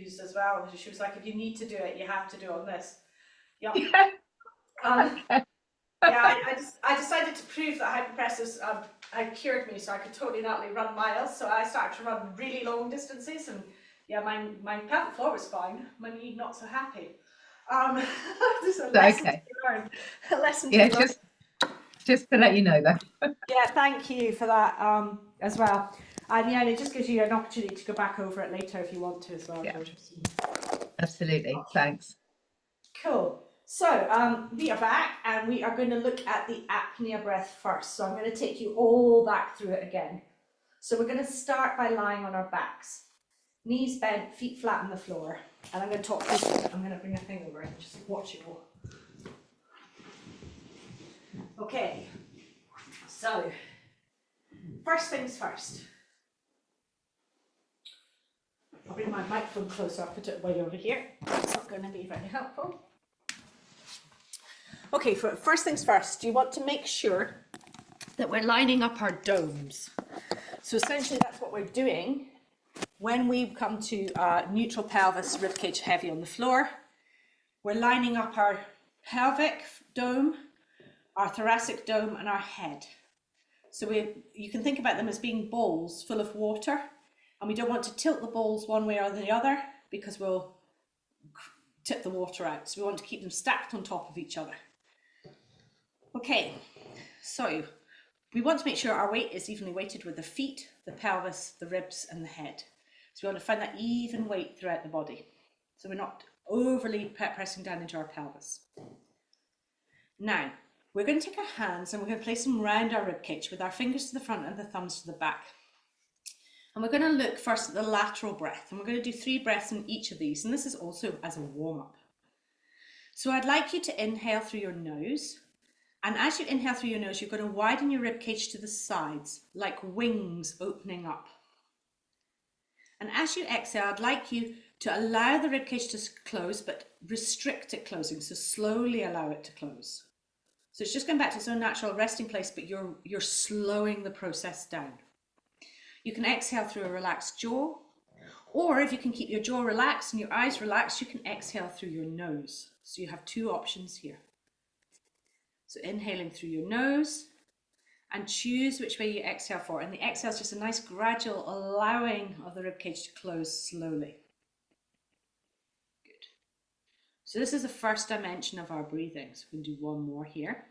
used as well. She was like, if you need to do it, you have to do it on this. Yep. Yeah, I decided to prove that hypopressives had cured me, so I could totally and utterly run miles. So I started to run really long distances, and yeah, my pelvic floor was fine. My knee not so happy. This is a lesson to learn. A lesson to learn. Just to let you know that. Yeah, thank you for that as well. And yeah, it just gives you an opportunity to go back over it later if you want to as well. Yeah. Absolutely, thanks. Cool. So we are back and we are going to look at the apnea breath first. So I'm going to take you all back through it again. So we're going to start by lying on our backs. Knees bent, feet flat on the floor. And I'm going to talk to you. I'm going to bring a thing over and just watch you all. Okay. So, first things first. I'll bring my microphone closer, I'll put it way over here. That's not going to be very helpful. Okay, first things first, you want to make sure that we're lining up our domes. So essentially that's what we're doing when we come to neutral pelvis, ribcage heavy on the floor. We're lining up our pelvic dome, our thoracic dome and our head. So you can think about them as being bowls full of water, and we don't want to tilt the bowls one way or the other because we'll tip the water out. So we want to keep them stacked on top of each other. Okay, so we want to make sure our weight is evenly weighted with the feet, the pelvis, the ribs and the head. So we want to find that even weight throughout the body. So we're not overly pressing down into our pelvis. Now, we're going to take our hands and we're going to place them around our ribcage with our fingers to the front and the thumbs to the back. And we're going to look first at the lateral breath, and we're going to do 3 breaths in each of these, and this is also as a warm-up. So I'd like you to inhale through your nose, and as you inhale through your nose, you're going to widen your ribcage to the sides, like wings opening up. And as you exhale, I'd like you to allow the ribcage to close, but restrict it closing, so slowly allow it to close. So it's just going back to its own natural resting place, but you're slowing the process down. You can exhale through a relaxed jaw, or if you can keep your jaw relaxed and your eyes relaxed, you can exhale through your nose. So you have 2 options here. So inhaling through your nose, and choose which way you exhale for. And the exhale is just a nice gradual allowing of the ribcage to close slowly. Good. So this is the first dimension of our breathing. So we can do one more here.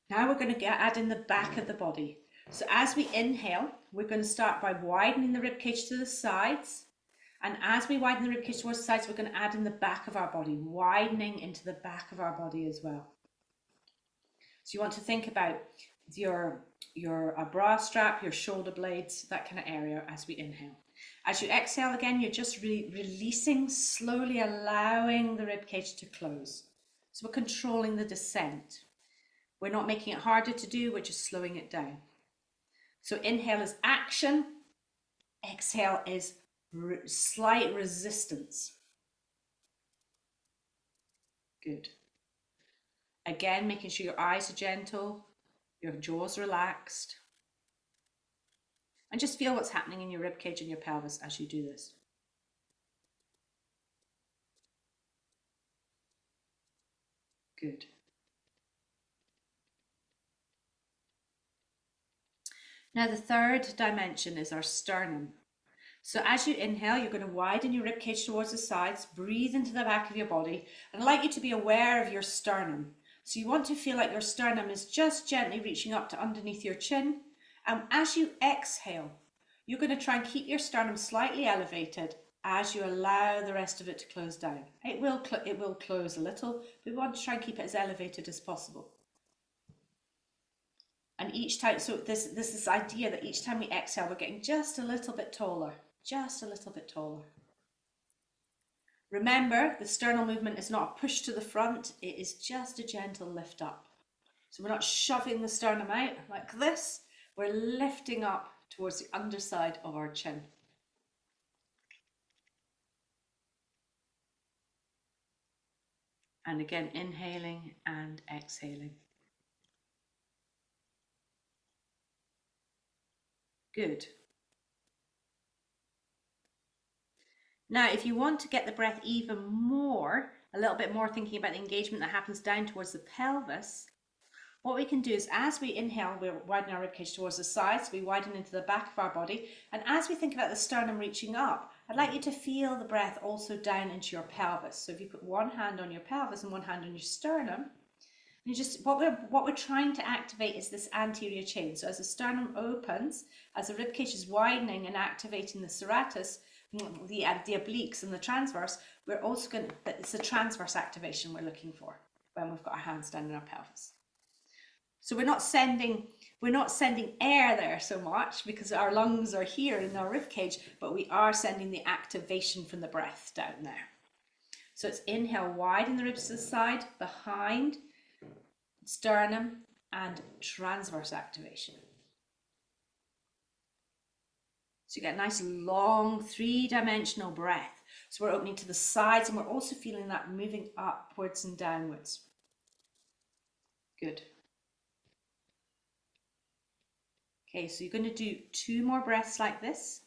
Now we're going to add in the back of the body. So as we inhale, we're going to start by widening the ribcage to the sides. And as we widen the ribcage towards the sides, we're going to add in the back of our body, widening into the back of our body as well. So you want to think about your bra strap, your shoulder blades, that kind of area as we inhale. As you exhale again, you're just releasing, slowly allowing the ribcage to close. So we're controlling the descent. We're not making it harder to do, we're just slowing it down. So inhale is action, exhale is slight resistance. Good. Again, making sure your eyes are gentle, your jaw's relaxed. And just feel what's happening in your ribcage and your pelvis as you do this. Good. Now the third dimension is our sternum. So as you inhale, you're going to widen your ribcage towards the sides, breathe into the back of your body, and I'd like you to be aware of your sternum. So you want to feel like your sternum is just gently reaching up to underneath your chin. And as you exhale, you're going to try and keep your sternum slightly elevated as you allow the rest of it to close down. It will close a little, but we want to try and keep it as elevated as possible. And each time, so this idea that each time we exhale, we're getting just a little bit taller, just a little bit taller. Remember, the sternal movement is not a push to the front, it is just a gentle lift up. So we're not shoving the sternum out like this, we're lifting up towards the underside of our chin. And again, inhaling and exhaling. Good. Now, if you want to get the breath even more, a little bit more thinking about the engagement that happens down towards the pelvis, what we can do is as we inhale, we widen our ribcage towards the sides, we widen into the back of our body, and as we think about the sternum reaching up, I'd like you to feel the breath also down into your pelvis. So if you put one hand on your pelvis and one hand on your sternum, you just what we're trying to activate is this anterior chain. So as the sternum opens, as the ribcage is widening and activating the serratus, the obliques and the transverse, we're also going to, it's the transverse activation we're looking for when we've got our hands down in our pelvis. So we're not sending air there so much because our lungs are here in our ribcage, but we are sending the activation from the breath down there. So it's inhale, widen the ribs to the side, behind, sternum, and transverse activation. So you get a nice long three-dimensional breath. So we're opening to the sides and we're also feeling that moving upwards and downwards. Good. Okay, so you're going to do 2 more breaths like this.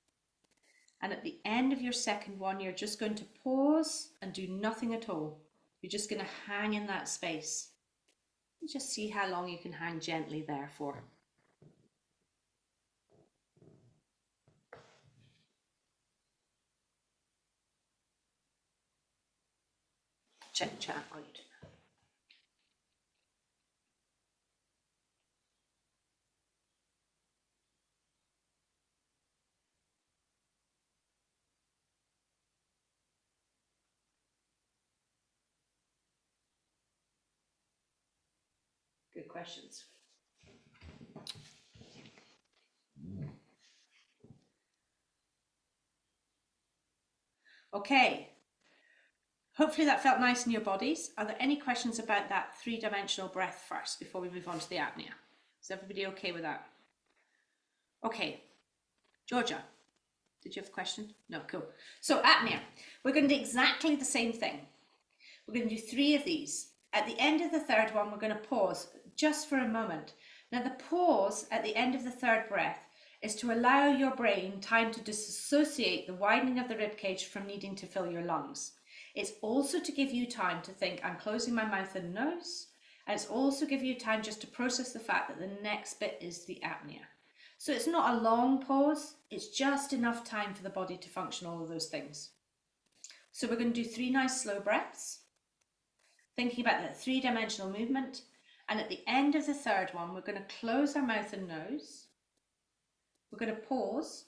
And at the end of your second one, you're just going to pause and do nothing at all. You're just going to hang in that space. And just see how long you can hang gently there for. Check chat while you do that. Good questions. Okay. Hopefully that felt nice in your bodies. Are there any questions about that three-dimensional breath first before we move on to the apnea? Is everybody okay with that? Okay. Georgia, did you have a question? No, cool. So apnea, we're going to do exactly the same thing. We're going to do 3 of these. At the end of the third one, we're going to pause just for a moment. Now the pause at the end of the third breath is to allow your brain time to disassociate the widening of the ribcage from needing to fill your lungs. It's also to give you time to think, I'm closing my mouth and nose. And it's also give you time just to process the fact that the next bit is the apnea. So it's not a long pause, it's just enough time for the body to function all of those things. So we're going to do 3 nice slow breaths, thinking about that 3-dimensional movement. And at the end of the third one, we're going to close our mouth and nose. We're going to pause,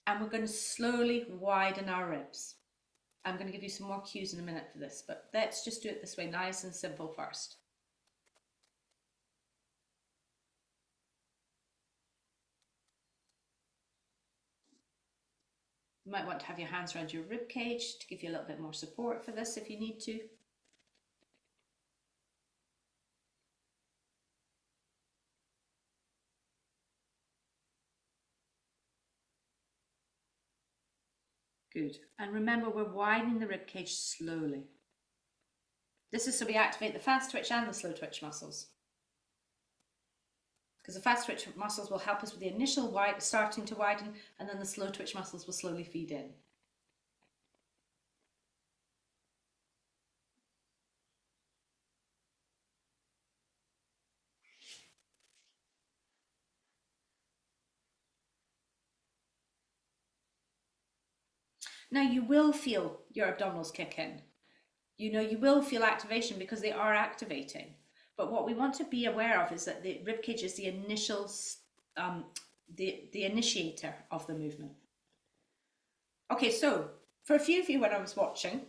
and we're going to slowly widen our ribs. I'm going to give you some more cues in a minute for this, but let's just do it this way, nice and simple first. You might want to have your hands around your rib cage to give you a little bit more support for this if you need to. Good. And remember, we're widening the rib cage slowly. This is so we activate the fast twitch and the slow twitch muscles. Because the fast twitch muscles will help us with the initial starting to widen, and then the slow twitch muscles will slowly feed in. Now you will feel your abdominals kick in. You will feel activation because they are activating. But what we want to be aware of is that the ribcage is the initial, the initiator of the movement. Okay, so for a few of you when I was watching,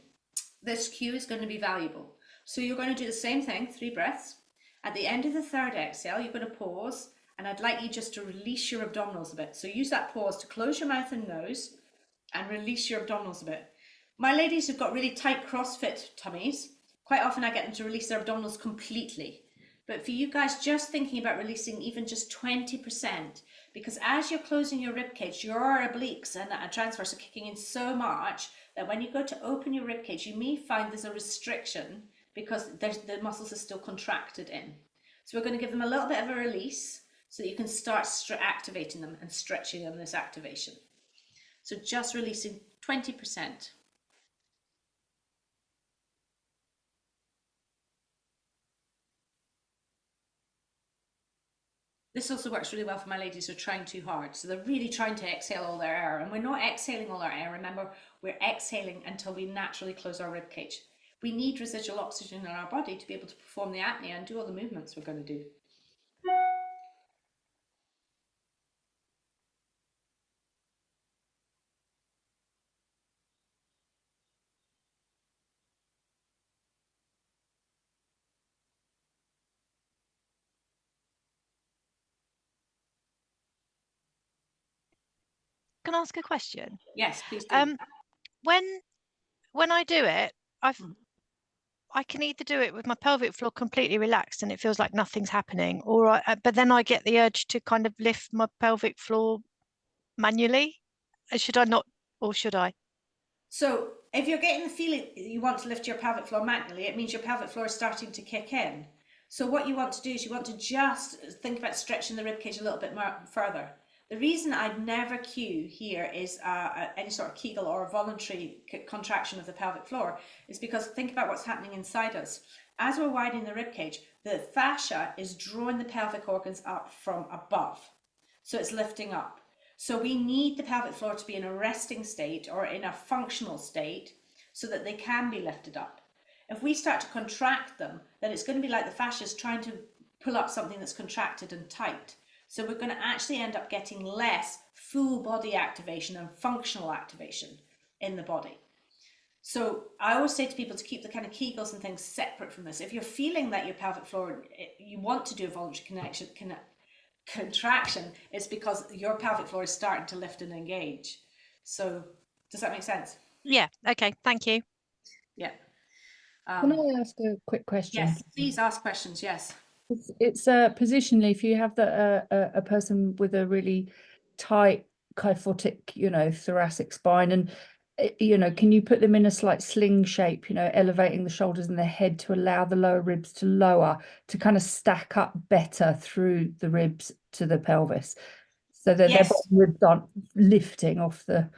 this cue is going to be valuable. So you're going to do the same thing, 3 breaths. At the end of the third exhale, you're going to pause, and I'd like you just to release your abdominals a bit. So use that pause to close your mouth and nose and release your abdominals a bit. My ladies who've got really tight CrossFit tummies, quite often I get them to release their abdominals completely. But for you guys, just thinking about releasing even just 20%, because as you're closing your ribcage, your obliques and transverse are kicking in so much that when you go to open your ribcage, you may find there's a restriction because the muscles are still contracted in. So we're going to give them a little bit of a release so that you can start activating them and stretching them this activation. So just releasing 20%. This also works really well for my ladies who are trying too hard. So they're really trying to exhale all their air. And we're not exhaling all our air. Remember, we're exhaling until we naturally close our rib cage. We need residual oxygen in our body to be able to perform the apnea and do all the movements we're going to do. Can I ask a question? Yes, please do. When I do it, I can either do it with my pelvic floor completely relaxed and it feels like nothing's happening, or but then I get the urge to kind of lift my pelvic floor manually. Should I not, or should I? So if you're getting the feeling you want to lift your pelvic floor manually, it means your pelvic floor is starting to kick in. So what you want to do is you want to just think about stretching the rib cage a little bit more further. The reason I'd never cue here is any sort of Kegel or voluntary contraction of the pelvic floor is because think about what's happening inside us. As we're widening the rib cage, the fascia is drawing the pelvic organs up from above. So it's lifting up. So we need the pelvic floor to be in a resting state or in a functional state so that they can be lifted up. If we start to contract them, then it's going to be like the fascia is trying to pull up something that's contracted and tight. So we're going to actually end up getting less full body activation and functional activation in the body. So I always say to people to keep the kind of Kegels and things separate from this. If you're feeling that your pelvic floor, you want to do a voluntary contraction, it's because your pelvic floor is starting to lift and engage. So does that make sense? Yeah. Okay. Thank you. Yeah. Can I ask a quick question? Yes, please ask questions. Yes. It's positionally, if you have a person with a really tight kyphotic, thoracic spine, and can you put them in a slight sling shape, elevating the shoulders and the head to allow the lower ribs to lower, to kind of stack up better through the ribs to the pelvis, so that their bottom ribs aren't lifting off the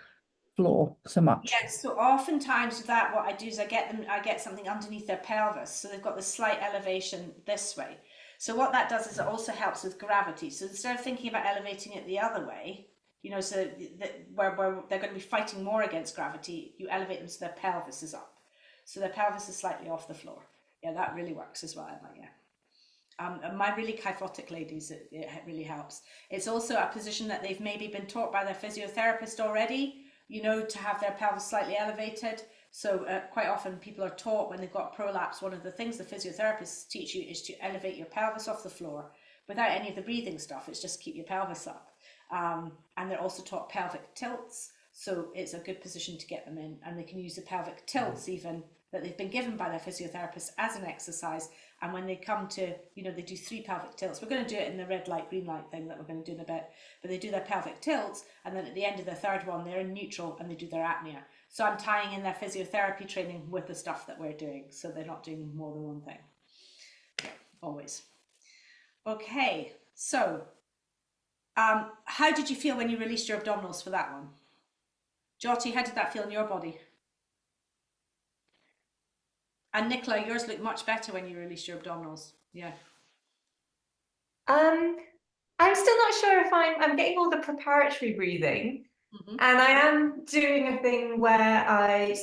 floor so much? Yes, so oftentimes with that, what I do is I get something underneath their pelvis, so they've got this slight elevation this way. So what that does is it also helps with gravity. So instead of thinking about elevating it the other way, so that where they're going to be fighting more against gravity, you elevate them so their pelvis is up. So their pelvis is slightly off the floor. Yeah, that really works as well, Emma, yeah. My really kyphotic ladies, it really helps. It's also a position that they've maybe been taught by their physiotherapist already, to have their pelvis slightly elevated. So quite often people are taught when they've got prolapse, one of the things the physiotherapists teach you is to elevate your pelvis off the floor without any of the breathing stuff. It's just keep your pelvis up. And they're also taught pelvic tilts. So it's a good position to get them in, and they can use the pelvic tilts even that they've been given by their physiotherapist as an exercise. And when they come to, they do 3 pelvic tilts. We're going to do it in the red light, green light thing that we're going to do in a bit. But they do their pelvic tilts, and then at the end of the third one, they're in neutral and they do their apnea. So I'm tying in their physiotherapy training with the stuff that we're doing, so they're not doing more than one thing. Yeah, always. Okay, so how did you feel when you released your abdominals for that one? Jyoti, how did that feel in your body? And Nicola, yours looked much better when you released your abdominals. Yeah. I'm still not sure if I'm getting all the preparatory breathing, and I am doing a thing where I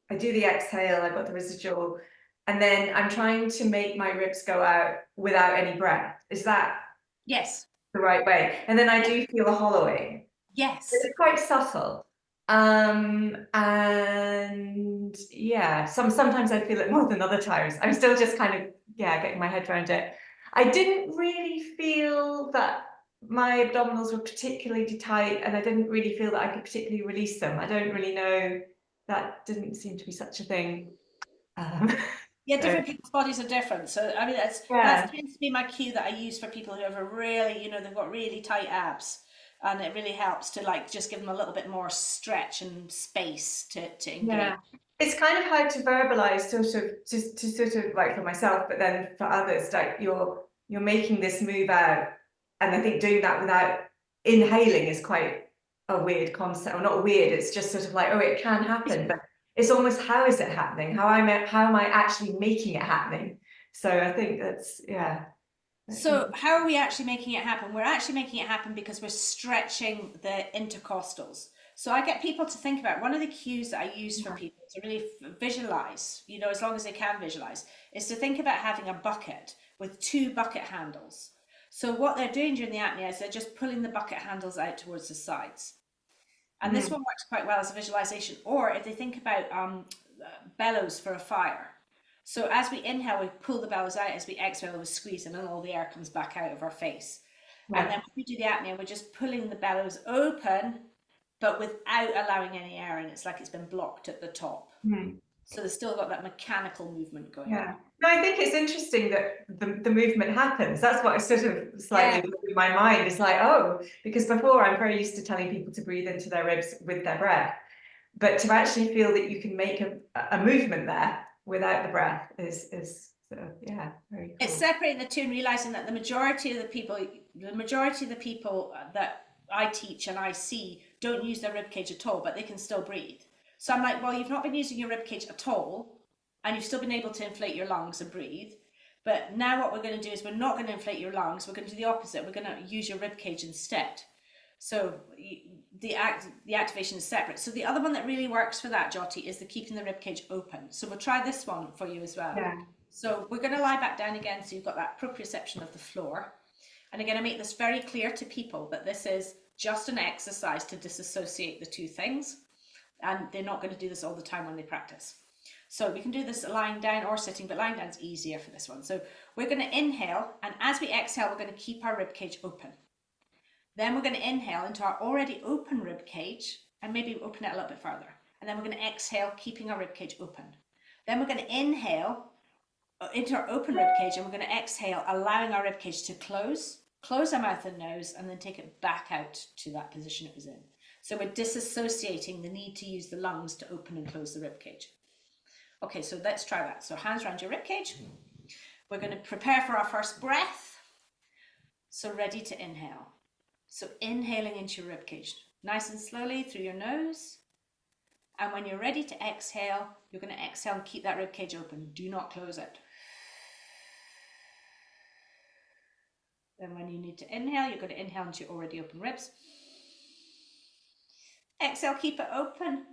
do the exhale, I've got the residual, and then I'm trying to make my ribs go out without any breath. Is that yes the right way? And then I do feel a hollowing. Yes. It's quite subtle. And yeah, sometimes I feel it more than other times. I'm still just kind of, getting my head around it. I didn't really feel that my abdominals were particularly tight, and I didn't really feel that I could particularly release them. I don't really know. That didn't seem to be such a thing. Yeah, different people's bodies are different. So, I mean, that tends to be my cue that I use for people who have a really, they've got really tight abs. And it really helps to just give them a little bit more stretch and space to engage. Yeah, it's kind of hard to verbalize, like for myself, but then for others, like you're making this move out, and I think doing that without inhaling is quite a weird concept, or not weird, it's just sort of like, oh, it can happen, but it's almost, how is it happening? How am I actually making it happening? So I think that's, yeah. So how are we actually making it happen? We're actually making it happen because we're stretching the intercostals. So I get people to think about, one of the cues that I use for people to really visualize, you know, as long as they can visualize, is to think about having a bucket with 2 bucket handles. So what they're doing during the apnea is they're just pulling the bucket handles out towards the sides. And this one works quite well as a visualization. Or if they think about bellows for a fire. So as we inhale, we pull the bellows out. As we exhale, we squeeze them, and all the air comes back out of our face. Right. And then when we do the apnea, we're just pulling the bellows open, but without allowing any air in. It's like it's been blocked at the top. So they've still got that mechanical movement going on. No, I think it's interesting that the movement happens. That's what I sort of slightly blew in my mind. It's like, oh, because before I'm very used to telling people to breathe into their ribs with their breath, but to actually feel that you can make a movement there without the breath is sort of, yeah, very cool. It's separating the two and realizing that the majority of the people that I teach and I see don't use their rib cage at all, but they can still breathe. So I'm like, well, you've not been using your rib cage at all, and you've still been able to inflate your lungs and breathe. But now what we're going to do is we're not going to inflate your lungs. We're going to do the opposite. We're going to use your rib cage instead. So the activation is separate. So the other one that really works for that, Jyoti, is the keeping the rib cage open. So we'll try this one for you as well. Yeah. So we're going to lie back down again, so you've got that proprioception of the floor. And again, I make this very clear to people that this is just an exercise to disassociate the two things. And they're not going to do this all the time when they practice. So we can do this lying down or sitting, but lying down is easier for this one. So we're going to inhale, and as we exhale, we're going to keep our rib cage open. Then we're going to inhale into our already open rib cage, and maybe open it a little bit further. And then we're going to exhale, keeping our rib cage open. Then we're going to inhale into our open rib cage, and we're going to exhale, allowing our rib cage to close our mouth and nose, and then take it back out to that position it was in. So we're disassociating the need to use the lungs to open and close the rib cage. Okay, so let's try that. So hands around your rib cage. We're going to prepare for our first breath. So ready to inhale. So inhaling into your rib cage, nice and slowly through your nose. And when you're ready to exhale, you're going to exhale and keep that rib cage open. Do not close it. Then when you need to inhale, you're going to inhale into your already open ribs. Exhale, keep it open.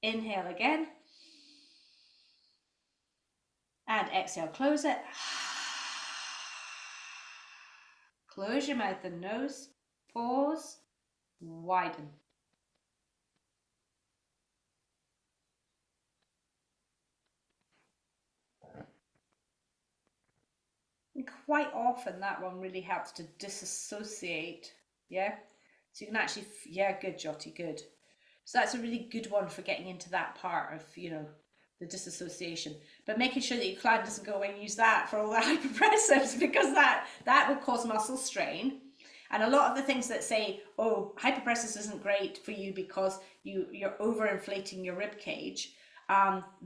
Inhale again. And exhale, close it. Close your mouth and nose. Pause. Widen. And quite often that one really helps to disassociate. Yeah. So you can actually, yeah, good, Jyoti, good. So that's a really good one for getting into that part of, you know, the disassociation. But making sure that your client doesn't go away and use that for all the hypopressives, because that will cause muscle strain. And a lot of the things that say, oh, hypopressives isn't great for you because you're overinflating your rib cage,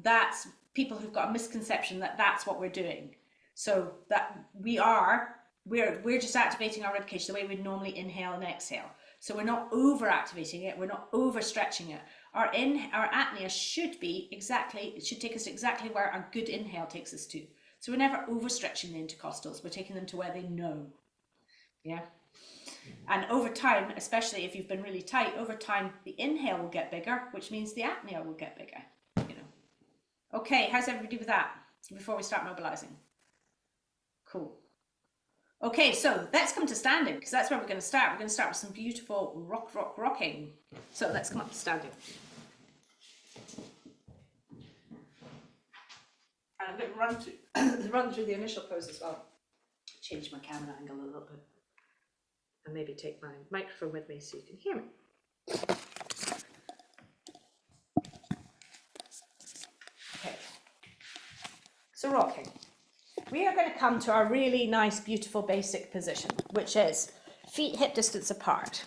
that's people who've got a misconception that that's what we're doing. So that we're just activating our rib cage the way we'd normally inhale and exhale. So we're not over-activating it, we're not over-stretching it. Our apnea should take us exactly where a good inhale takes us to. So we're never overstretching the intercostals, we're taking them to where they know. Yeah. And over time, especially if you've been really tight, over time the inhale will get bigger, which means the apnea will get bigger. You know. Okay, how's everybody with that before we start mobilizing? Cool. Okay, so let's come to standing, because that's where we're going to start. We're going to start with some beautiful rocking. So let's come up to standing. And I'm going to run through the initial pose as well. Change my camera angle a little bit. And maybe take my microphone with me so you can hear me. Okay. So rocking. We are going to come to our really nice, beautiful, basic position, which is feet hip distance apart.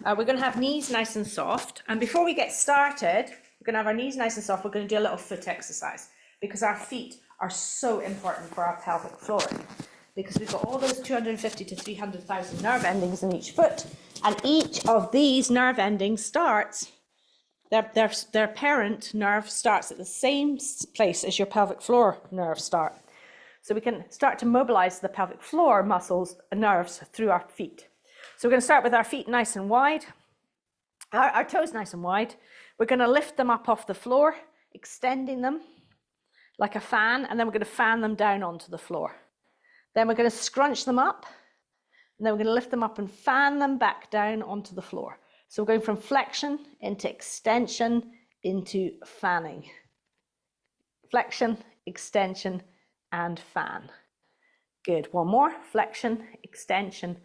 We're going to have knees nice and soft. And before we get started, we're going to have our knees nice and soft. We're going to do a little foot exercise because our feet are so important for our pelvic flooring. because we've got all those 250 to 300,000 nerve endings in each foot, and each of these nerve endings starts, their parent nerve starts at the same place as your pelvic floor nerve start. So we can start to mobilize the pelvic floor muscles and nerves through our feet. So we're going to start with our feet nice and wide, our toes nice and wide. We're going to lift them up off the floor, extending them like a fan, and then we're going to fan them down onto the floor. Then we're going to scrunch them up, and then we're going to lift them up and fan them back down onto the floor. So we're going from flexion into extension into fanning. Flexion, extension, and fan. Good. One more. Flexion, extension,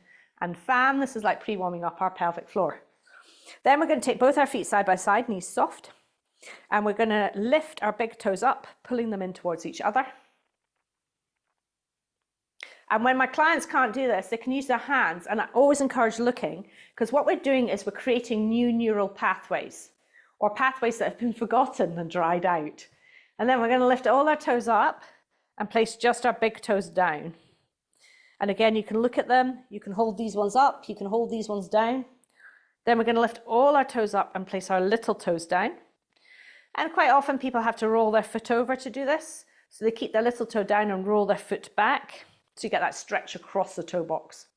and fan. This is like pre-warming up our pelvic floor. Then we're going to take both our feet side by side, knees soft, and we're going to lift our big toes up, pulling them in towards each other. And when my clients can't do this, they can use their hands, and I always encourage looking, because what we're doing is we're creating new neural pathways, or pathways that have been forgotten and dried out. And then we're going to lift all our toes up and place just our big toes down. And again, you can look at them, you can hold these ones up, you can hold these ones down. Then we're going to lift all our toes up and place our little toes down. And quite often people have to roll their foot over to do this. So they keep their little toe down and roll their foot back. So you get that stretch across the toe box.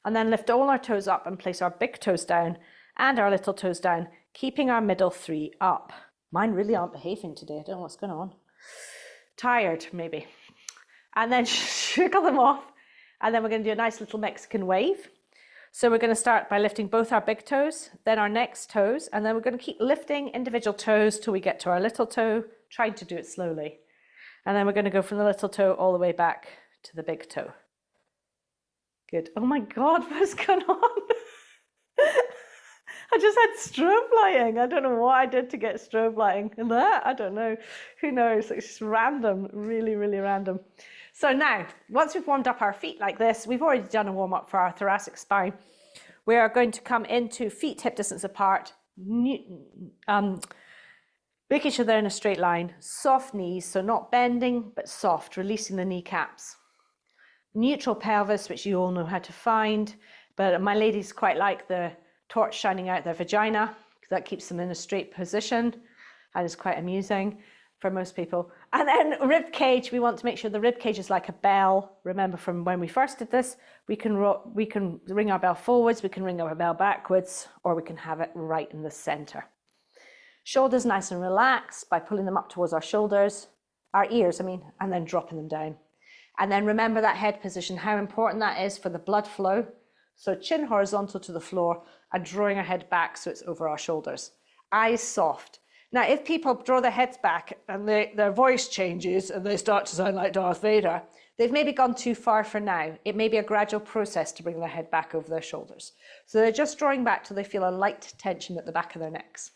And then lift all our toes up and place our big toes down and our little toes down, keeping our middle three up. Mine really aren't behaving today. I don't know what's going on. Tired, maybe. And then shiggle them off. And then we're going to do a nice little Mexican wave. So we're going to start by lifting both our big toes, then our next toes, and then we're going to keep lifting individual toes till we get to our little toe, trying to do it slowly. And then we're going to go from the little toe all the way back to the big toe. Good. Oh my God, what's going on? I just had strobe lighting. I don't know what I did to get strobe lighting. And that, I don't know. Who knows? It's just random, really, really random. So now, once we've warmed up our feet like this, we've already done a warm up for our thoracic spine. We are going to come into feet hip distance apart, making sure they're in a straight line, soft knees, so not bending, but soft, releasing the kneecaps. Neutral pelvis, which you all know how to find, but my ladies quite like the torch shining out their vagina, because that keeps them in a straight position, and is quite amusing for most people. And then rib cage, we want to make sure the rib cage is like a bell. Remember from when we first did this, we can ring our bell forwards, we can ring our bell backwards, or we can have it right in the center. Shoulders nice and relaxed by pulling them up towards our shoulders, our ears, and then dropping them down. And then remember that head position, how important that is for the blood flow. So chin horizontal to the floor and drawing our head back so it's over our shoulders. Eyes soft. Now, if people draw their heads back and their voice changes and they start to sound like Darth Vader, they've maybe gone too far for now. It may be a gradual process to bring their head back over their shoulders. So they're just drawing back till they feel a light tension at the back of their necks.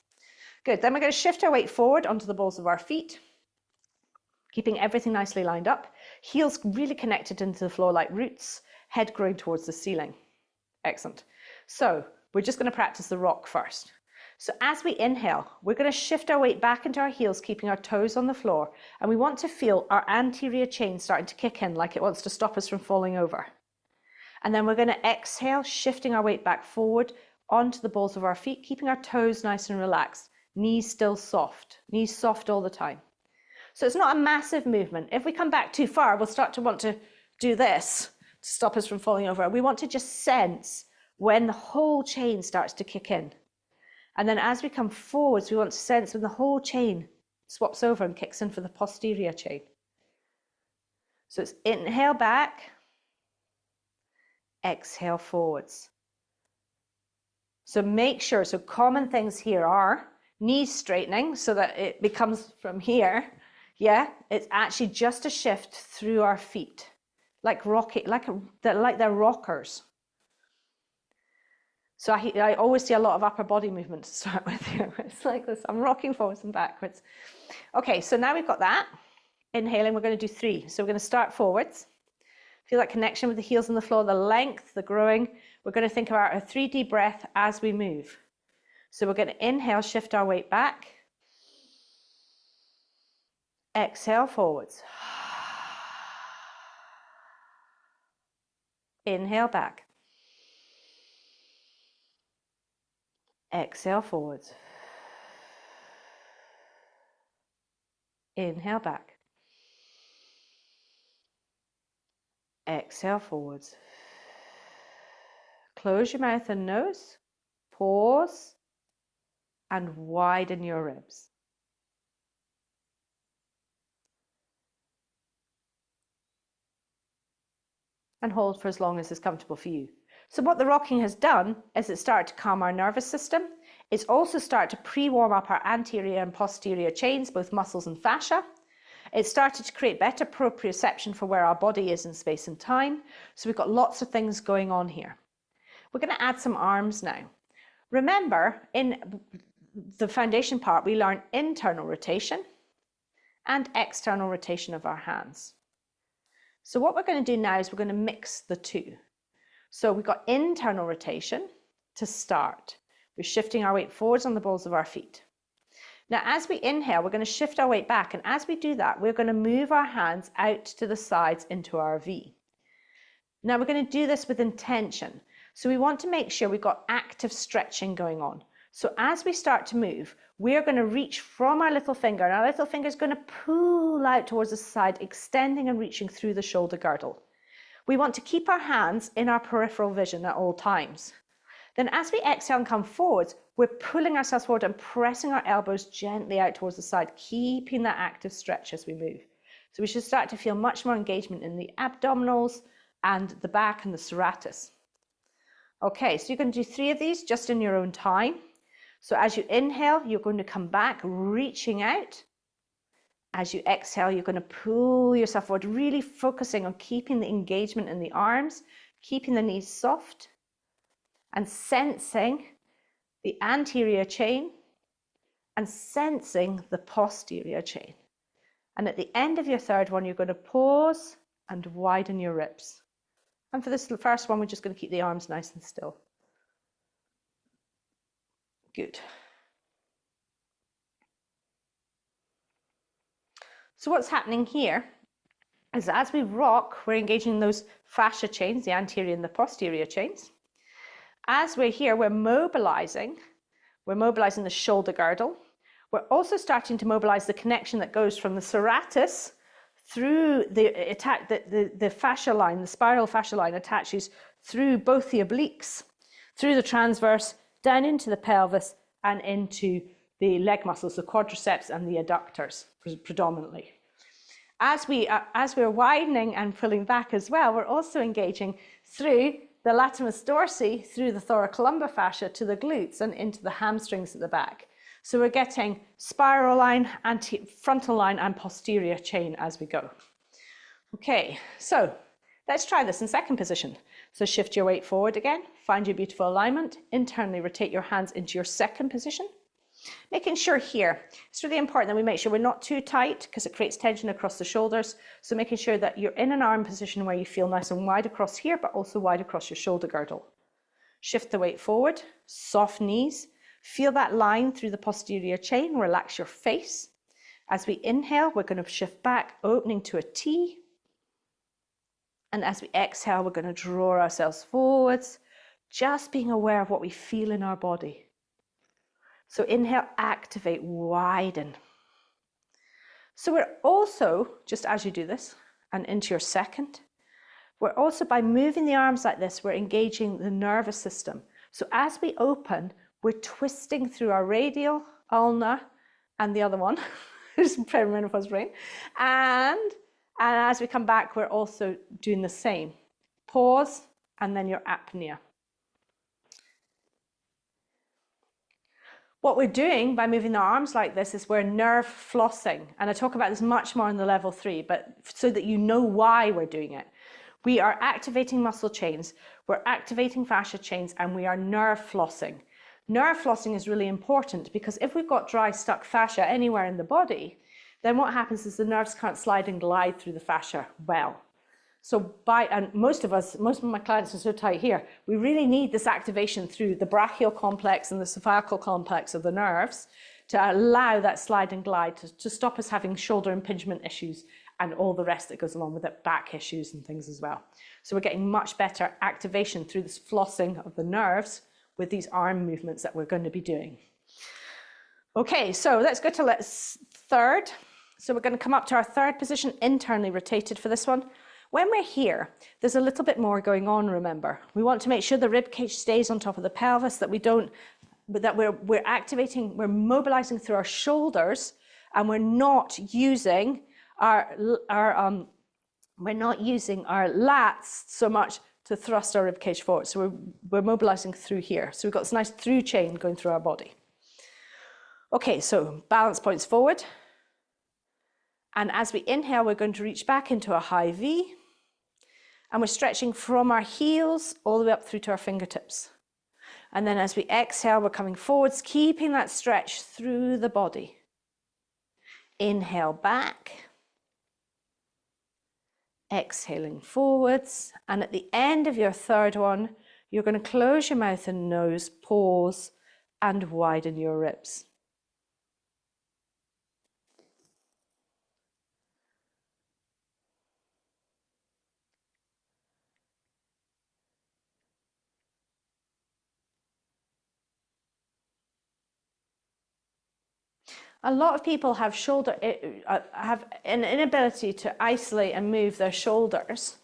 Good, then we're going to shift our weight forward onto the balls of our feet, keeping everything nicely lined up. Heels really connected into the floor like roots, head growing towards the ceiling. Excellent. So we're just going to practice the rock first. So as we inhale, we're going to shift our weight back into our heels, keeping our toes on the floor. And we want to feel our anterior chain starting to kick in like it wants to stop us from falling over. And then we're going to exhale, shifting our weight back forward onto the balls of our feet, keeping our toes nice and relaxed, knees still soft, knees soft all the time. So it's not a massive movement. If we come back too far, we'll start to want to do this to stop us from falling over. We want to just sense when the whole chain starts to kick in. And then as we come forwards, we want to sense when the whole chain swaps over and kicks in for the posterior chain. So it's inhale back, exhale forwards. So make sure, so common things here are knees straightening so that it becomes from here. Yeah, it's actually just a shift through our feet, like they're rockers. So I always see a lot of upper body movement to start with here. It's like this, I'm rocking forwards and backwards. Okay, so now we've got that. Inhaling, we're going to do 3. So we're going to start forwards. Feel that connection with the heels on the floor, the length, the growing. We're going to think about a 3D breath as we move. So we're going to inhale, shift our weight back. Exhale forwards. Inhale back. Exhale forwards. Inhale back. Exhale forwards. Close your mouth and nose. Pause and widen your ribs. And hold for as long as is comfortable for you. So what the rocking has done is it started to calm our nervous system. It's also started to pre-warm up our anterior and posterior chains, both muscles and fascia. It started to create better proprioception for where our body is in space and time. So we've got lots of things going on here. We're going to add some arms now. Remember, in the foundation part, we learn internal rotation and external rotation of our hands. So what we're going to do now is we're going to mix the two. So we've got internal rotation to start. We're shifting our weight forwards on the balls of our feet. Now, as we inhale, we're going to shift our weight back. And as we do that, we're going to move our hands out to the sides into our V. Now, we're going to do this with intention. So we want to make sure we've got active stretching going on. So as we start to move, we're going to reach from our little finger, and our little finger is going to pull out towards the side, extending and reaching through the shoulder girdle. We want to keep our hands in our peripheral vision at all times. Then as we exhale and come forwards, we're pulling ourselves forward and pressing our elbows gently out towards the side, keeping that active stretch as we move. So we should start to feel much more engagement in the abdominals and the back and the serratus. Okay, so you're going to do 3 of these just in your own time. So as you inhale, you're going to come back, reaching out. As you exhale, you're going to pull yourself forward, really focusing on keeping the engagement in the arms, keeping the knees soft, and sensing the anterior chain and sensing the posterior chain. And at the end of your third one, you're going to pause and widen your ribs. And for this first one, we're just going to keep the arms nice and still. Good. So what's happening here is as we rock, we're engaging those fascia chains, the anterior and the posterior chains. As we're here, we're mobilizing the shoulder girdle. We're also starting to mobilize the connection that goes from the serratus through the fascia line, the spiral fascia line attaches through both the obliques, through the transverse, down into the pelvis and into the leg muscles, the quadriceps and the adductors predominantly. As we're widening and pulling back as well, we're also engaging through the latimus dorsi, through the thoracolumbar fascia to the glutes and into the hamstrings at the back. So we're getting spiral line, frontal line and posterior chain as we go. Okay, so let's try this in second position. So shift your weight forward again, find your beautiful alignment, internally rotate your hands into your second position. Making sure here, it's really important that we make sure we're not too tight because it creates tension across the shoulders. So making sure that you're in an arm position where you feel nice and wide across here, but also wide across your shoulder girdle. Shift the weight forward, soft knees. Feel that line through the posterior chain, relax your face. As we inhale, we're going to shift back, opening to a T. And as we exhale, we're going to draw ourselves forwards, just being aware of what we feel in our body. So inhale, activate, widen. So we're also, just as you do this, and into your second, we're also, by moving the arms like this, we're engaging the nervous system. So as we open, we're twisting through our radial, ulnar, and the other one, is perimenopause brain. And as we come back, we're also doing the same. Pause, and then your apnea. What we're doing by moving our arms like this is we're nerve flossing. And I talk about this much more in the level 3, but so that you know why we're doing it. We are activating muscle chains, we're activating fascia chains, and we are nerve flossing. Nerve flossing is really important because if we've got dry, stuck fascia anywhere in the body, then what happens is the nerves can't slide and glide through the fascia well. So and most of my clients are so tight here, we really need this activation through the brachial complex and the cervical complex of the nerves to allow that slide and glide to stop us having shoulder impingement issues and all the rest that goes along with it, back issues and things as well. So we're getting much better activation through this flossing of the nerves with these arm movements that we're going to be doing. Okay, so let's go to third. So we're going to come up to our third position, internally rotated for this one. When we're here, there's a little bit more going on, remember. We want to make sure the rib cage stays on top of the pelvis, that we don't, that we're activating, we're mobilizing through our shoulders, and we're not using our lats so much to thrust our rib cage forward. So we're mobilizing through here. So we've got this nice through chain going through our body. Okay, so balance points forward. And as we inhale, we're going to reach back into a high V. And we're stretching from our heels all the way up through to our fingertips. And then as we exhale, we're coming forwards, keeping that stretch through the body. Inhale back. Exhaling forwards. And at the end of your third one, you're going to close your mouth and nose, pause, and widen your ribs. A lot of people have have an inability to isolate and move their shoulders.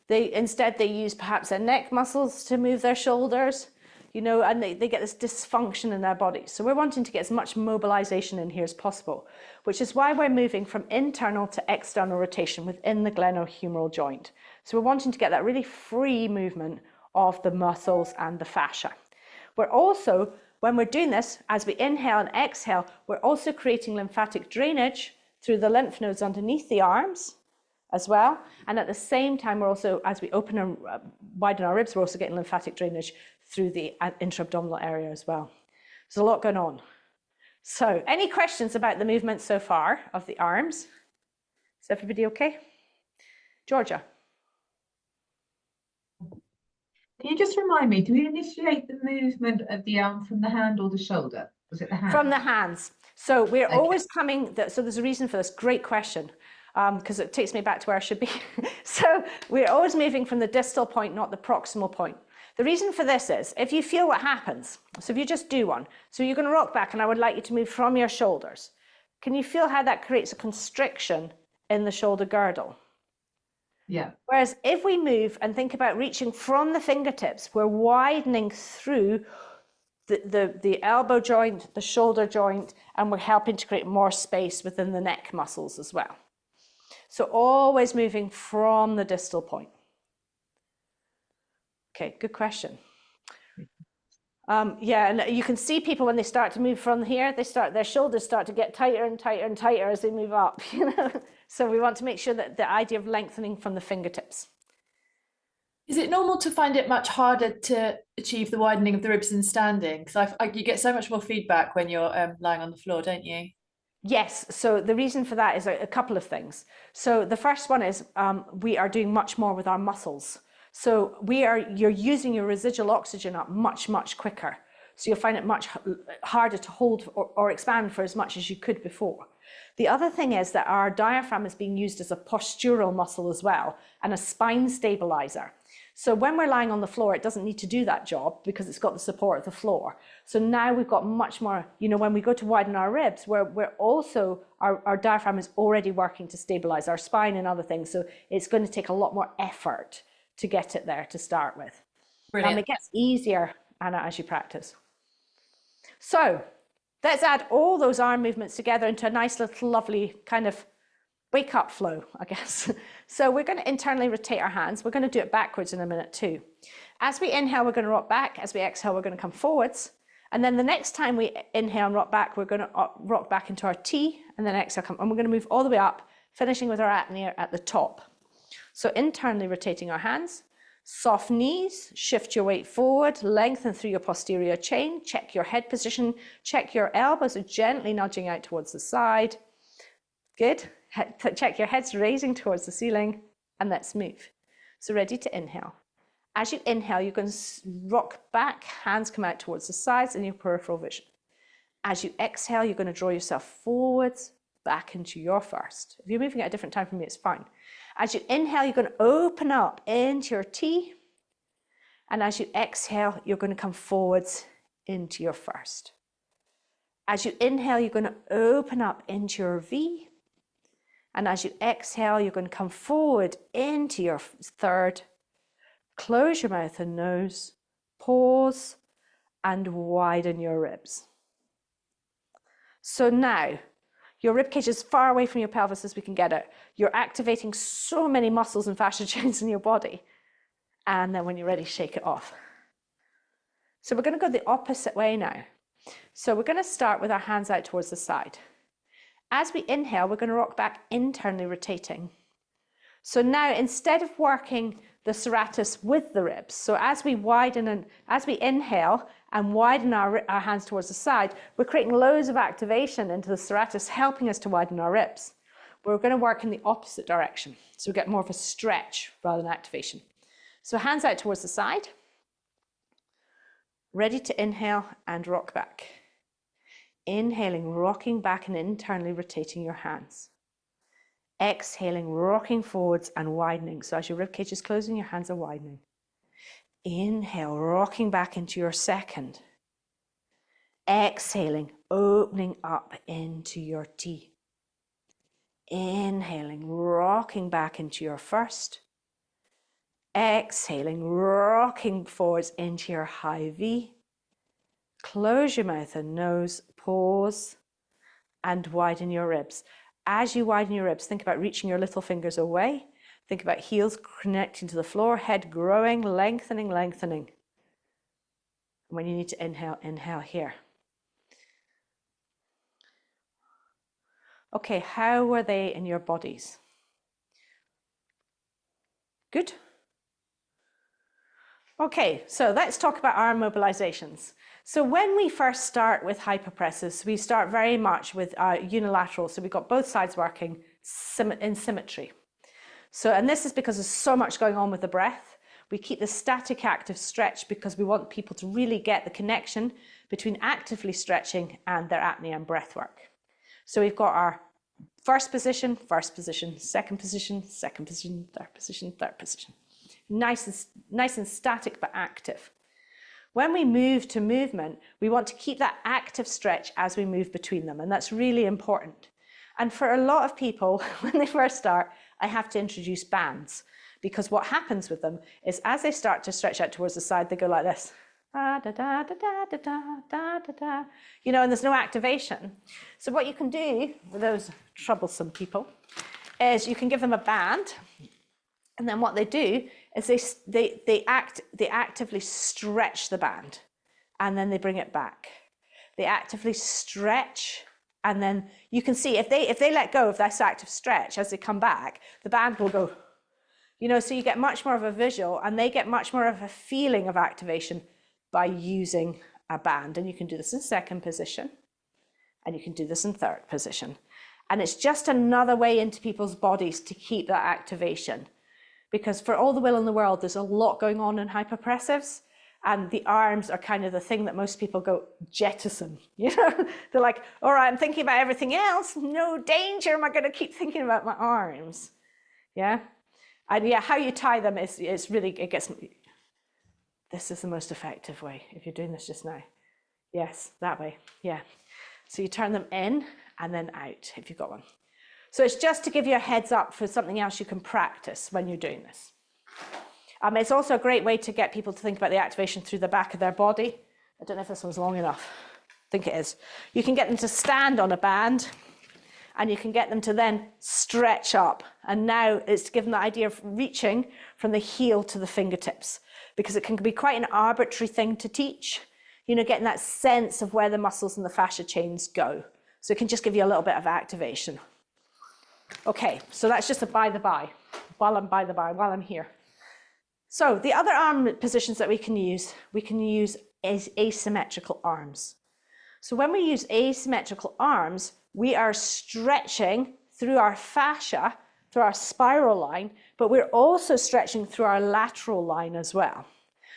Instead they use perhaps their neck muscles to move their shoulders, you know, and they get this dysfunction in their body. So we're wanting to get as much mobilization in here as possible, which is why we're moving from internal to external rotation within the glenohumeral joint. So we're wanting to get that really free movement of the muscles and the fascia. We're also, when we're doing this, as we inhale and exhale, we're also creating lymphatic drainage through the lymph nodes underneath the arms as well. And at the same time, we're also, as we open and widen our ribs, we're also getting lymphatic drainage through the intra-abdominal area as well. There's a lot going on. So any questions about the movement so far of the arms? Is everybody okay? Georgia. Can you just remind me, do we initiate the movement of the arm from the hand or the shoulder? Was it the hand? From the hands. So we're Okay. always coming, so there's a reason for this, great question, because it takes me back to where I should be. So we're always moving from the distal point, not the proximal point. The reason for this is, if you feel what happens, so if you just do one, so you're going to rock back and I would like you to move from your shoulders. Can you feel how that creates a constriction in the shoulder girdle? Yeah. Whereas if we move and think about reaching from the fingertips, we're widening through the elbow joint, the shoulder joint, and we're helping to create more space within the neck muscles as well. So always moving from the distal point. Okay, good question. Yeah, and you can see people when they start to move from here, their shoulders start to get tighter and tighter and tighter as they move up, you know. So we want to make sure that the idea of lengthening from the fingertips. Is it normal to find it much harder to achieve the widening of the ribs in standing? Because you get so much more feedback when you're lying on the floor, don't you? Yes, so the reason for that is a couple of things. So the first one is we are doing much more with our muscles. So you're using your residual oxygen up much, much quicker. So you'll find it much harder to hold or expand for as much as you could before. The other thing is that our diaphragm is being used as a postural muscle as well, and a spine stabilizer. So when we're lying on the floor, it doesn't need to do that job because it's got the support of the floor. So now we've got much more, you know, when we go to widen our ribs, we're also, our diaphragm is already working to stabilize our spine and other things. So it's going to take a lot more effort to get it there to start with. Brilliant. It gets easier, Anna, as you practice. So let's add all those arm movements together into a nice little lovely kind of wake up flow, I guess. So we're going to internally rotate our hands. We're going to do it backwards in a minute too. As we inhale, we're going to rock back. As we exhale, we're going to come forwards. And then the next time we inhale and rock back, we're going to rock back into our T, and then exhale, and we're going to move all the way up, finishing with our apnea at the top. So internally rotating our hands, soft knees, shift your weight forward, lengthen through your posterior chain, check your head position, check your elbows are gently nudging out towards the side. Good. Check your heads raising towards the ceiling, and let's move. So ready to inhale. As you inhale, you're going to rock back, hands come out towards the sides in your peripheral vision. As you exhale, you're going to draw yourself forwards, back into your first. If you're moving at a different time from me, it's fine. As you inhale, you're going to open up into your T. And as you exhale, you're going to come forwards into your first. As you inhale, you're going to open up into your V. And as you exhale, you're going to come forward into your third. Close your mouth and nose, pause, and widen your ribs. So now, your rib cage is far away from your pelvis as we can get it. You're activating so many muscles and fascia chains in your body. And then when you're ready, shake it off. So we're going to go the opposite way now. So we're going to start with our hands out towards the side. As we inhale, we're going to rock back internally rotating. So now, instead of working the serratus with the ribs, so as we widen and as we inhale and widen our hands towards the side, we're creating loads of activation into the serratus, helping us to widen our ribs. We're going to work in the opposite direction. So we get more of a stretch rather than activation. So hands out towards the side. Ready to inhale and rock back. Inhaling, rocking back and internally rotating your hands. Exhaling, rocking forwards and widening. So as your rib cage is closing, your hands are widening. Inhale, rocking back into your second. Exhaling, opening up into your T. Inhaling, rocking back into your first. Exhaling, rocking forwards into your high V. Close your mouth and nose, pause, and widen your ribs. As you widen your ribs, think about reaching your little fingers away. Think about heels connecting to the floor, head growing, lengthening, lengthening. When you need to inhale, inhale here. Okay, how were they in your bodies? Good? Okay, so let's talk about arm mobilizations. So when we first start with hypopressives, we start very much with unilateral. So we've got both sides working in symmetry. So, and this is because there's so much going on with the breath. We keep the static active stretch because we want people to really get the connection between actively stretching and their apnea and breath work. So we've got our first position, second position, third position, third position. Nice and static but active. When we move to movement, we want to keep that active stretch as we move between them, and that's really important. And for a lot of people, when they first start, I have to introduce bands, because what happens with them is as they start to stretch out towards the side, they go like this. Da, da, da, da, da, da, da, da, da. You know, and there's no activation. So what you can do for those troublesome people is you can give them a band, and then what they do is they actively stretch the band, and then they bring it back. They actively stretch, and then you can see if they let go of this active stretch as they come back, the band will go. You know, so you get much more of a visual, and they get much more of a feeling of activation by using a band. And you can do this in second position, and you can do this in third position. And it's just another way into people's bodies to keep that activation. Because for all the will in the world, there's a lot going on in hypopressives, and the arms are kind of the thing that most people go jettison. You know, they're like, all right, I'm thinking about everything else. No danger. Am I going to keep thinking about my arms? Yeah. And yeah, how you tie them is really, it gets, this is the most effective way if you're doing this just now. Yes, that way. Yeah. So you turn them in and then out if you've got one. So it's just to give you a heads up for something else you can practice when you're doing this. It's also a great way to get people to think about the activation through the back of their body. I don't know if this one's long enough. I think it is. You can get them to stand on a band, and you can get them to then stretch up. And now it's given the idea of reaching from the heel to the fingertips, because it can be quite an arbitrary thing to teach, you know, getting that sense of where the muscles and the fascia chains go. So it can just give you a little bit of activation. Okay, so that's just a by the by, while I'm here. So the other arm positions that we can use is asymmetrical arms. So when we use asymmetrical arms, we are stretching through our fascia, through our spiral line, but we're also stretching through our lateral line as well.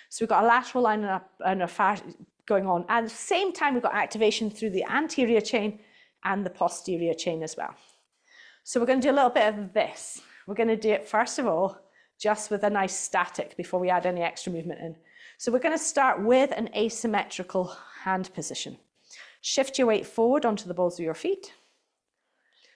So we've got a lateral line and a fascia going on. And at the same time, we've got activation through the anterior chain and the posterior chain as well. So we're going to do a little bit of this. We're going to do it first of all, just with a nice static before we add any extra movement in. So we're going to start with an asymmetrical hand position. Shift your weight forward onto the balls of your feet.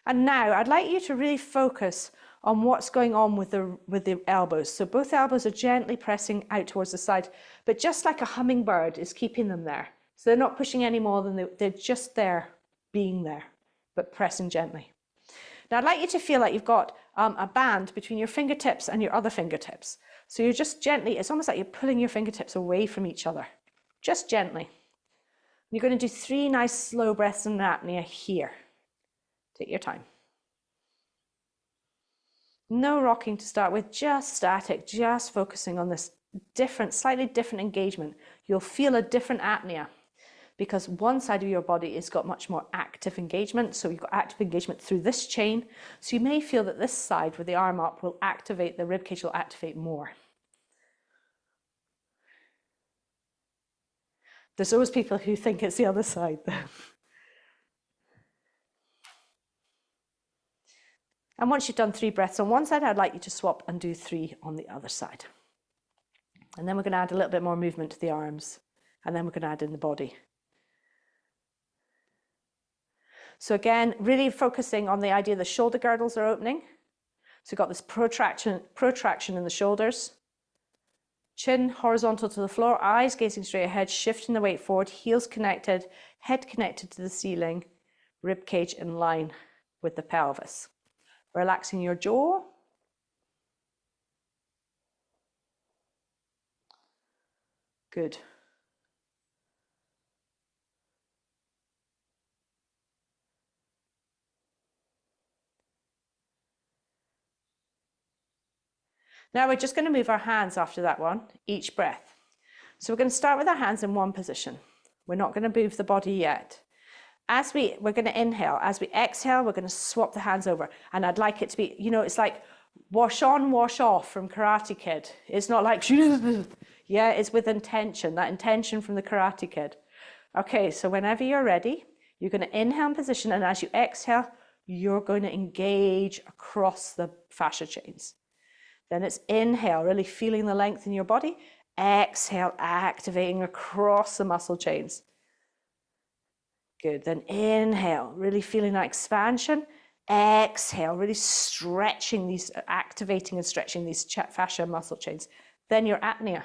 And now I'd like you to really focus on what's going on with the elbows. So both elbows are gently pressing out towards the side, but just like a hummingbird is keeping them there. So they're not pushing any more than they're just there, being there, but pressing gently. Now I'd like you to feel like you've got a band between your fingertips and your other fingertips. So you're just gently, it's almost like you're pulling your fingertips away from each other, just gently. You're going to do 3 nice slow breaths in apnea here. Take your time. No rocking to start with, just static, just focusing on this different, slightly different engagement. You'll feel a different apnea because one side of your body has got much more active engagement. So you've got active engagement through this chain. So you may feel that this side with the arm up will activate, the ribcage will activate more. There's always people who think it's the other side though. And once you've done 3 breaths on one side, I'd like you to swap and do 3 on the other side. And then we're going to add a little bit more movement to the arms. And then we're going to add in the body. So again, really focusing on the idea the shoulder girdles are opening. So we've got this protraction in the shoulders. Chin horizontal to the floor, eyes gazing straight ahead, shifting the weight forward, heels connected, head connected to the ceiling, rib cage in line with the pelvis. Relaxing your jaw. Good. Now we're just going to move our hands after that one, each breath. So we're going to start with our hands in one position. We're not going to move the body yet. We're going to inhale. As we exhale, we're going to swap the hands over. And I'd like it to be, you know, it's like wash on, wash off from Karate Kid. It's not like, yeah, it's with intention, that intention from the Karate Kid. Okay, so whenever you're ready, you're going to inhale in position. And as you exhale, you're going to engage across the fascia chains. Then it's inhale, really feeling the length in your body. Exhale, activating across the muscle chains. Good, then inhale, really feeling that expansion. Exhale, really stretching these, activating and stretching these fascia muscle chains. Then your apnea.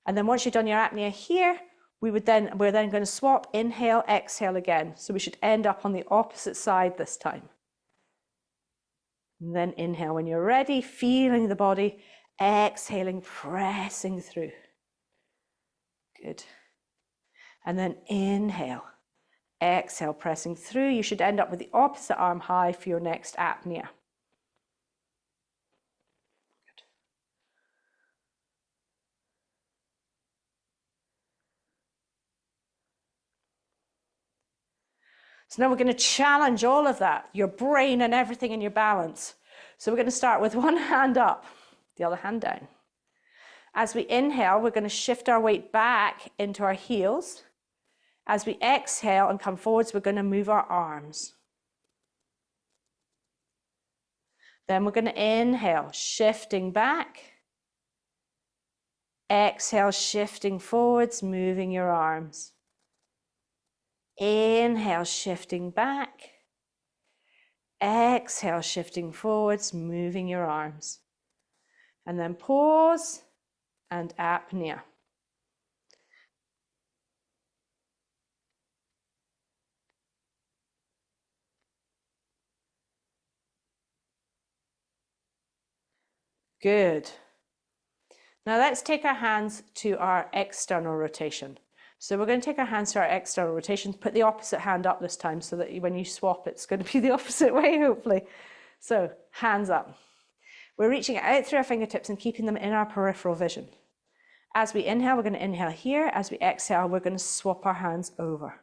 And then once you've done your apnea here, we're then going to swap, inhale, exhale again. So we should end up on the opposite side this time. And then inhale when you're ready, feeling the body, exhaling, pressing through. Good. And then inhale, exhale, pressing through. You should end up with the opposite arm high for your next apnea. Good. So now we're going to challenge all of that, your brain and everything in your balance. So we're going to start with one hand up, the other hand down. As we inhale, we're going to shift our weight back into our heels. As we exhale and come forwards, we're going to move our arms. Then we're going to inhale, shifting back. Exhale, shifting forwards, moving your arms. Inhale, shifting back. Exhale, shifting forwards, moving your arms. And then pause and apnea. Good. Now let's take our hands to our external rotation. So we're going to take our hands to our external rotation, put the opposite hand up this time so that when you swap, it's going to be the opposite way, hopefully. So hands up. We're reaching out through our fingertips and keeping them in our peripheral vision. As we inhale, we're going to inhale here. As we exhale, we're going to swap our hands over.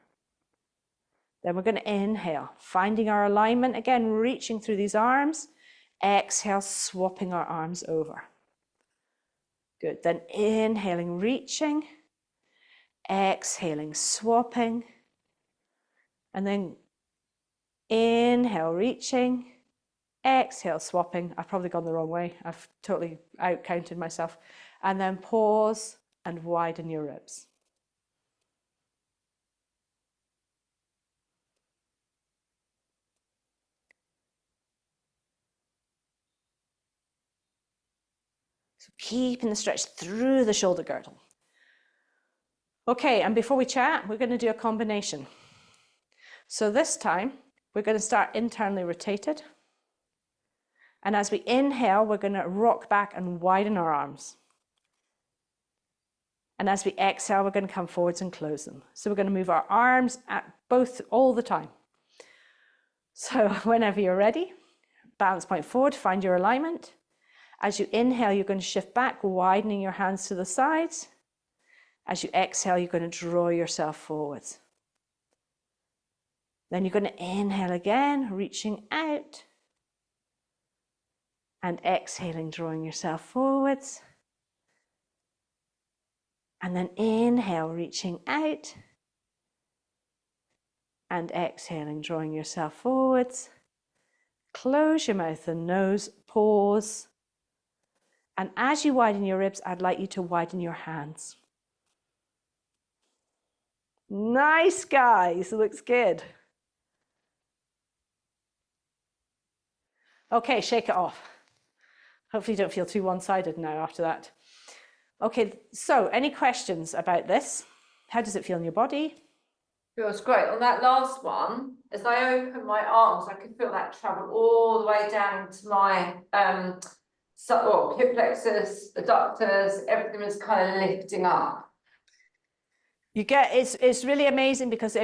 Then we're going to inhale, finding our alignment again, reaching through these arms. Exhale, swapping our arms over. Good. Then inhaling, reaching. exhaling, swapping, and then inhale, reaching, exhale, swapping. I've probably gone the wrong way. I've totally out-counted myself. And then pause and widen your ribs. So keeping the stretch through the shoulder girdle. Okay, and before we chat, we're going to do a combination. So this time, we're going to start internally rotated. And as we inhale, we're going to rock back and widen our arms. And as we exhale, we're going to come forwards and close them. So we're going to move our arms at both all the time. So whenever you're ready, balance point forward, find your alignment. As you inhale, you're going to shift back, widening your hands to the sides. As you exhale, you're going to draw yourself forwards. Then you're going to inhale again, reaching out. And exhaling, drawing yourself forwards. And then inhale, reaching out. And exhaling, drawing yourself forwards. Close your mouth and nose, pause. And as you widen your ribs, I'd like you to widen your hands. Nice, guys, looks good. Okay, shake it off. Hopefully you don't feel too one-sided now after that. Okay, so any questions about this? How does it feel in your body? Feels great. On that last one, as I open my arms, I could feel that travel all the way down to my hip flexors, adductors, everything was kind of lifting up. You get, it's really amazing because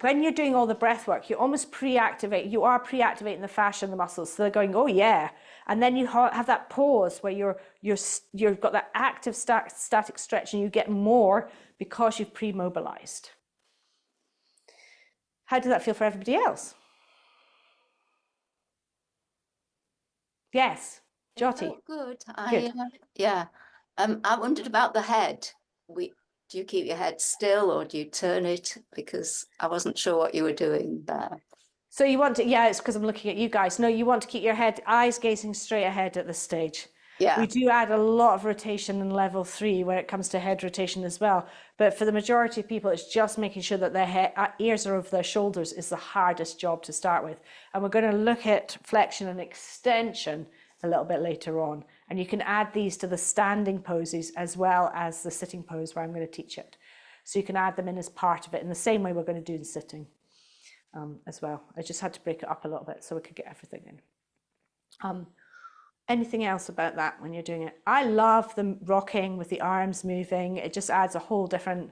when you're doing all the breath work, you almost you are pre-activating the fascia and the muscles. So they're going, oh yeah. And then you have that pause where you've got that active static stretch and you get more because you've pre-mobilized. How did that feel for everybody else? Yes, Jyoti. Good. Good. Yeah. I wondered about the head. Do you keep your head still or do you turn it? Because I wasn't sure what you were doing there. So you want to, yeah, it's because I'm looking at you guys. No, you want to keep your eyes gazing straight ahead at this stage. Yeah. We do add a lot of rotation in level 3 when it comes to head rotation as well. But for the majority of people, it's just making sure that their ears are over their shoulders is the hardest job to start with. And we're going to look at flexion and extension a little bit later on. And you can add these to the standing poses as well as the sitting pose where I'm going to teach it. So you can add them in as part of it in the same way we're going to do in sitting as well. I just had to break it up a little bit so we could get everything in. Anything else about that when you're doing it? I love the rocking with the arms moving. It just adds a whole different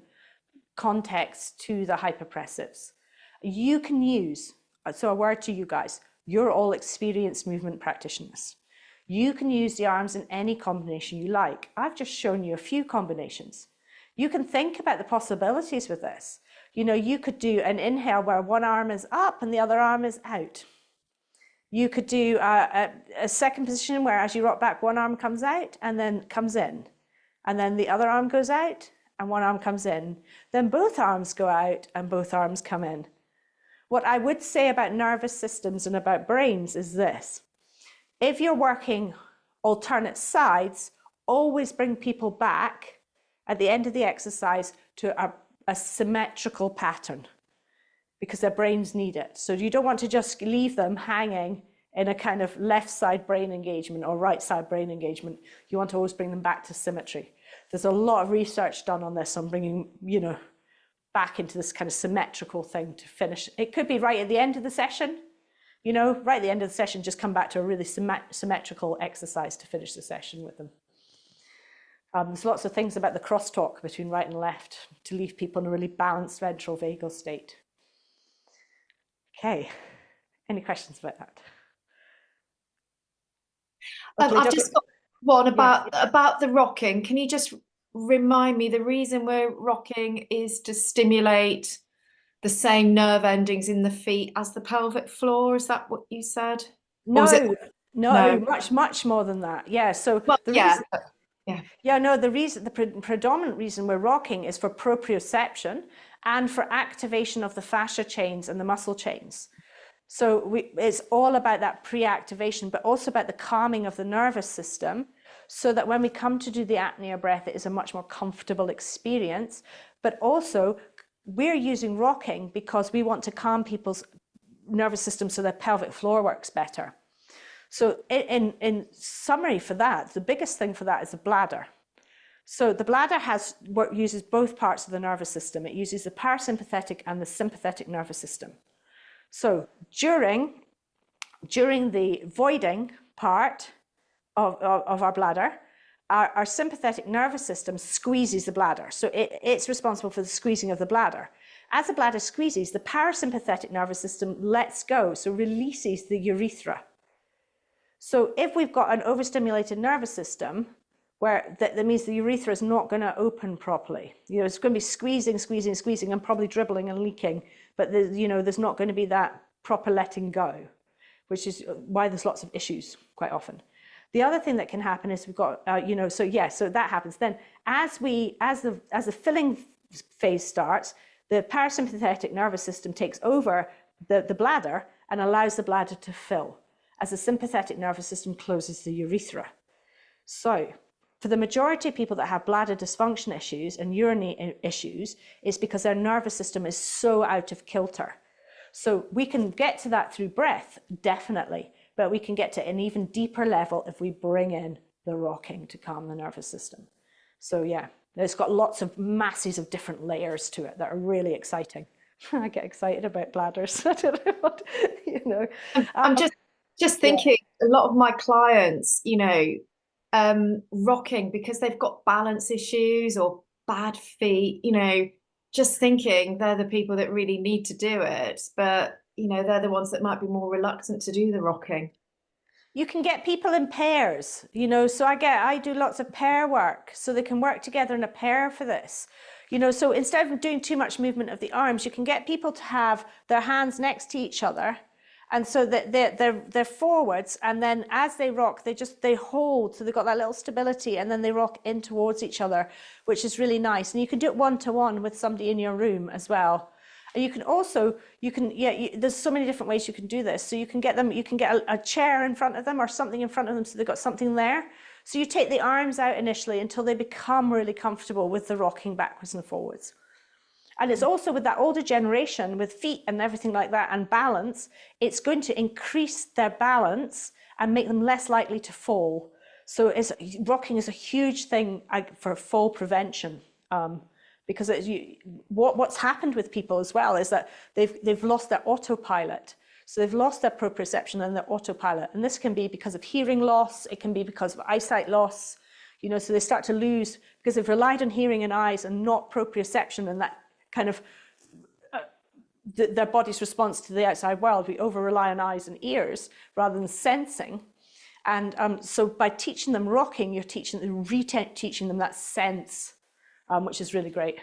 context to the hypopressives. You can use, so a word to you guys, you're all experienced movement practitioners. You can use the arms in any combination you like. I've just shown you a few combinations. You can think about the possibilities with this. You know, you could do an inhale where one arm is up and the other arm is out. You could do a second position where as you rock back, one arm comes out and then comes in. And then the other arm goes out and one arm comes in. Then both arms go out and both arms come in. What I would say about nervous systems and about brains is this. If you're working alternate sides, always bring people back at the end of the exercise to a symmetrical pattern, because their brains need it. So you don't want to just leave them hanging in a kind of left side brain engagement or right side brain engagement. You want to always bring them back to symmetry. There's a lot of research done on this, on bringing, you know, back into this kind of symmetrical thing to finish. It could be right at the end of the session, you know, right at the end of the session, just come back to a really symmetrical exercise to finish the session with them. There's lots of things about the crosstalk between right and left to leave people in a really balanced ventral vagal state. Okay, any questions about that? Okay, I've just got one about the rocking. Can you just remind me, the reason we're rocking is to stimulate the same nerve endings in the feet as the pelvic floor? Is that what you said? No, much more than that. Yeah, so well, the yeah. reason, Yeah, no, the predominant reason we're rocking is for proprioception and for activation of the fascia chains and the muscle chains. So it's all about that pre-activation, but also about the calming of the nervous system, so that when we come to do the apnea breath, it is a much more comfortable experience. But also, we're using rocking because we want to calm people's nervous system so their pelvic floor works better. So in summary for that, the biggest thing for that is the bladder. So the bladder uses both parts of the nervous system. It uses the parasympathetic and the sympathetic nervous system. So during the voiding part of our bladder, our sympathetic nervous system squeezes the bladder. So it's responsible for the squeezing of the bladder. As the bladder squeezes, the parasympathetic nervous system lets go, so releases the urethra. So if we've got an overstimulated nervous system, where that means the urethra is not going to open properly. You know, it's going to be squeezing, and probably dribbling and leaking, but there's not going to be that proper letting go, which is why there's lots of issues quite often. The other thing that can happen is we've got, so that happens. Then as the filling phase starts, the parasympathetic nervous system takes over the bladder and allows the bladder to fill, as the sympathetic nervous system closes the urethra. So for the majority of people that have bladder dysfunction issues and urinary issues, it's because their nervous system is so out of kilter. So we can get to that through breath, definitely, but we can get to an even deeper level if we bring in the rocking to calm the nervous system. So yeah, it's got lots of masses of different layers to it that are really exciting. I get excited about bladders. I don't know what, I'm just thinking, a lot of my clients, rocking because they've got balance issues or bad feet, just thinking they're the people that really need to do it, but they're the ones that might be more reluctant to do the rocking. You can get people in pairs, so I do lots of pair work, so they can work together in a pair for this. So instead of doing too much movement of the arms, you can get people to have their hands next to each other, and so that they're forwards, and then as they rock, they hold, so they've got that little stability, and then they rock in towards each other, which is really nice. And you can do it one-to-one with somebody in your room as well. And you can also, there's so many different ways you can do this. So you can get a chair in front of them or something in front of them, so they've got something there. So you take the arms out initially until they become really comfortable with the rocking backwards and forwards. And it's also with that older generation, with feet and everything like that and balance, it's going to increase their balance and make them less likely to fall. So rocking is a huge thing for fall prevention, because what's happened with people as well is that they've lost their autopilot. So they've lost their proprioception and their autopilot. And this can be because of hearing loss, it can be because of eyesight loss, so they start to lose, because they've relied on hearing and eyes and not proprioception, and that kind of their body's response to the outside world. We over-rely on eyes and ears rather than sensing. And so by teaching them rocking, you're teaching them that sense, which is really great.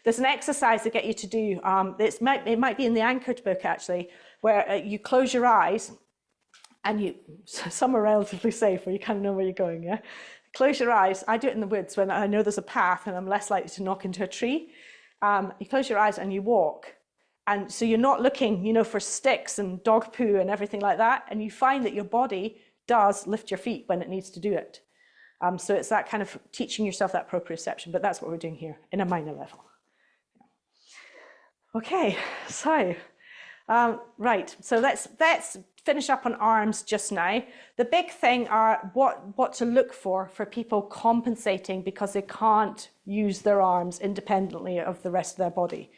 There's an exercise to get you to do, it might be in the Anchored book actually, where you close your eyes and some are relatively safe where you kind of know where you're going, yeah? Close your eyes. I do it in the woods when I know there's a path and I'm less likely to knock into a tree. You close your eyes and you walk. And so you're not looking, for sticks and dog poo and everything like that. And you find that your body does lift your feet when it needs to do it. So it's that kind of teaching yourself that proprioception, but that's what we're doing here in a minor level. Okay, so, right. So let's finish up on arms just now. The big thing are what to look for people compensating because they can't use their arms independently of the rest of their body.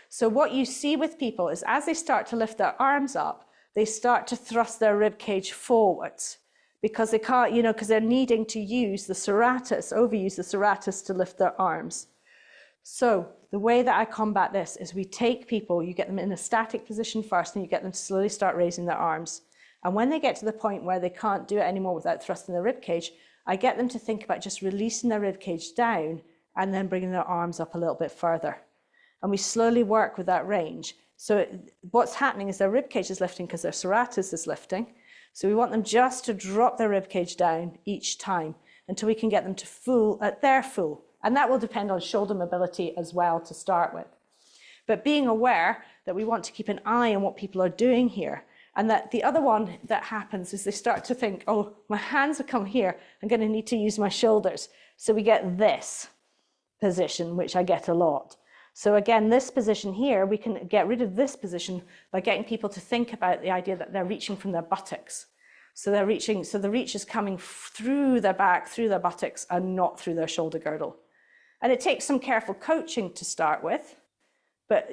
So what you see with people is as they start to lift their arms up, they start to thrust their rib cage forwards because they can't, because they're needing to overuse the serratus to lift their arms. So the way that I combat this is we take people, you get them in a static position first, and you get them to slowly start raising their arms. And when they get to the point where they can't do it anymore without thrusting their rib cage, I get them to think about just releasing their rib cage down and then bringing their arms up a little bit further. And we slowly work with that range. So what's happening is their rib cage is lifting because their serratus is lifting. So we want them just to drop their rib cage down each time. until we can get them to full at their full. And that will depend on shoulder mobility as well to start with. But being aware that we want to keep an eye on what people are doing here. And that the other one that happens is they start to think, oh, my hands have come here, I'm going to need to use my shoulders. So we get this position, which I get a lot. So again, this position here, we can get rid of this position by getting people to think about the idea that they're reaching from their buttocks. So they're reaching, so the reach is coming through their back, through their buttocks, and not through their shoulder girdle. And it takes some careful coaching to start with, but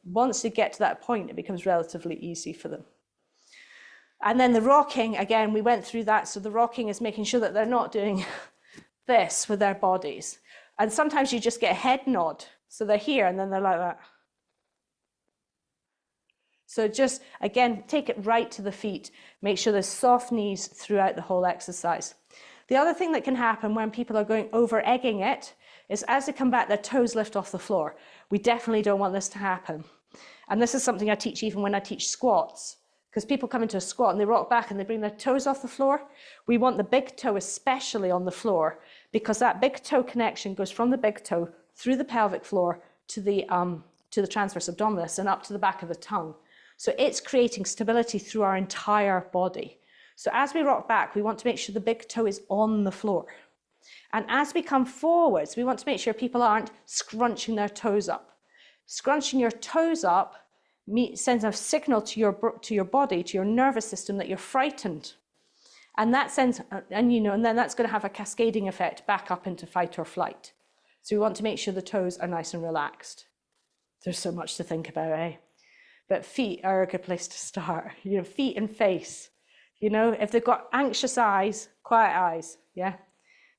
once you get to that point, it becomes relatively easy for them. And then the rocking, again, we went through that. So the rocking is making sure that they're not doing this with their bodies. And sometimes you just get a head nod. So they're here and then they're like that. So just, again, take it right to the feet. Make sure there's soft knees throughout the whole exercise. The other thing that can happen when people are going over egging it is as they come back, their toes lift off the floor. We definitely don't want this to happen. And this is something I teach even when I teach squats, because people come into a squat and they rock back and they bring their toes off the floor. We want the big toe especially on the floor, because that big toe connection goes from the big toe through the pelvic floor to the transverse abdominis and up to the back of the tongue. So it's creating stability through our entire body. So as we rock back, we want to make sure the big toe is on the floor. And as we come forwards, we want to make sure people aren't scrunching their toes up. Scrunching your toes up sends a signal to your body, to your nervous system, that you're frightened. And that sends, and then that's going to have a cascading effect back up into fight or flight. So we want to make sure the toes are nice and relaxed. There's so much to think about, eh? But feet are a good place to start. Feet and face. If they've got anxious eyes, quiet eyes, yeah?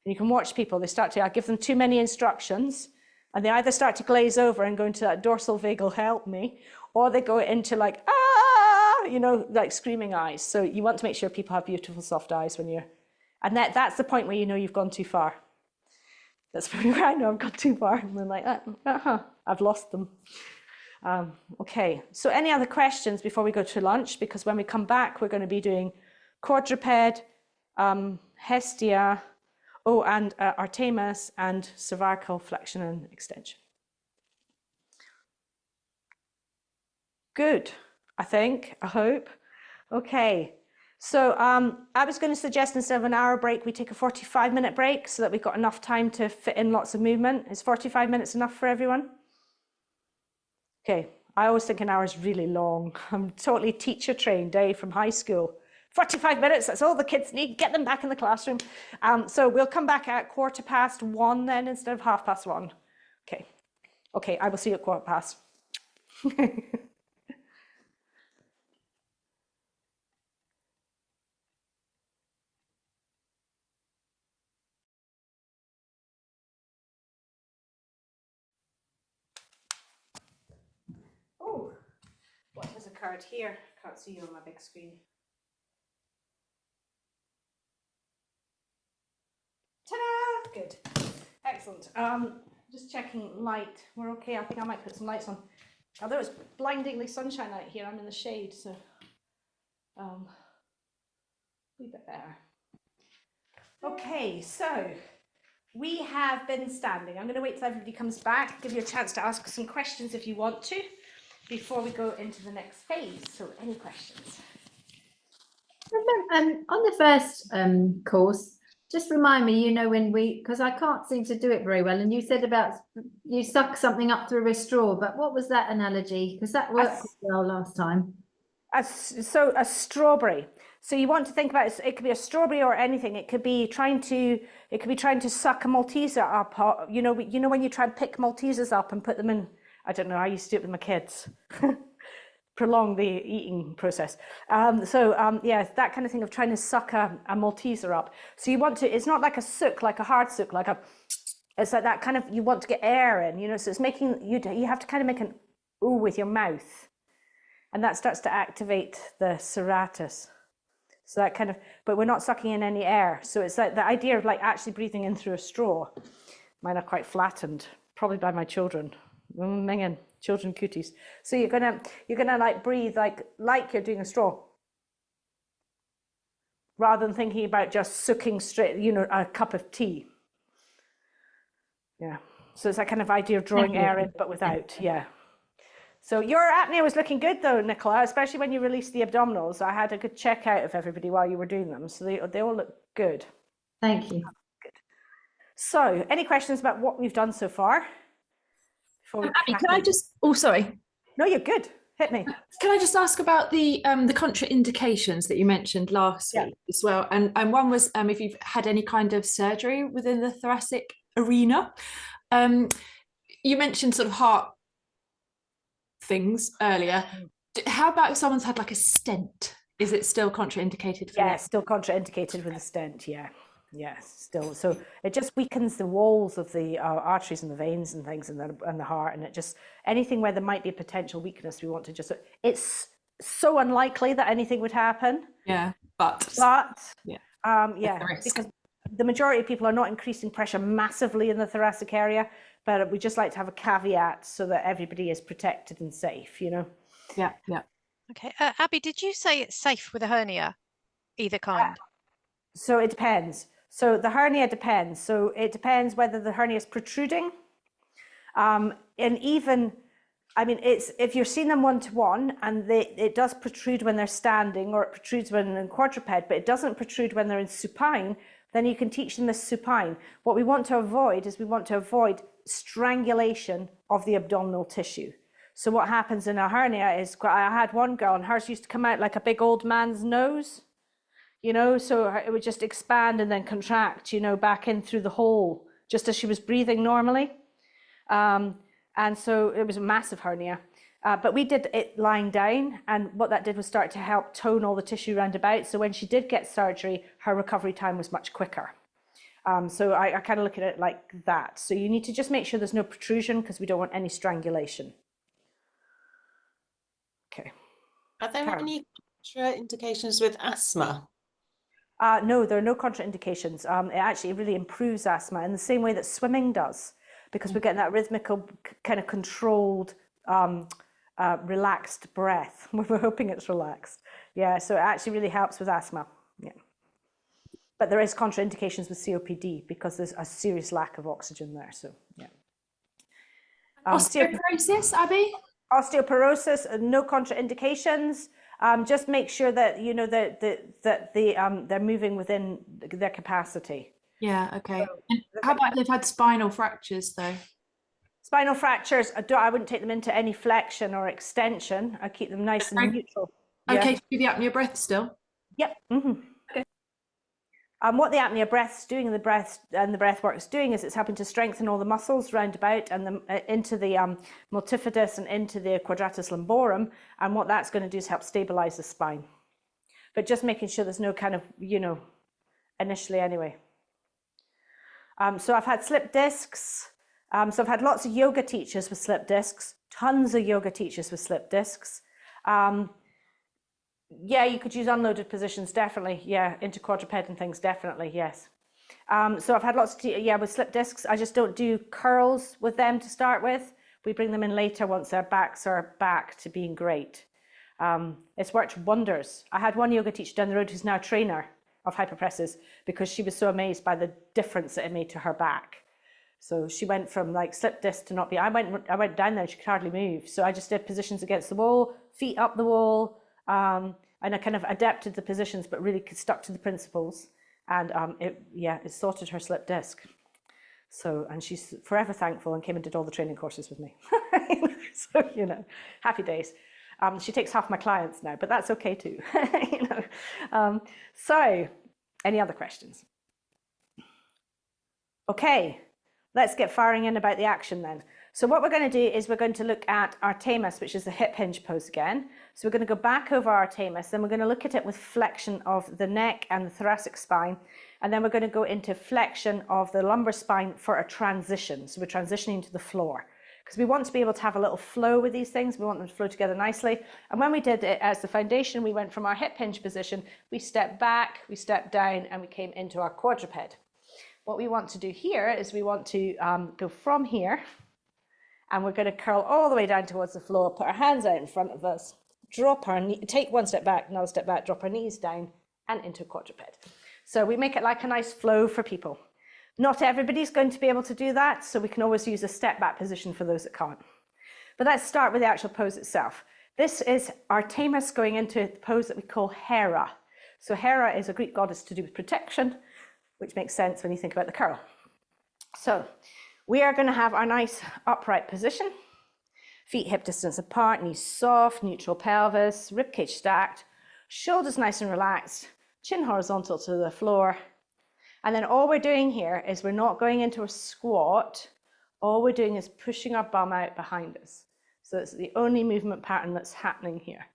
And you can watch people, I give them too many instructions, and they either start to glaze over and go into that dorsal vagal help me, or they go into like, like screaming eyes. So you want to make sure people have beautiful soft eyes and that's the point where you've gone too far. That's where I know I've gone too far. And they're like, I've lost them. Okay, so any other questions before we go to lunch? Because when we come back, we're going to be doing quadruped, Hestia, and Artemis, and cervical flexion and extension. Good, I hope. Okay, so I was going to suggest instead of an hour break, we take a 45-minute break so that we've got enough time to fit in lots of movement. Is 45 minutes enough for everyone? Okay, I always think an hour is really long. I'm totally teacher trained, from high school. 45 minutes, that's all the kids need, get them back in the classroom. So we'll come back at 1:15 then instead of 1:30. Okay, I will see you at 1:15. Oh, what has occurred here? Can't see you on my big screen. Ta-da! Good. Excellent. Just checking light. We're okay. I think I might put some lights on. Although it's blindingly sunshine out here, I'm in the shade, so a wee bit better. Okay, so we have been standing. I'm going to wait till everybody comes back, give you a chance to ask some questions if you want to, before we go into the next phase. So any questions? On the first course, just remind me, because I can't seem to do it very well, and you said about you suck something up through a straw, but what was that analogy? Because that worked well last time. So a strawberry. So you want to think about it could be a strawberry or anything. It could be trying to suck a Malteser up. When you try and pick Maltesers up and put them in, I don't know, I used to do it with my kids. Prolong the eating process. Yeah, that kind of thing of trying to suck a Malteser up. So you want to, it's not like a sook, like a hard sook, it's like that kind of, you want to get air in, so it's making, you have to kind of make an ooh with your mouth. And that starts to activate the serratus. So that kind of, but we're not sucking in any air. So it's like the idea of like actually breathing in through a straw. Mine are quite flattened, probably by my children. Minging. Children cooties. So you're gonna like breathe like you're doing a straw. rather than thinking about just sucking straight, a cup of tea. Yeah. So it's that kind of idea of drawing air in, but without. Yeah. So your apnea was looking good though, Nicola, especially when you released the abdominals. I had a good check out of everybody while you were doing them. So they all look good. Thank you. Good. So any questions about what we've done so far? Abby, can I just, sorry. No, you're good. Hit me. Can I just ask about the contraindications that you mentioned last week as well? And one was if you've had any kind of surgery within the thoracic arena. You mentioned sort of heart things earlier. How about if someone's had like a stent? Is it still contraindicated for that? Still contraindicated with a stent, still. So it just weakens the walls of the arteries and the veins and things and the heart, and it just, anything where there might be a potential weakness, we want to just, it's so unlikely that anything would happen. But because the majority of people are not increasing pressure massively in the thoracic area, but we just like to have a caveat so that everybody is protected and safe, Yeah. Okay, Abby, did you say it's safe with a hernia, either kind? So it depends. So the hernia depends. So it depends whether the hernia is protruding. And even, it's if you're seeing them one-to-one and it does protrude when they're standing, or it protrudes when they're in quadruped, but it doesn't protrude when they're in supine, then you can teach them the supine. What we want to avoid is strangulation of the abdominal tissue. So what happens in a hernia is, I had one girl and hers used to come out like a big old man's nose, so it would just expand and then contract, back in through the hole, just as she was breathing normally. And so it was a massive hernia. But we did it lying down, and what that did was start to help tone all the tissue round about. So when she did get surgery, her recovery time was much quicker. So I kind of look at it like that. So you need to just make sure there's no protrusion because we don't want any strangulation. Okay. Are there any contraindications with asthma? No, there are no contraindications. It actually really improves asthma in the same way that swimming does, because we're getting that rhythmical, kind of controlled, relaxed breath. We're hoping it's relaxed. Yeah, so it actually really helps with asthma. Yeah. But there is contraindications with COPD because there's a serious lack of oxygen there. So, yeah. Osteoporosis, Abby? Osteoporosis, no contraindications. Just make sure that they're moving within their capacity. Yeah, okay. And how about if they've had spinal fractures though? Spinal fractures, I wouldn't take them into any flexion or extension. I keep them nice and neutral. Okay, to do the apnea breath still? Yep. Okay. What the apnea breath's doing and the breath work's doing is it's helping to strengthen all the muscles round about and into the multifidus and into the quadratus lumborum. And what that's going to do is help stabilize the spine. But just making sure there's no kind of, initially anyway. So I've had slip discs. So I've had lots of yoga teachers with slip discs, tons of yoga teachers with slip discs. Yeah, you could use unloaded positions, definitely. Yeah, into quadruped and things, definitely, yes. So I've had lots of, with slip discs. I just don't do curls with them to start with. We bring them in later once their backs are back to being great. It's worked wonders. I had one yoga teacher down the road who's now a trainer of hypopressives because she was so amazed by the difference that it made to her back. So she went from like slip disc to not be, I went down there and she could hardly move. So I just did positions against the wall, feet up the wall, and I kind of adapted the positions, but really stuck to the principles. And it sorted her slip disc. So, and she's forever thankful and came and did all the training courses with me. So, happy days. She takes half my clients now, but that's okay too. So, any other questions? Okay, let's get firing in about the action then. So what we're going to do is we're going to look at Artemis, which is the hip hinge pose again. So we're going to go back over Artemis, then we're going to look at it with flexion of the neck and the thoracic spine. And then we're going to go into flexion of the lumbar spine for a transition. So we're transitioning to the floor because we want to be able to have a little flow with these things. We want them to flow together nicely. And when we did it as the foundation, we went from our hip hinge position, we stepped back, we stepped down, and we came into our quadruped. What we want to do here is we want to go from here, and we're going to curl all the way down towards the floor, put our hands out in front of us, drop our knee, take one step back, another step back, drop our knees down, and into a quadruped. So we make it like a nice flow for people. Not everybody's going to be able to do that, so we can always use a step back position for those that can't. But let's start with the actual pose itself. This is Artemis going into the pose that we call Hera. So Hera is a Greek goddess to do with protection, which makes sense when you think about the curl. So we are going to have our nice upright position, feet hip distance apart, knees soft, neutral pelvis, ribcage stacked, shoulders nice and relaxed, chin horizontal to the floor. And then all we're doing here is we're not going into a squat. All we're doing is pushing our bum out behind us. So it's the only movement pattern that's happening here.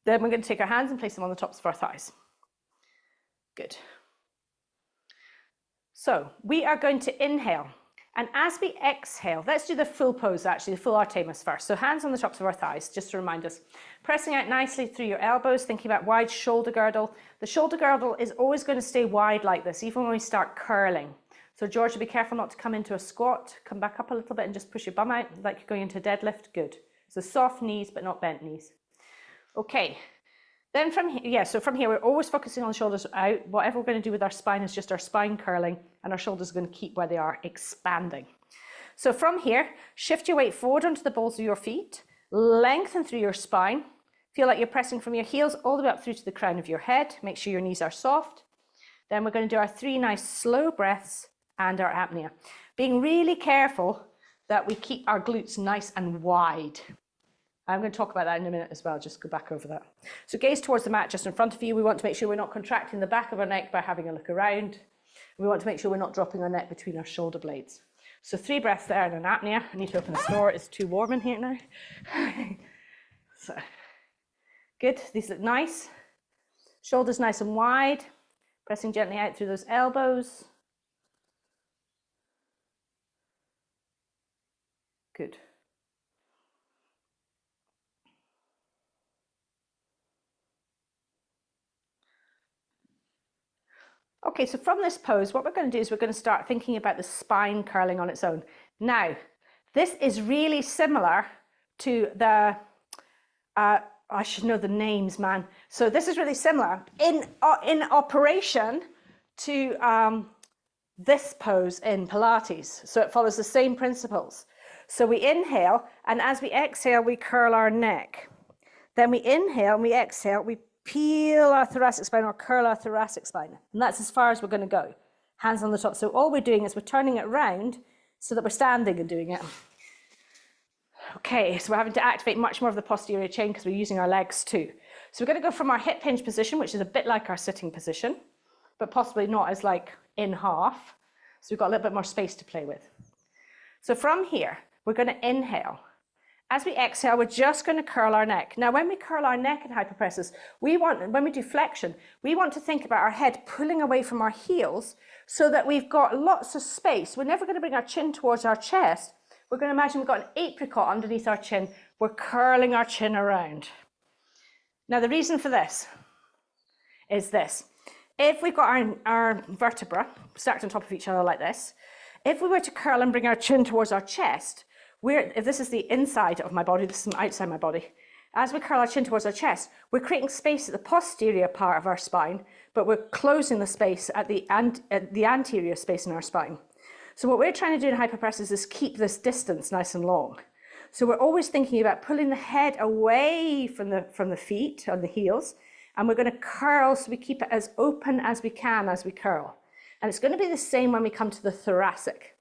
Then we're going to take our hands and place them on the tops of our thighs. Good. So we are going to inhale. And as we exhale, let's do the full pose actually, the full Artemis first. So hands on the tops of our thighs, just to remind us. Pressing out nicely through your elbows, thinking about wide shoulder girdle. The shoulder girdle is always going to stay wide like this, even when we start curling. So Georgia, be careful not to come into a squat. Come back up a little bit and just push your bum out like you're going into a deadlift. Good. So soft knees, but not bent knees. Okay. Then from here, so from here, we're always focusing on the shoulders out. Whatever we're going to do with our spine is just our spine curling, and our shoulders are going to keep where they are, expanding. So from here, shift your weight forward onto the balls of your feet, lengthen through your spine. Feel like you're pressing from your heels all the way up through to the crown of your head. Make sure your knees are soft. Then we're going to do our 3 nice slow breaths and our apnea. Being really careful that we keep our glutes nice and wide. I'm going to talk about that in a minute as well, just go back over that. So gaze towards the mat just in front of you. We want to make sure we're not contracting the back of our neck by having a look around. We want to make sure we're not dropping our neck between our shoulder blades. So 3 breaths there and an apnea. I need to open the door, it's too warm in here now. So, good, these look nice. Shoulders nice and wide, pressing gently out through those elbows. Good. Okay, so from this pose, what we're going to do is we're going to start thinking about the spine curling on its own. Now, this is really similar to the, I should know the names, man. So this is really similar in operation to this pose in Pilates. So it follows the same principles. So we inhale, and as we exhale, we curl our neck. Then we inhale and we exhale, we peel our thoracic spine or curl our thoracic spine. And that's as far as we're going to go. Hands on the top. So all we're doing is we're turning it around so that we're standing and doing it. Okay, so we're having to activate much more of the posterior chain because we're using our legs too. So we're going to go from our hip hinge position, which is a bit like our sitting position, but possibly not as like in half. So we've got a little bit more space to play with. So from here, we're going to inhale. As we exhale, we're just going to curl our neck. Now, when we curl our neck in hypopressives, when we do flexion, we want to think about our head pulling away from our heels so that we've got lots of space. We're never going to bring our chin towards our chest. We're going to imagine we've got an apricot underneath our chin. We're curling our chin around. Now, the reason for this is this. If we've got our vertebra stacked on top of each other like this, if we were to curl and bring our chin towards our chest, if this is the inside of my body, this is outside my body, as we curl our chin towards our chest, we're creating space at the posterior part of our spine, but we're closing the space at the anterior space in our spine. So what we're trying to do in hypopressives is keep this distance nice and long. So we're always thinking about pulling the head away from the feet on the heels, and we're going to curl so we keep it as open as we can as we curl. And it's going to be the same when we come to the thoracic.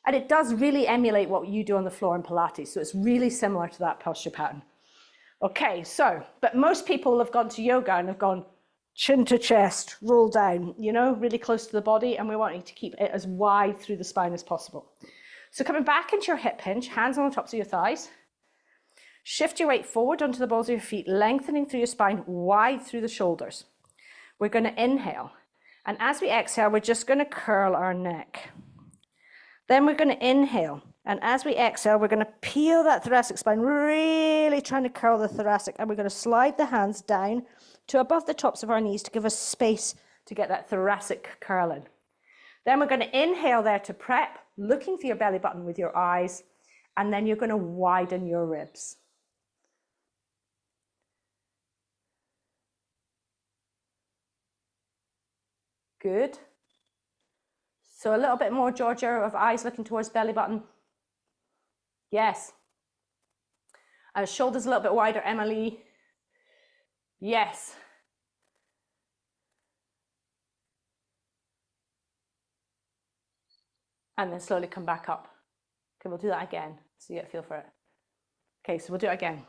And it does really emulate what you do on the floor in Pilates. So it's really similar to that posture pattern. Okay, so, but most people have gone to yoga and have gone chin to chest, roll down, you know, really close to the body. And we're wanting to keep it as wide through the spine as possible. So coming back into your hip hinge, hands on the tops of your thighs. Shift your weight forward onto the balls of your feet, lengthening through your spine, wide through the shoulders. We're going to inhale. And as we exhale, we're just going to curl our neck. Then we're going to inhale, and as we exhale, we're going to peel that thoracic spine, really trying to curl the thoracic, and we're going to slide the hands down to above the tops of our knees to give us space to get that thoracic curl in. Then we're going to inhale there to prep, looking for your belly button with your eyes, and then you're going to widen your ribs. Good. So a little bit more, Georgia, of eyes looking towards belly button. Yes. Shoulders a little bit wider, Emily. Yes. And then slowly come back up. Okay, we'll do that again so you get a feel for it. Okay, so we'll do it again.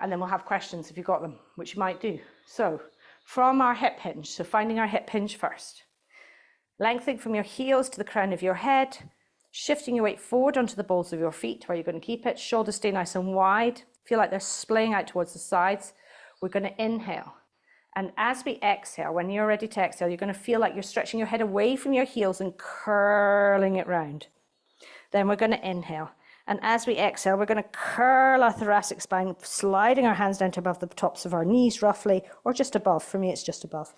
And then we'll have questions if you've got them, which you might do. So from our hip hinge, so finding our hip hinge first. Lengthening from your heels to the crown of your head, shifting your weight forward onto the balls of your feet where you're going to keep it. Shoulders stay nice and wide. Feel like they're splaying out towards the sides. We're going to inhale. And as we exhale, when you're ready to exhale, you're going to feel like you're stretching your head away from your heels and curling it round. Then we're going to inhale. And as we exhale, we're going to curl our thoracic spine, sliding our hands down to above the tops of our knees roughly, or just above. For me, it's just above.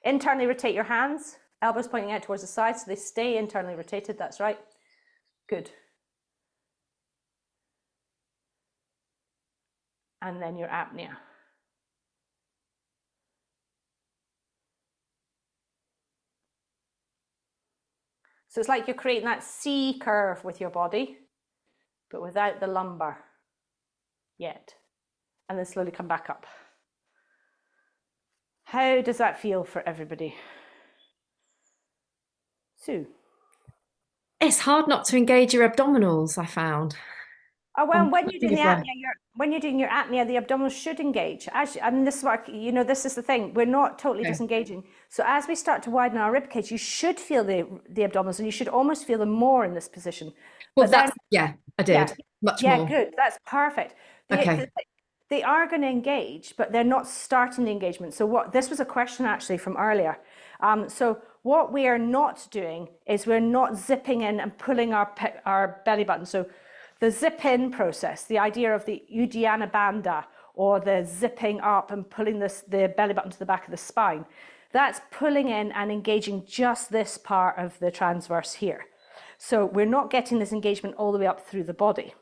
Internally rotate your hands, elbows pointing out towards the side so they stay internally rotated. That's right. Good. And then your apnea. So it's like you're creating that C curve with your body, but without the lumbar yet. And then slowly come back up. How does that feel for everybody? Sue? It's hard not to engage your abdominals, I found. Oh, well, when you're doing your apnea, the abdominals should engage. This is what, this is the thing. We're not totally disengaging. So as we start to widen our rib cage, you should feel the abdominals, and you should almost feel them more in this position. Well, I did. Much more. Yeah, good. That's perfect. They are going to engage, but they're not starting the engagement. So this was a question actually from earlier. So what we are not doing is we're not zipping in and pulling our belly button. So the zip in process, the idea of the Uddiyana Bandha, or the zipping up and pulling the belly button to the back of the spine, that's pulling in and engaging just this part of the transverse here. So we're not getting this engagement all the way up through the body.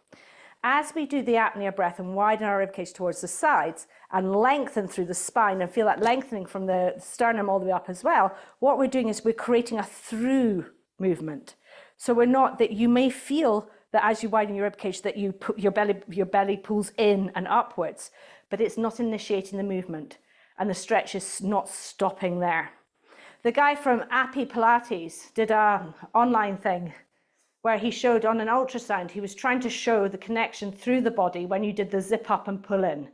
As we do the apnea breath and widen our ribcage towards the sides and lengthen through the spine and feel that lengthening from the sternum all the way up as well, what we're doing is we're creating a through movement. So we're not, that you may feel that as you widen your ribcage that you put your belly pulls in and upwards, but it's not initiating the movement and the stretch is not stopping there. The guy from Pilates did an online thing where he showed on an ultrasound, he was trying to show the connection through the body when you did the zip up and pull in.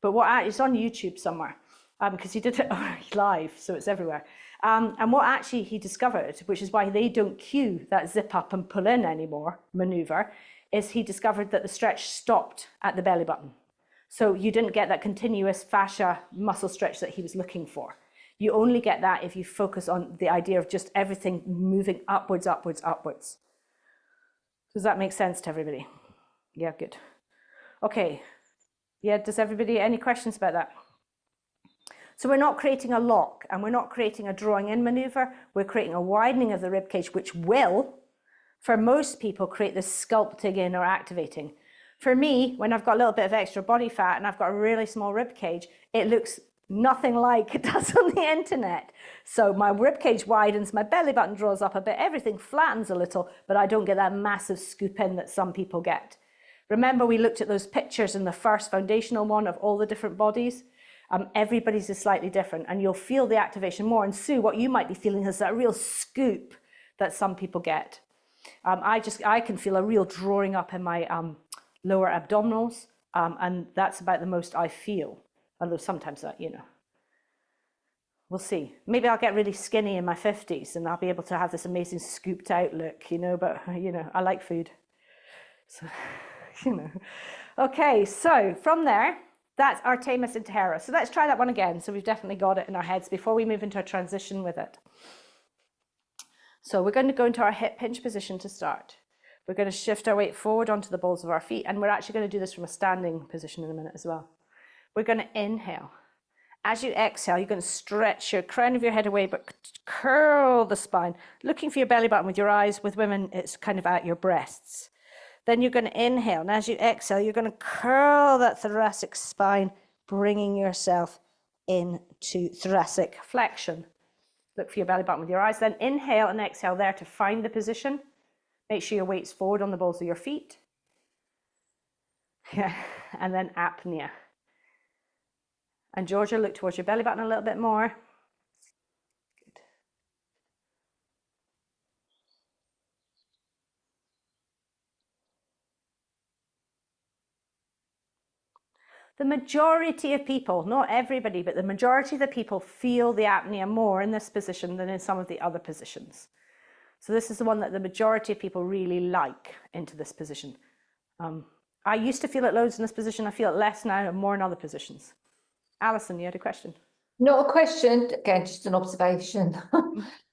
But it's on YouTube somewhere, because he did it live, so it's everywhere. And what actually he discovered, which is why they don't cue that zip up and pull in anymore maneuver, is he discovered that the stretch stopped at the belly button. So you didn't get that continuous fascia muscle stretch that he was looking for. You only get that if you focus on the idea of just everything moving upwards, upwards, upwards. Does that make sense to everybody? Yeah, good. Okay. Yeah, does everybody, any questions about that? So we're not creating a lock and we're not creating a drawing in maneuver. We're creating a widening of the rib cage, which will, for most people, create this sculpting in or activating. For me, when I've got a little bit of extra body fat and I've got a really small rib cage, it looks nothing like it does on the internet. So my rib cage widens, my belly button draws up a bit, everything flattens a little, but I don't get that massive scoop in that some people get. Remember, we looked at those pictures in the first foundational one of all the different bodies. Everybody's is slightly different, and you'll feel the activation more. And Sue, what you might be feeling is that real scoop that some people get. I can feel a real drawing up in my lower abdominals, and that's about the most I feel. Although sometimes that, we'll see. Maybe I'll get really skinny in my 50s and I'll be able to have this amazing scooped out look, but I like food. So, Okay, so from there, that's Artemis into Hera. So let's try that one again. So we've definitely got it in our heads before we move into a transition with it. So we're going to go into our hip hinge position to start. We're going to shift our weight forward onto the balls of our feet, and we're actually going to do this from a standing position in a minute as well. We're going to inhale. As you exhale, you're going to stretch your crown of your head away, but curl the spine, looking for your belly button with your eyes. With women, it's kind of at your breasts. Then you're going to inhale, and as you exhale, you're going to curl that thoracic spine, bringing yourself into thoracic flexion. Look for your belly button with your eyes. Then inhale and exhale there to find the position. Make sure your weight's forward on the balls of your feet. Yeah, and then apnea. And Georgia, look towards your belly button a little bit more. Good. The majority of people, not everybody, but the majority of the people feel the apnea more in this position than in some of the other positions. So this is the one that the majority of people really like into this position. I used to feel it loads in this position. I feel it less now and more in other positions. Alison, you had a question? Not a question, again, just an observation.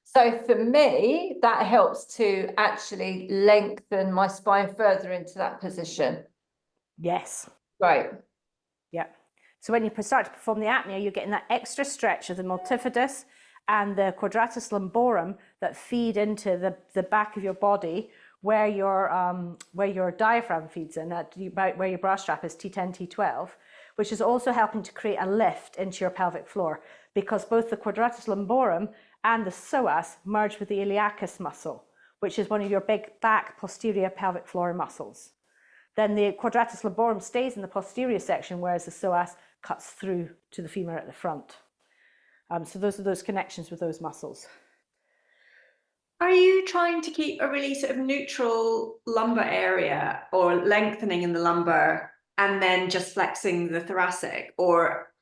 So for me, that helps to actually lengthen my spine further into that position. Yes. Right. Yeah. So when you start to perform the apnea, you're getting that extra stretch of the multifidus and the quadratus lumborum that feed into the back of your body where your diaphragm feeds in, about where your bra strap is, T10, T12, which is also helping to create a lift into your pelvic floor, because both the quadratus lumborum and the psoas merge with the iliacus muscle, which is one of your big back posterior pelvic floor muscles. Then the quadratus lumborum stays in the posterior section, whereas the psoas cuts through to the femur at the front. So those are those connections with those muscles. Are you trying to keep a really sort of neutral lumbar area or lengthening in the lumbar and then just flexing the thoracic, or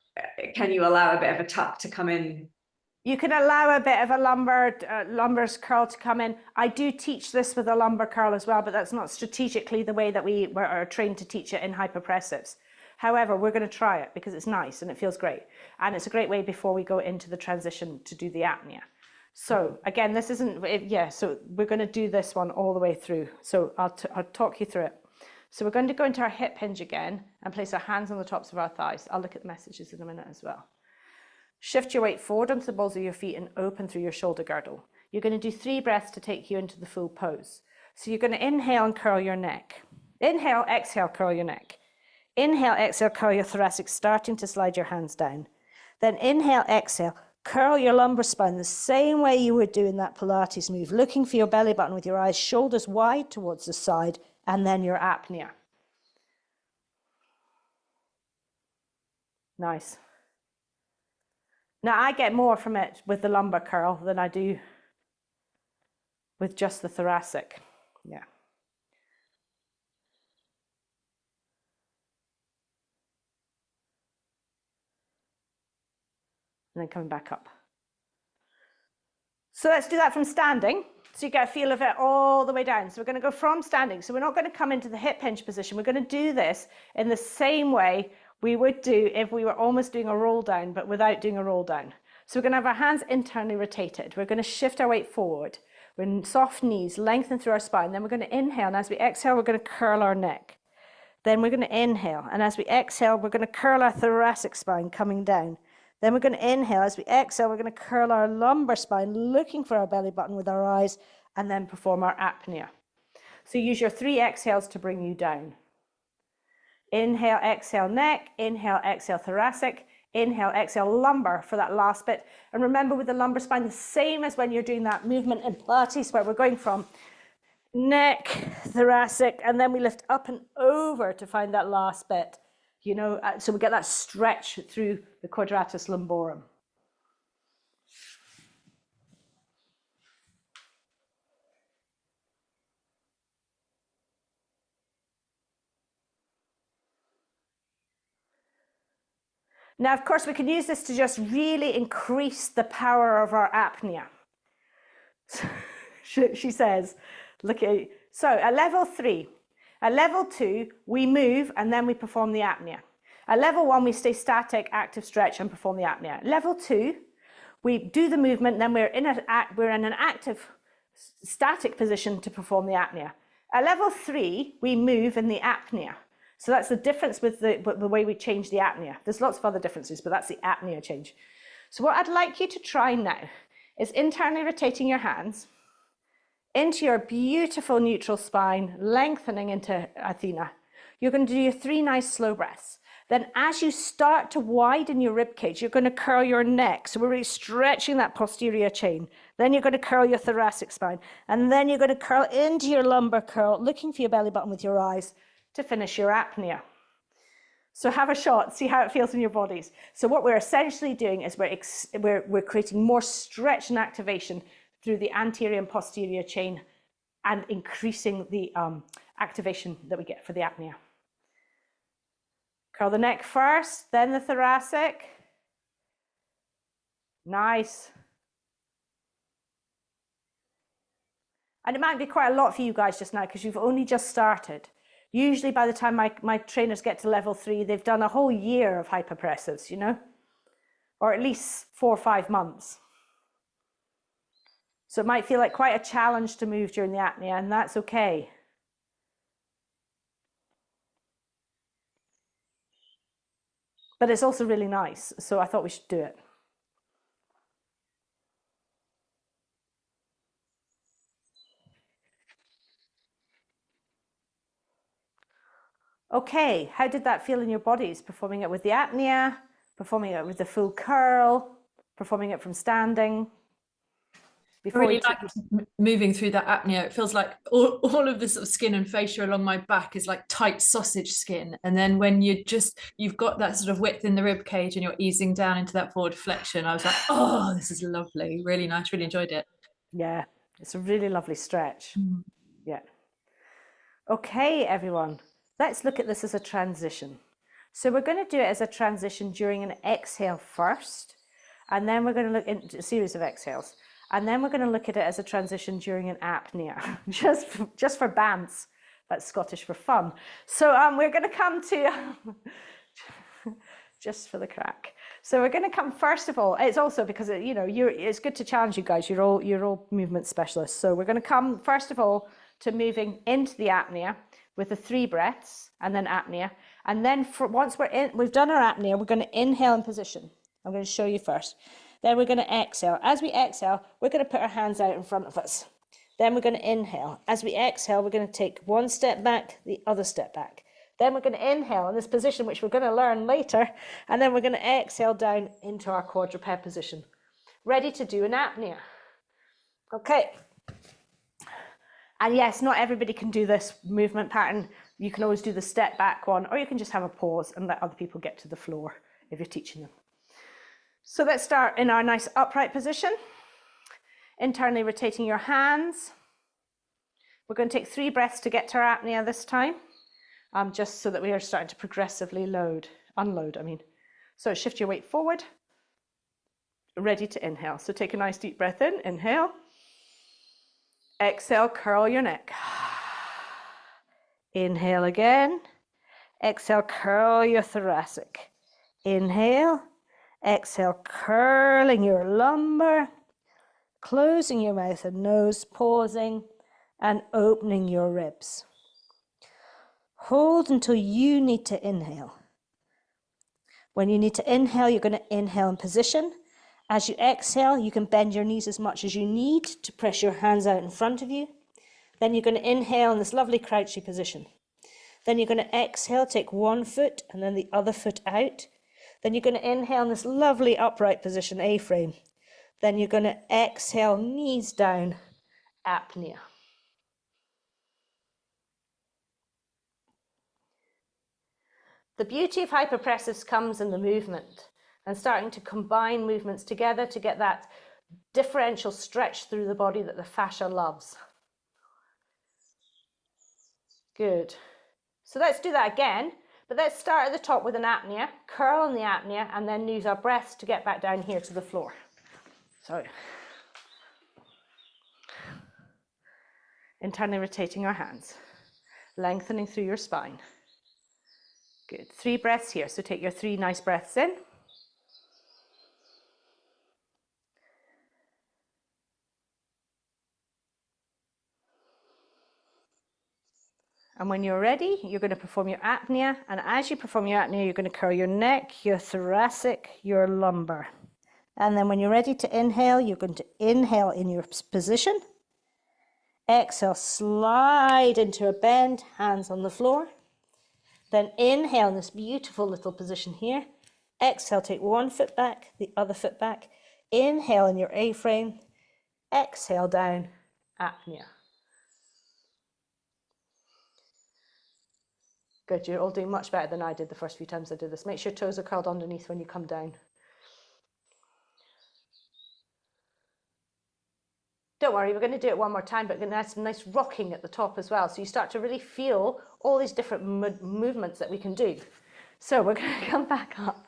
can you allow a bit of a tuck to come in? You can allow a bit of a lumbar curl to come in. I do teach this with a lumbar curl as well, but that's not strategically the way that we are trained to teach it in hypopressives. However, we're going to try it because it's nice and it feels great. And it's a great way before we go into the transition to do the apnea. So again, this isn't, so we're going to do this one all the way through. So I'll talk you through it. So we're going to go into our hip hinge again and place our hands on the tops of our thighs. I'll look at the messages in a minute as well. Shift your weight forward onto the balls of your feet and open through your shoulder girdle. You're going to do 3 breaths to take you into the full pose. So you're going to inhale and curl your neck. Inhale, exhale, curl your neck. Inhale, exhale, curl your thoracic, starting to slide your hands down. Then inhale, exhale, curl your lumbar spine the same way you would do in that Pilates move, looking for your belly button with your eyes, shoulders wide towards the side, and then your apnea. Nice. Now I get more from it with the lumbar curl than I do with just the thoracic. Yeah. And then coming back up. So let's do that from standing. So you get a feel of it all the way down. So we're going to go from standing. So we're not going to come into the hip hinge position. We're going to do this in the same way we would do if we were almost doing a roll down, but without doing a roll down. So we're going to have our hands internally rotated. We're going to shift our weight forward. We're in soft knees, lengthen through our spine. Then we're going to inhale. And as we exhale, we're going to curl our neck. Then we're going to inhale. And as we exhale, we're going to curl our thoracic spine coming down. Then we're going to inhale. As we exhale, we're going to curl our lumbar spine, looking for our belly button with our eyes, and then perform our apnea. So use your 3 exhales to bring you down. Inhale, exhale, neck. Inhale, exhale, thoracic. Inhale, exhale, lumbar for that last bit. And remember, with the lumbar spine, the same as when you're doing that movement in Pilates, where we're going from neck, thoracic, and then we lift up and over to find that last bit. You know, so we get that stretch through the quadratus lumborum. Now, of course, we can use this to just really increase the power of our apnea. She says, look at it. So at level 3, at level 2, we move and then we perform the apnea. At level 1, we stay static, active stretch and perform the apnea. At level 2, we do the movement, then we're in an active static position to perform the apnea. At level 3, we move in the apnea. So that's the difference with the way we change the apnea. There's lots of other differences, but that's the apnea change. So what I'd like you to try now is internally rotating your hands into your beautiful neutral spine, lengthening into Athena. You're going to do your 3 nice slow breaths. Then as you start to widen your rib cage, you're going to curl your neck. So we're really stretching that posterior chain. Then you're going to curl your thoracic spine. And then you're going to curl into your lumbar curl, looking for your belly button with your eyes to finish your apnea. So have a shot, see how it feels in your bodies. So what we're essentially doing is we're creating more stretch and activation through the anterior and posterior chain and increasing the activation that we get for the apnea. Curl the neck first, then the thoracic. Nice. And it might be quite a lot for you guys just now because you've only just started. Usually by the time my trainers get to level 3, they've done a whole year of hypopressives, you know, or at least 4 or 5 months. So it might feel like quite a challenge to move during the apnea, and that's okay. But it's also really nice, so I thought we should do it. Okay, how did that feel in your bodies? Performing it with the apnea, performing it with the full curl, performing it from standing? I really like moving through that apnea. It feels like all of the sort of skin and fascia along my back is like tight sausage skin. And then when you've got that sort of width in the rib cage and you're easing down into that forward flexion, I was like, oh, this is lovely. Really nice. Really enjoyed it. Yeah, it's a really lovely stretch. Yeah. Okay, everyone. Let's look at this as a transition. So we're going to do it as a transition during an exhale first, and then we're going to look into a series of exhales, and then we're going to look at it as a transition during an apnea, just for bants. That's Scottish for fun. So we're going to come to, just for the crack. So we're going to come first of all. It's also because you know it's good to challenge you guys. You're all movement specialists. So we're going to come first of all to moving into the apnea with the 3 breaths and then apnea. And then once we've done our apnea, we're going to inhale in position. I'm going to show you first. Then we're going to exhale. As we exhale, we're going to put our hands out in front of us. Then we're going to inhale. As we exhale, we're going to take one step back, the other step back. Then we're going to inhale in this position, which we're going to learn later. And then we're going to exhale down into our quadruped position. Ready to do an apnea. Okay. And yes, not everybody can do this movement pattern. You can always do the step back one, or you can just have a pause and let other people get to the floor if you're teaching them. So let's start in our nice upright position. Internally rotating your hands. We're going to take 3 breaths to get to our apnea this time, just so that we are starting to progressively unload. So shift your weight forward, ready to inhale. So take a nice deep breath in, inhale. Exhale, curl your neck. Inhale again. Exhale, curl your thoracic. Inhale. Exhale, curling your lumbar. Closing your mouth and nose, pausing and opening your ribs. Hold until you need to inhale. When you need to inhale, you're going to inhale in position. As you exhale, you can bend your knees as much as you need to press your hands out in front of you. Then you're going to inhale in this lovely crouchy position. Then you're going to exhale, take one foot and then the other foot out. Then you're going to inhale in this lovely upright position, A-frame. Then you're going to exhale, knees down, apnea. The beauty of hypopressives comes in the movement and starting to combine movements together to get that differential stretch through the body that the fascia loves. Good. So let's do that again, but let's start at the top with an apnea, curl in the apnea, and then use our breaths to get back down here to the floor. So, internally rotating our hands, lengthening through your spine. Good. 3 breaths here. So take your 3 nice breaths in. And when you're ready, you're going to perform your apnea. And as you perform your apnea, you're going to curl your neck, your thoracic, your lumbar. And then when you're ready to inhale, you're going to inhale in your position. Exhale, slide into a bend, hands on the floor. Then inhale in this beautiful little position here. Exhale, take one foot back, the other foot back. Inhale in your A-frame. Exhale down, apnea. Good, you're all doing much better than I did the first few times I did this. Make sure toes are curled underneath when you come down. Don't worry, we're going to do it one more time, but we're going to add some nice rocking at the top as well. So you start to really feel all these different movements that we can do. So we're going to come back up.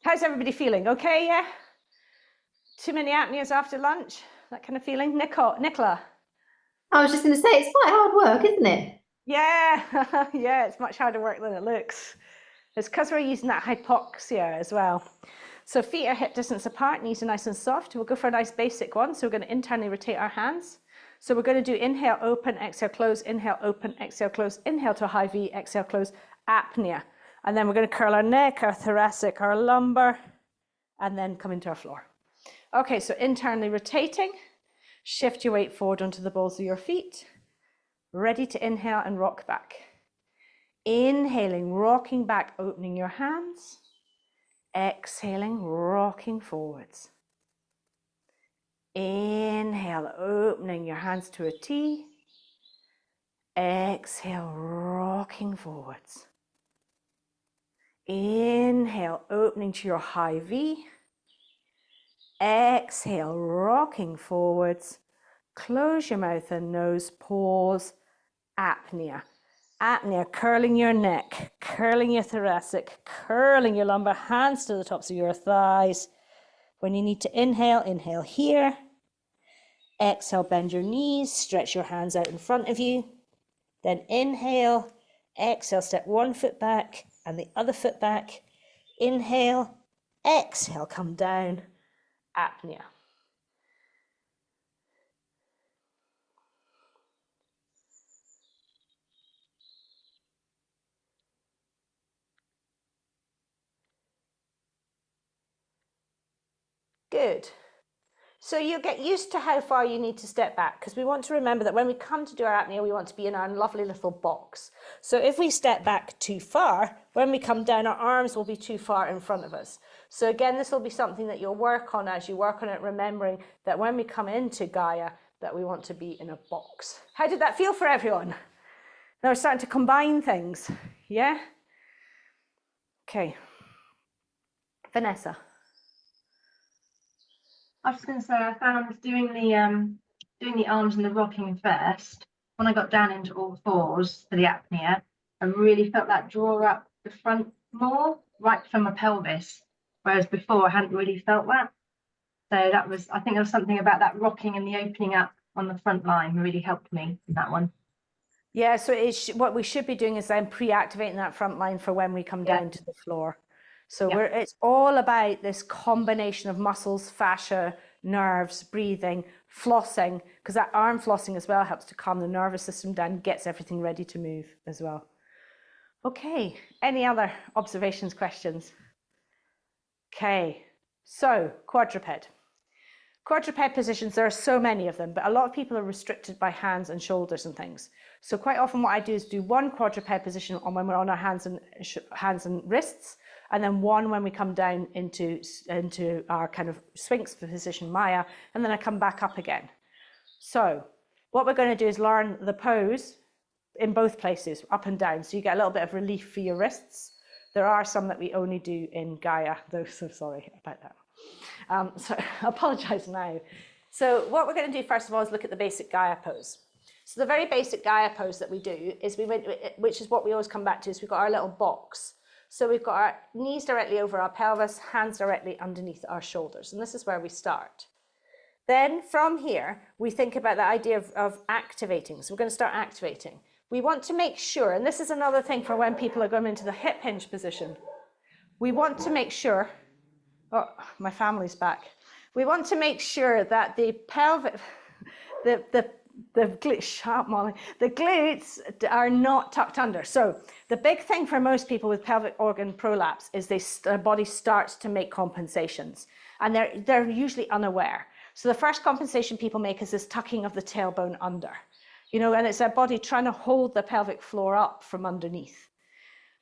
How's everybody feeling? Okay, yeah? Too many apneas after lunch? That kind of feeling? Nicola? I was just going to say, it's quite hard work, isn't it? Yeah, yeah, it's much harder work than it looks. It's because we're using that hypoxia as well. So feet are hip distance apart, knees are nice and soft. We'll go for a nice basic one. So we're going to internally rotate our hands. So we're going to do inhale, open, exhale, close, inhale, open, exhale, close, inhale to a high V, exhale, close, apnea. And then we're going to curl our neck, our thoracic, our lumbar, and then come into our floor. Okay, so internally rotating. Shift your weight forward onto the balls of your feet. Ready to inhale and rock back. Inhaling, rocking back, opening your hands. Exhaling, rocking forwards. Inhale, opening your hands to a T. Exhale, rocking forwards. Inhale, opening to your high V. Exhale, rocking forwards. Close your mouth and nose, pause, apnea. Apnea, curling your neck, curling your thoracic, curling your lumbar, hands to the tops of your thighs. When you need to inhale, inhale here. Exhale, bend your knees, stretch your hands out in front of you. Then inhale, exhale, step one foot back and the other foot back. Inhale, exhale, come down, apnea. Good. So you'll get used to how far you need to step back, because we want to remember that when we come to do our apnea, we want to be in our lovely little box. So if we step back too far, when we come down, our arms will be too far in front of us. So again, this will be something that you'll work on as you work on it, remembering that when we come into Gaia, that we want to be in a box. How did that feel for everyone? Now we're starting to combine things, yeah? Okay. Vanessa. I was just going to say, I found doing the arms and the rocking first. When I got down into all fours for the apnea, I really felt that draw up the front more, right from my pelvis, whereas before I hadn't really felt that. So that was, I think there was something about that rocking and the opening up on the front line really helped me in that one. Yeah, so what we should be doing is then pre-activating that front line for when we come down to the floor. So it's all about this combination of muscles, fascia, nerves, breathing, flossing, because that arm flossing as well helps to calm the nervous system down, gets everything ready to move as well. Okay, any other observations, questions? Okay, so quadruped. Quadruped positions, there are so many of them, but a lot of people are restricted by hands and shoulders and things. So quite often what I do is do one quadruped position on when we're on our hands and wrists, and then one when we come down into our kind of Sphinx position, Maya, and then I come back up again. So what we're going to do is learn the pose in both places, up and down, so you get a little bit of relief for your wrists. There are some that we only do in Gaia, though, so sorry about that. So I apologize now. So what we're going to do first of all is look at the basic Gaia pose. So the very basic Gaia pose that we do is which is what we always come back to, is we've got our little box. So we've got our knees directly over our pelvis, hands directly underneath our shoulders, and this is where we start. Then from here, we think about the idea of activating. So we're going to start activating. We want to make sure, and this is another thing for when people are going into the hip hinge position. We want to make sure, oh, my family's back. We want to make sure that the pelvic, the glutes, shut up, Molly, the glutes are not tucked under. So the big thing for most people with pelvic organ prolapse is their body starts to make compensations, and they're usually unaware. So the first compensation people make is this tucking of the tailbone under. you know, and it's their body trying to hold the pelvic floor up from underneath.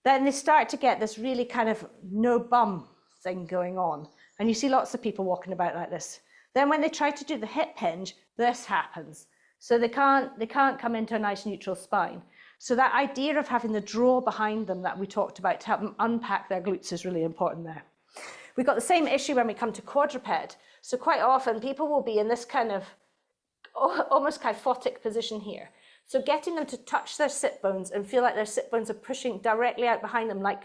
Then they start to get this really kind of no bum thing going on. And you see lots of people walking about like this. Then when they try to do the hip hinge, this happens. So they can't come into a nice neutral spine. So that idea of having the draw behind them that we talked about to help them unpack their glutes is really important there. We've got the same issue when we come to quadruped. So quite often people will be in this kind of almost kyphotic position here. So getting them to touch their sit bones and feel like their sit bones are pushing directly out behind them like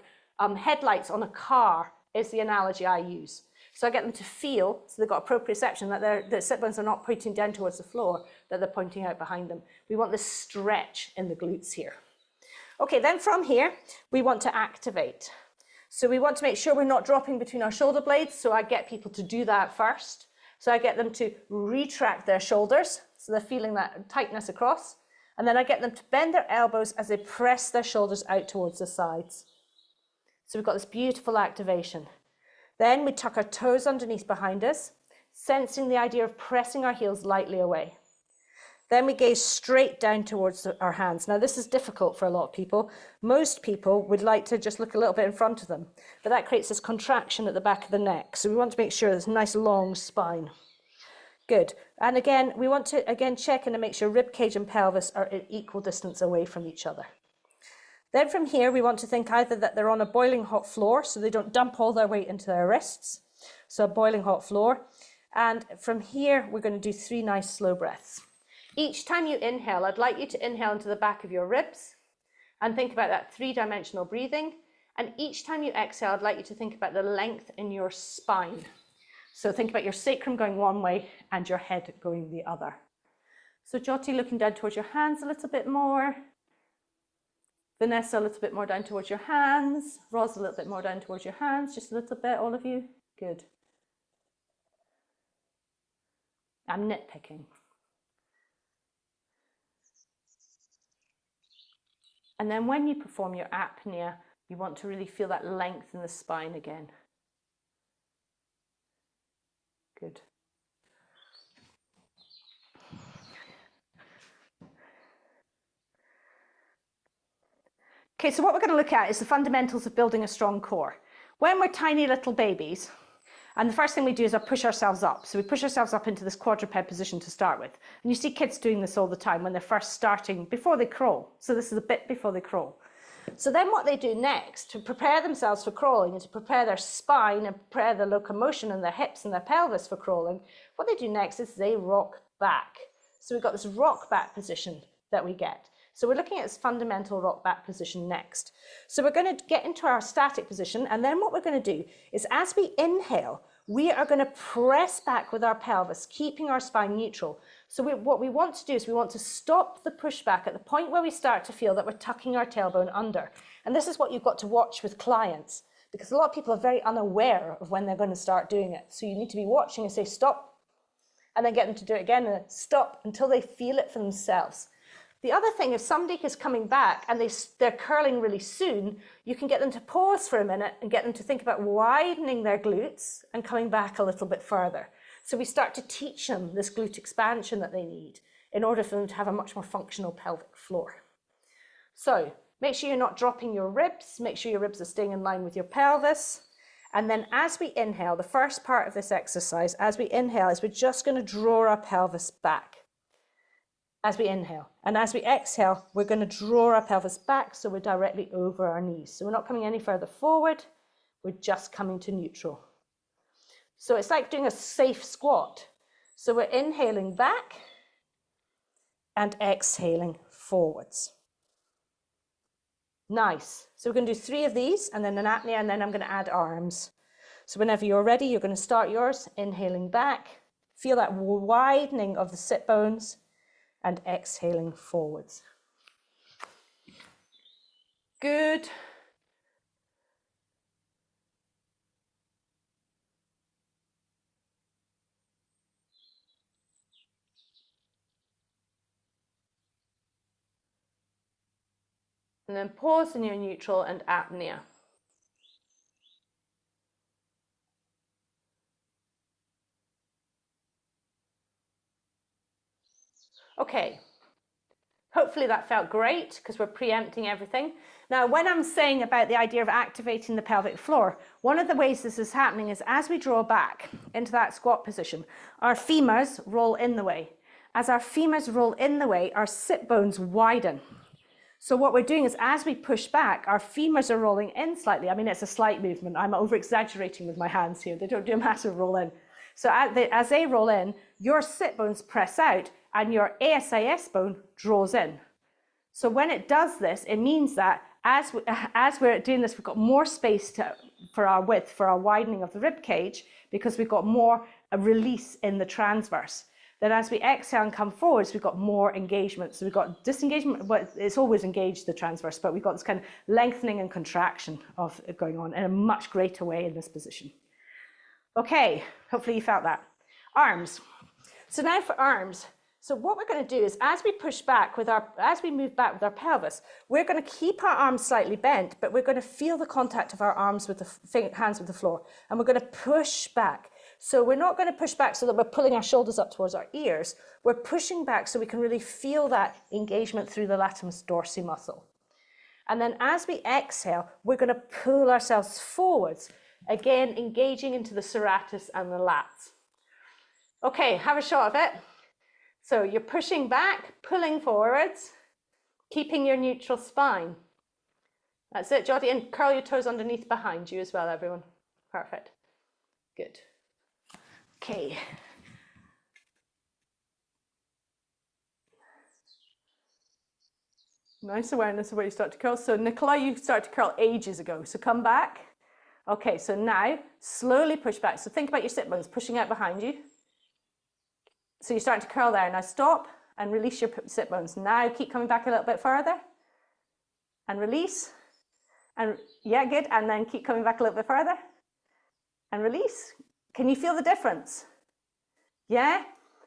headlights on a car is the analogy I use. So I get them to feel, so they've got proprioception, that their sit bones are not pointing down towards the floor, that they're pointing out behind them. We want this stretch in the glutes here. Okay, then from here, we want to activate. So we want to make sure we're not dropping between our shoulder blades, so I get people to do that first. So I get them to retract their shoulders, so they're feeling that tightness across. And then I get them to bend their elbows as they press their shoulders out towards the sides. So we've got this beautiful activation. Then we tuck our toes underneath behind us, sensing the idea of pressing our heels lightly away. Then we gaze straight down towards our hands. Now this is difficult for a lot of people. Most people would like to just look a little bit in front of them, but that creates this contraction at the back of the neck. So we want to make sure there's a nice long spine. Good. And again, we want to check in and make sure rib cage and pelvis are at equal distance away from each other. Then from here, we want to think either that they're on a boiling hot floor, so they don't dump all their weight into their wrists. So a boiling hot floor. And from here, we're going to do 3 nice slow breaths. Each time you inhale, I'd like you to inhale into the back of your ribs and think about that 3-dimensional breathing. And each time you exhale, I'd like you to think about the length in your spine. So think about your sacrum going one way and your head going the other. So Jyoti, looking down towards your hands a little bit more. Vanessa, a little bit more down towards your hands. Roz, a little bit more down towards your hands. Just a little bit, all of you. Good. I'm nitpicking. And then when you perform your apnea, you want to really feel that length in the spine again. Good. Okay, so what we're going to look at is the fundamentals of building a strong core. When we're tiny little babies, and the first thing we do is push ourselves up. So we push ourselves up into this quadruped position to start with. And you see kids doing this all the time when they're first starting, before they crawl. So this is a bit before they crawl. So then what they do next to prepare themselves for crawling and to prepare their spine and prepare their locomotion and their hips and their pelvis for crawling, what they do next is they rock back. So we've got this rock back position that we get. So we're looking at this fundamental rock back position next. So we're going to get into our static position, and then what we're going to do is as we inhale, we are going to press back with our pelvis, keeping our spine neutral. So what we want to do is we want to stop the pushback at the point where we start to feel that we're tucking our tailbone under. And this is what you've got to watch with clients, because a lot of people are very unaware of when they're going to start doing it. So you need to be watching and say stop, and then get them to do it again and stop until they feel it for themselves. The other thing, if somebody is coming back and they're curling really soon, you can get them to pause for a minute and get them to think about widening their glutes and coming back a little bit further. So we start to teach them this glute expansion that they need in order for them to have a much more functional pelvic floor. So make sure you're not dropping your ribs, make sure your ribs are staying in line with your pelvis. And then as we inhale, the first part of this exercise, as we inhale, is we're just going to draw our pelvis back. As we inhale, and as we exhale, we're going to draw our pelvis back so we're directly over our knees. So we're not coming any further forward, we're just coming to neutral. So it's like doing a safe squat. So we're inhaling back and exhaling forwards. Nice. So we're going to do 3 of these and then an apnea, and then I'm going to add arms. So whenever you're ready, you're going to start yours, inhaling back, feel that widening of the sit bones, and exhaling forwards. Good. And then pause in your neutral and apnea. Okay. Hopefully that felt great because we're preempting everything. Now, when I'm saying about the idea of activating the pelvic floor, one of the ways this is happening is as we draw back into that squat position, our femurs roll in the way. As our femurs roll in the way, our sit bones widen. So what we're doing is as we push back, our femurs are rolling in slightly. I mean, it's a slight movement. I'm over-exaggerating with my hands here. They don't do a massive roll in. So as they roll in, your sit bones press out and your ASIS bone draws in. So when it does this, it means that as we're doing this, we've got more space for our width, for our widening of the rib cage, because we've got more release in the transverse. Then as we exhale and come forwards, we've got more engagement. So we've got disengagement, but it's always engaged, the transverse, but we've got this kind of lengthening and contraction of going on in a much greater way in this position. Okay, hopefully you felt that. Arms. So now for arms. So what we're going to do is as we push back as we move back with our pelvis, we're going to keep our arms slightly bent, but we're going to feel the contact of our arms with the hands with the floor, and we're going to push back. So we're not going to push back so that we're pulling our shoulders up towards our ears. We're pushing back so we can really feel that engagement through the latimus dorsi muscle. And then as we exhale, we're going to pull ourselves forwards, again, engaging into the serratus and the lats. Okay, have a shot of it. So you're pushing back, pulling forwards, keeping your neutral spine. That's it, Jotty, and curl your toes underneath behind you as well, everyone. Perfect. Good. Okay. Nice awareness of where you start to curl. So Nicola, you started to curl ages ago. So come back. Okay, so now slowly push back. So think about your sit bones pushing out behind you. So you're starting to curl there. Now stop and release your sit bones. Now keep coming back a little bit further. And release. And yeah, good. And then keep coming back a little bit further. And release. Can you feel the difference? Yeah?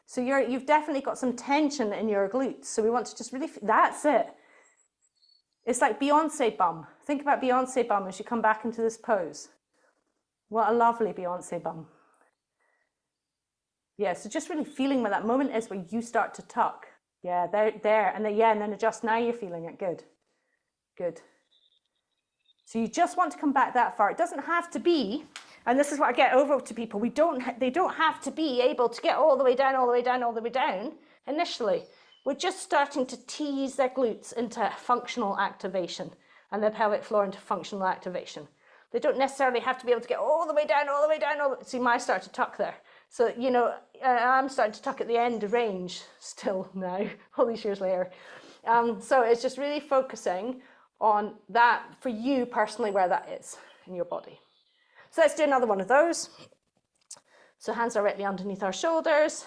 So you've definitely got some tension in your glutes. So we want to just really, that's it. It's like Beyonce bum. Think about Beyonce bum as you come back into this pose. What a lovely Beyonce bum. Yeah, so just really feeling where that moment is where you start to tuck. Yeah, there, and then, yeah, and then adjust. Now you're feeling it. Good. Good. So you just want to come back that far. It doesn't have to be, and this is what I get over to people, they don't have to be able to get all the way down, all the way down, all the way down initially. We're just starting to tease their glutes into functional activation and their pelvic floor into functional activation. They don't necessarily have to be able to get all the way down, all the way down. See, I start to tuck there. So, you know, I'm starting to tuck at the end of range still now, all these years later. So it's just really focusing on that for you personally, where that is in your body. So let's do another one of those. So hands directly underneath our shoulders.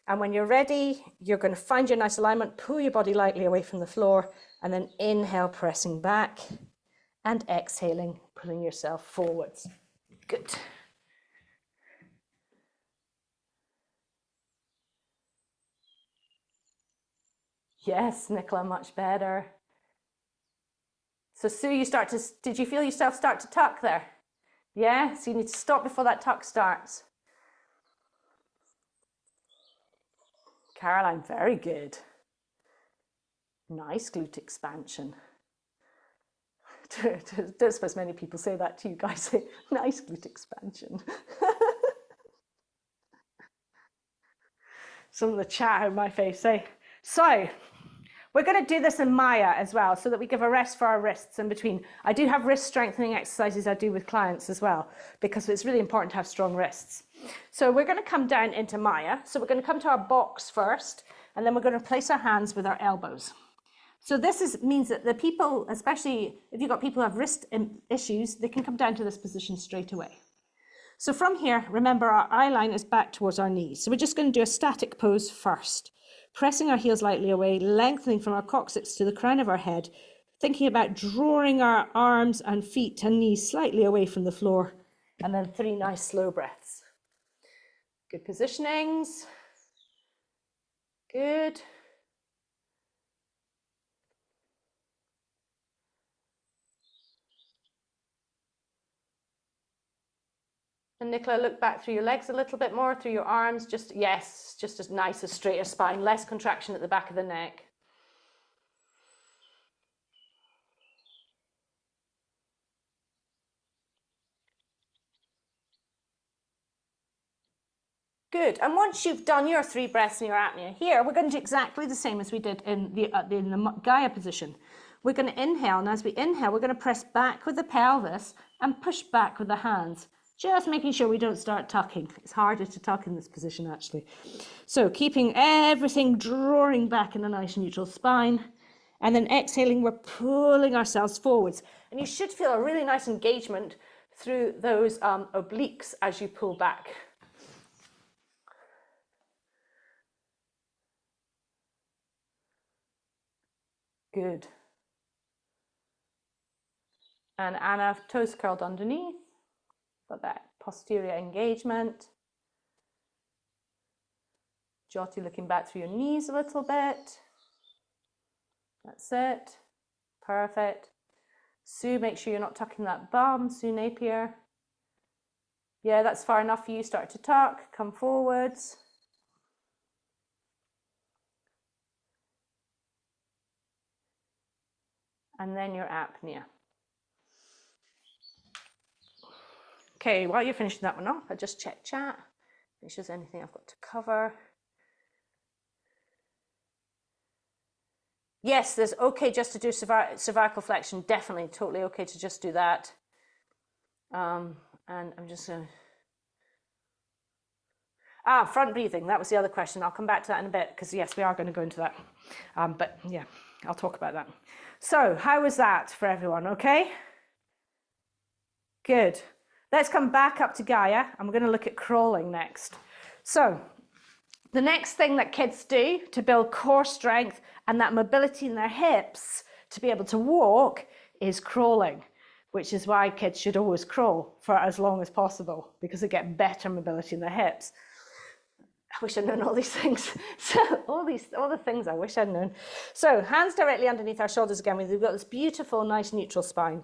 And when you're ready, you're going to find your nice alignment, pull your body lightly away from the floor, and then inhale, pressing back, and exhaling, pulling yourself forwards. Good. Yes, Nicola, much better. So Sue, did you feel yourself start to tuck there? Yeah, so you need to stop before that tuck starts. Caroline, very good. Nice glute expansion. Don't suppose many people say that to you guys, say, nice glute expansion. Some of the chat on my face say. So, we're going to do this in Maya as well, so that we give a rest for our wrists in between. I do have wrist strengthening exercises I do with clients as well, because it's really important to have strong wrists. So we're going to come down into Maya. So we're going to come to our box first, and then we're going to place our hands with our elbows. So this means that the people, especially if you've got people who have wrist issues, they can come down to this position straight away. So from here, remember our eye line is back towards our knees. So we're just going to do a static pose first. Pressing our heels lightly away, lengthening from our coccyx to the crown of our head, thinking about drawing our arms and feet and knees slightly away from the floor, and then 3 nice slow breaths. Good positionings. Good. And Nicola, look back through your legs a little bit more, through your arms. Just, yes, just as nice, as straight as spine, less contraction at the back of the neck. Good. And once you've done your 3 breaths in your apnea, here we're going to do exactly the same as we did in the Gaia position. We're going to inhale, and as we inhale, we're going to press back with the pelvis and push back with the hands, just making sure we don't start tucking. It's harder to tuck in this position, actually. So keeping everything drawing back in a nice neutral spine, and then exhaling, we're pulling ourselves forwards. And you should feel a really nice engagement through those obliques as you pull back. Good. And Anna, toes curled underneath. Got that posterior engagement. Jyoti looking back through your knees a little bit. That's it. Perfect. Sue, make sure you're not tucking that bum. Sue Napier. Yeah, that's far enough for you. Start to tuck. Come forwards. And then your apnea. Okay, while you're finishing that one off, I'll just check chat. Make sure there's anything I've got to cover. Yes, there's okay just to do cervical flexion. Definitely, totally okay to just do that. And I'm just going to... front breathing. That was the other question. I'll come back to that in a bit because, yes, we are going to go into that. But, yeah, I'll talk about that. So, how was that for everyone? Okay? Good. Let's come back up to Gaia, and we're going to look at crawling next. So, the next thing that kids do to build core strength and that mobility in their hips to be able to walk is crawling, which is why kids should always crawl for as long as possible because they get better mobility in their hips. I wish I'd known all these things. So all the things I wish I'd known. So hands directly underneath our shoulders again. We've got this beautiful, nice neutral spine.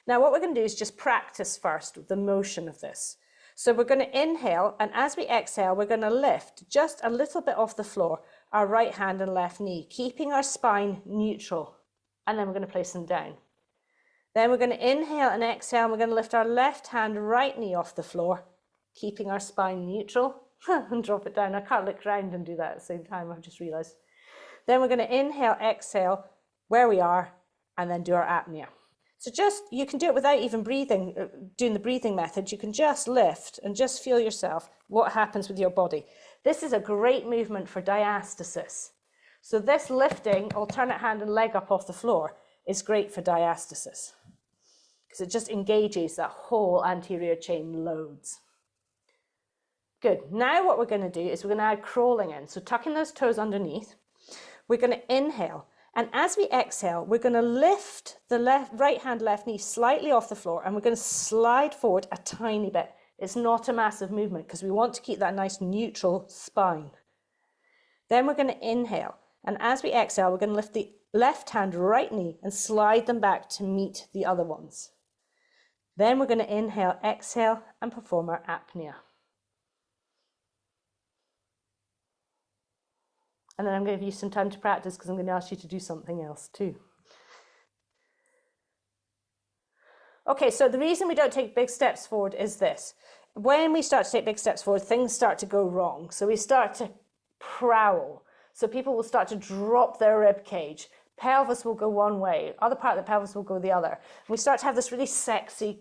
Now what we're going to do is just practice first with the motion of this. So we're going to inhale, and as we exhale, we're going to lift just a little bit off the floor, our right hand and left knee, keeping our spine neutral. And then we're going to place them down. Then we're going to inhale and exhale, and we're going to lift our left hand, right knee off the floor, keeping our spine neutral, and drop it down. I can't look around and do that at the same time, I've just realized. Then we're going to inhale, exhale, where we are, and then do our apnea. So just, you can do it without even breathing, doing the breathing method. You can just lift and just feel yourself, what happens with your body. This is a great movement for diastasis. So this lifting, alternate hand and leg up off the floor, is great for diastasis because it just engages that whole anterior chain loads. Good. Now what we're going to do is we're going to add crawling in. So tucking those toes underneath, we're going to inhale. And as we exhale, we're going to lift the right hand, left knee slightly off the floor, and we're going to slide forward a tiny bit. It's not a massive movement because we want to keep that nice neutral spine. Then we're going to inhale. And as we exhale, we're going to lift the left hand, right knee and slide them back to meet the other ones. Then we're going to inhale, exhale, and perform our apnea. And then I'm going to give you some time to practice because I'm going to ask you to do something else too. Okay, so the reason we don't take big steps forward is this. When we start to take big steps forward, things start to go wrong. So we start to prowl. So people will start to drop their rib cage. Pelvis will go one way. Other part of the pelvis will go the other. And we start to have this really sexy,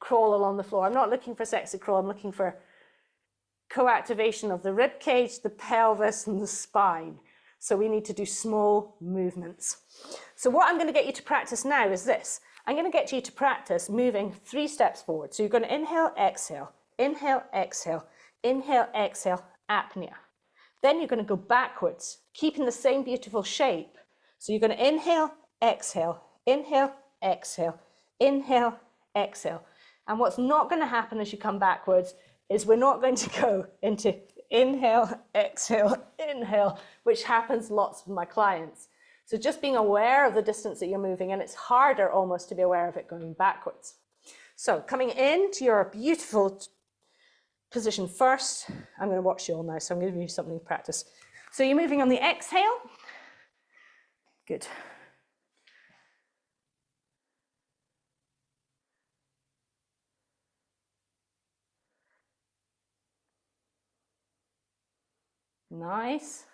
crawl along the floor. I'm not looking for sexy crawl. I'm looking for co-activation of the rib cage, the pelvis, and the spine. So we need to do small movements. So what I'm going to get you to practice now is this. I'm going to get you to practice moving 3 steps forward. So you're going to inhale, exhale, inhale, exhale, inhale, exhale, apnea. Then you're going to go backwards, keeping the same beautiful shape. So you're going to inhale, exhale, inhale, exhale, inhale, exhale. And what's not going to happen as you come backwards is we're not going to go into inhale, exhale, inhale, which happens lots with my clients. So just being aware of the distance that you're moving, and it's harder almost to be aware of it going backwards. So coming into your beautiful position first, I'm going to watch you all now, so I'm going to give you something to practice. So you're moving on the exhale. Good. Nice.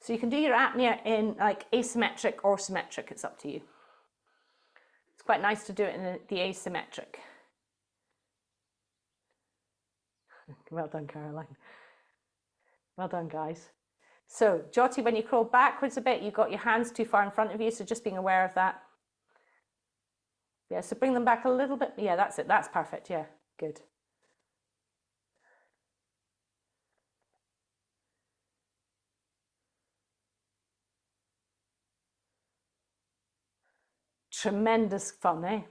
So you can do your apnea in like asymmetric or symmetric, it's up to you. It's quite nice to do it in the asymmetric. Well done, Caroline. Well done, guys. So, Jyoti, when you crawl backwards a bit, you've got your hands too far in front of you, so just being aware of that. Yeah, so bring them back a little bit. Yeah, that's it. That's perfect. Yeah, good. Tremendous fun, eh?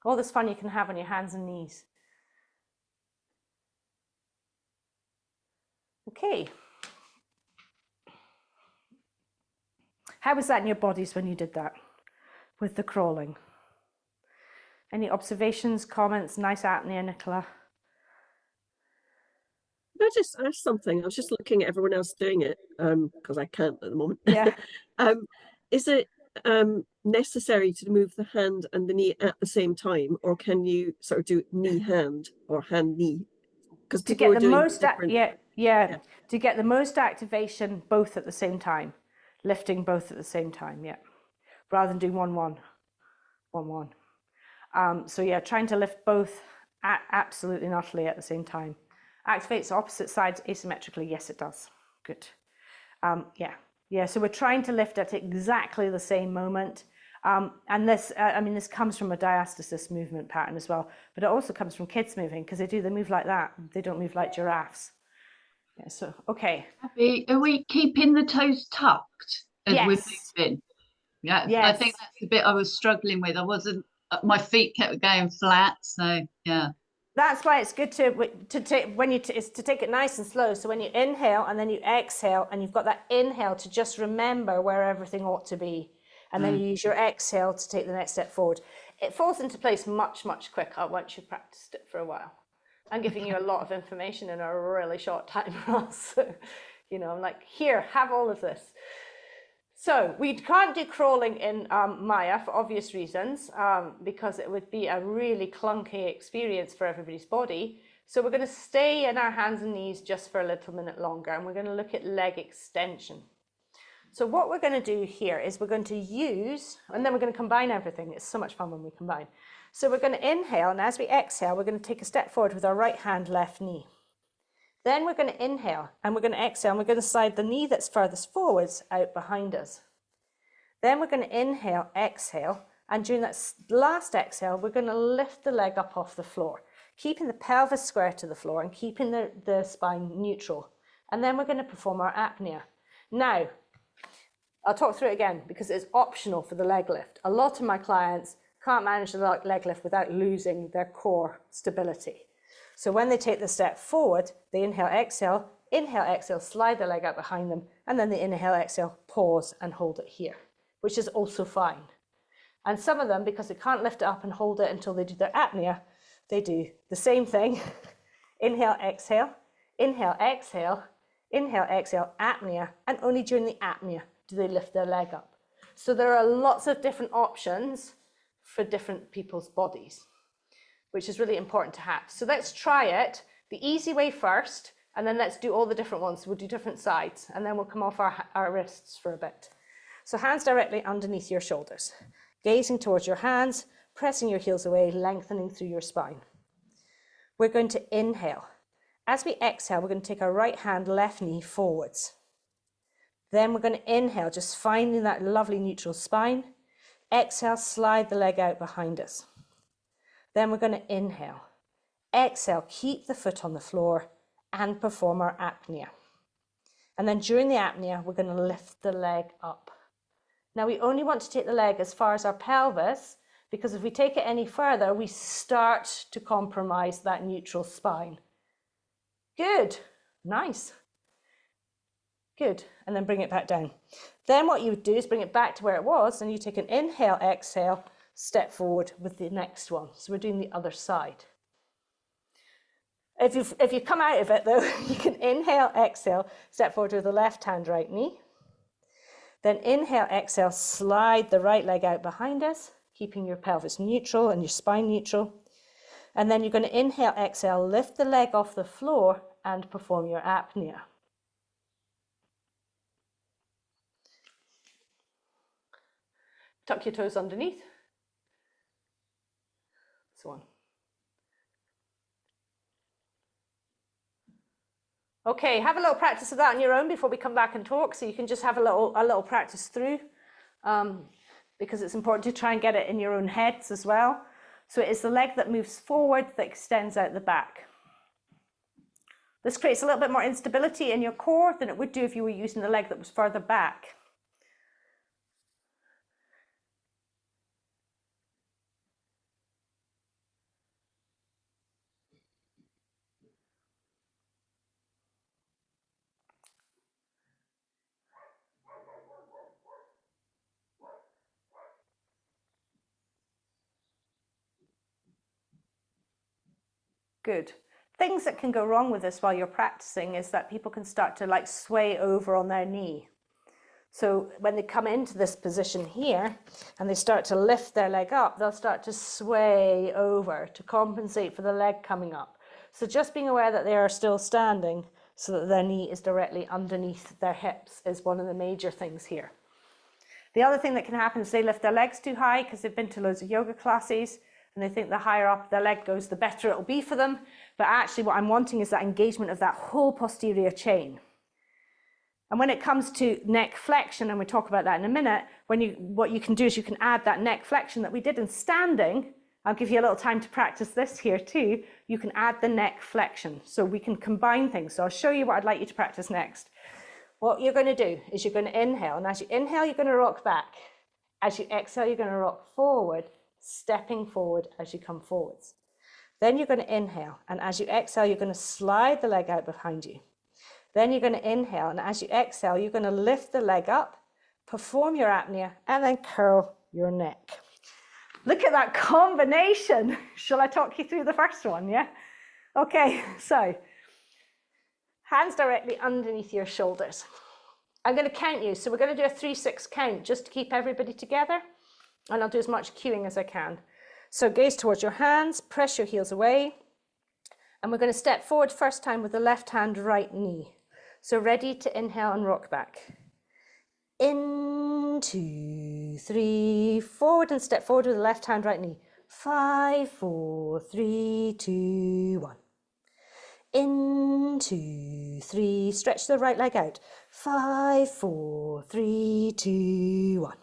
All this fun you can have on your hands and knees. Okay. How was that in your bodies when you did that with the crawling? Any observations, comments? Nice apnea, Nicola. I just asked something. I was just looking at everyone else doing it because I can't at the moment. Yeah. Is it necessary to move the hand and the knee at the same time, or can you sort of do knee hand or hand knee? Because To people get are the doing most, different. yeah, to get the most activation both at the same time, lifting both at the same time, yeah, rather than doing one. So yeah, trying to lift both absolutely and utterly at the same time. Activates opposite sides asymmetrically. Yes, it does. Good. Yeah. So we're trying to lift at exactly the same moment. And this, I mean, this comes from a diastasis movement pattern as well, but it also comes from kids moving because they move like that. They don't move like giraffes. Yeah. So okay. Are we keeping the toes tucked as we're Yes. moving? Yeah. Yes. I think that's the bit I was struggling with. I wasn't. My feet kept going flat. So yeah. That's why it's good to take is to take it nice and slow. So when you inhale and then you exhale, and you've got that inhale to just remember where everything ought to be, and then you use your exhale to take the next step forward. It falls into place much quicker once you've practiced it for a while. I'm giving you a lot of information in a really short time, Ross. So, you know, I'm like, here, have all of this. So we can't do crawling in Maya for obvious reasons, because it would be a really clunky experience for everybody's body. So we're going to stay in our hands and knees just for a little minute longer, and we're going to look at leg extension. So what we're going to do here is we're going to use, and then we're going to combine everything. It's so much fun when we combine. So we're going to inhale, and as we exhale, we're going to take a step forward with our right hand, left knee. Then we're going to inhale, and we're going to exhale, and we're going to slide the knee that's furthest forwards out behind us. Then we're going to inhale, exhale, and during that last exhale, we're going to lift the leg up off the floor, keeping the pelvis square to the floor and keeping the spine neutral. And then we're going to perform our apnea. Now, I'll talk through it again because it's optional for the leg lift. A lot of my clients can't manage the leg lift without losing their core stability. So when they take the step forward, they inhale, exhale, slide the leg out behind them, and then they inhale, exhale, pause and hold it here, which is also fine. And some of them, because they can't lift it up and hold it until they do their apnea, they do the same thing. Inhale, exhale, apnea, and only during the apnea do they lift their leg up. So there are lots of different options for different people's bodies, which is really important to have. So let's try it the easy way first, and then let's do all the different ones. We'll do different sides, and then we'll come off our wrists for a bit. So hands directly underneath your shoulders, gazing towards your hands, pressing your heels away, lengthening through your spine. We're going to inhale. As we exhale, we're going to take our right hand, left knee forwards. Then we're going to inhale, just finding that lovely neutral spine. Exhale, slide the leg out behind us. Then we're going to inhale. Exhale, keep the foot on the floor and perform our apnea. And then during the apnea, we're going to lift the leg up. Now we only want to take the leg as far as our pelvis, because if we take it any further, we start to compromise that neutral spine. Good, nice. Good, and then bring it back down. Then what you would do is bring it back to where it was, and you take an inhale, exhale, step forward with the next one. So we're doing the other side. If you come out of it though, you can inhale, exhale, step forward with the left hand, right knee. Then inhale, exhale, slide the right leg out behind us, keeping your pelvis neutral and your spine neutral. And then you're going to inhale, exhale, lift the leg off the floor and perform your apnea. Tuck your toes underneath. So on. Okay, have a little practice of that on your own before we come back and talk, so you can just have a little practice through, because it's important to try and get it in your own heads as well. So it is the leg that moves forward that extends out the back. This creates a little bit more instability in your core than it would do if you were using the leg that was further back. Good. Things that can go wrong with this while you're practicing is that people can start to like sway over on their knee. So when they come into this position here and they start to lift their leg up, they'll start to sway over to compensate for the leg coming up. So just being aware that they are still standing so that their knee is directly underneath their hips is one of the major things here. The other thing that can happen is they lift their legs too high because they've been to loads of yoga classes and they think the higher up their leg goes, the better it'll be for them. But actually what I'm wanting is that engagement of that whole posterior chain. And when it comes to neck flexion, and we'll talk about that in a minute, what you can do is you can add that neck flexion that we did in standing. I'll give you a little time to practice this here too. You can add the neck flexion. So we can combine things. So I'll show you what I'd like you to practice next. What you're going to do is you're going to inhale. And as you inhale, you're going to rock back. As you exhale, you're going to rock forward, stepping forward as you come forwards. Then you're going to inhale. And as you exhale, you're going to slide the leg out behind you. Then you're going to inhale, and as you exhale, you're going to lift the leg up, perform your apnea, and then curl your neck. Look at that combination. Shall I talk you through the first one, yeah? Okay, so hands directly underneath your shoulders. I'm going to count you, so we're going to do a 3-6 count just to keep everybody together, and I'll do as much cueing as I can. So gaze towards your hands, press your heels away, and we're going to step forward first time with the left hand, right knee. So ready to inhale and rock back. In, 2, 3, forward and step forward with the left hand, right knee. 5, 4, 3, 2, 1. In, 2, 3, stretch the right leg out. 5, 4, 3, 2, 1.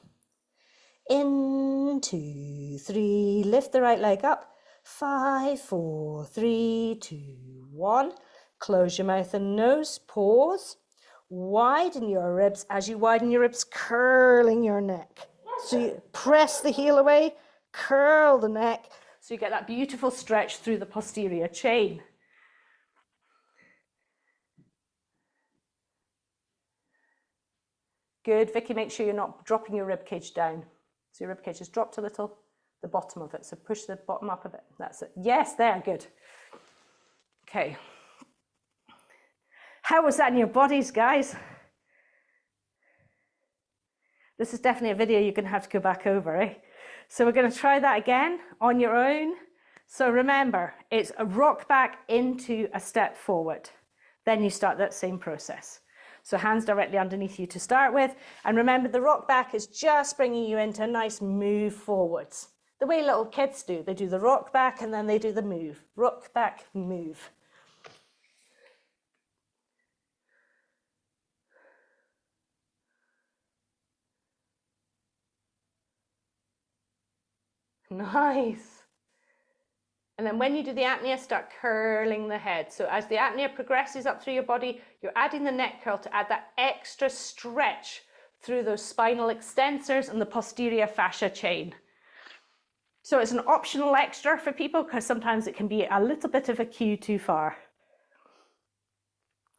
In, 2, 3, lift the right leg up. 5, 4, 3, 2, 1. Close your mouth and nose, pause. Widen your ribs. As you widen your ribs, curling your neck. So you press the heel away, curl the neck, so you get that beautiful stretch through the posterior chain. Good, Vicky, make sure you're not dropping your rib cage down. So your rib cage has dropped a little, the bottom of it. So push the bottom up a bit. That's it. Yes, there, good. Okay. How was that in your bodies, guys? This is definitely a video you're going to have to go back over, eh? So we're going to try that again on your own. So remember, it's a rock back into a step forward. Then you start that same process. So hands directly underneath you to start with. And remember, the rock back is just bringing you into a nice move forwards. The way little kids do. They do the rock back and then they do the move. Rock back, move. Nice. And then when you do the apnea, start curling the head. So as the apnea progresses up through your body, you're adding the neck curl to add that extra stretch through those spinal extensors and the posterior fascia chain. So it's an optional extra for people because sometimes it can be a little bit of a cue too far.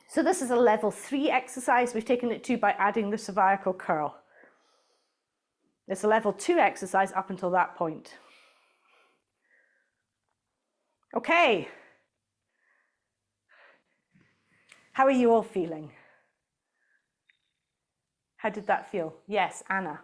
So this is a level 3 exercise. We've taken it to by adding the cervical curl. It's a level 2 exercise up until that point. Okay. How are you all feeling? How did that feel? Yes, Anna.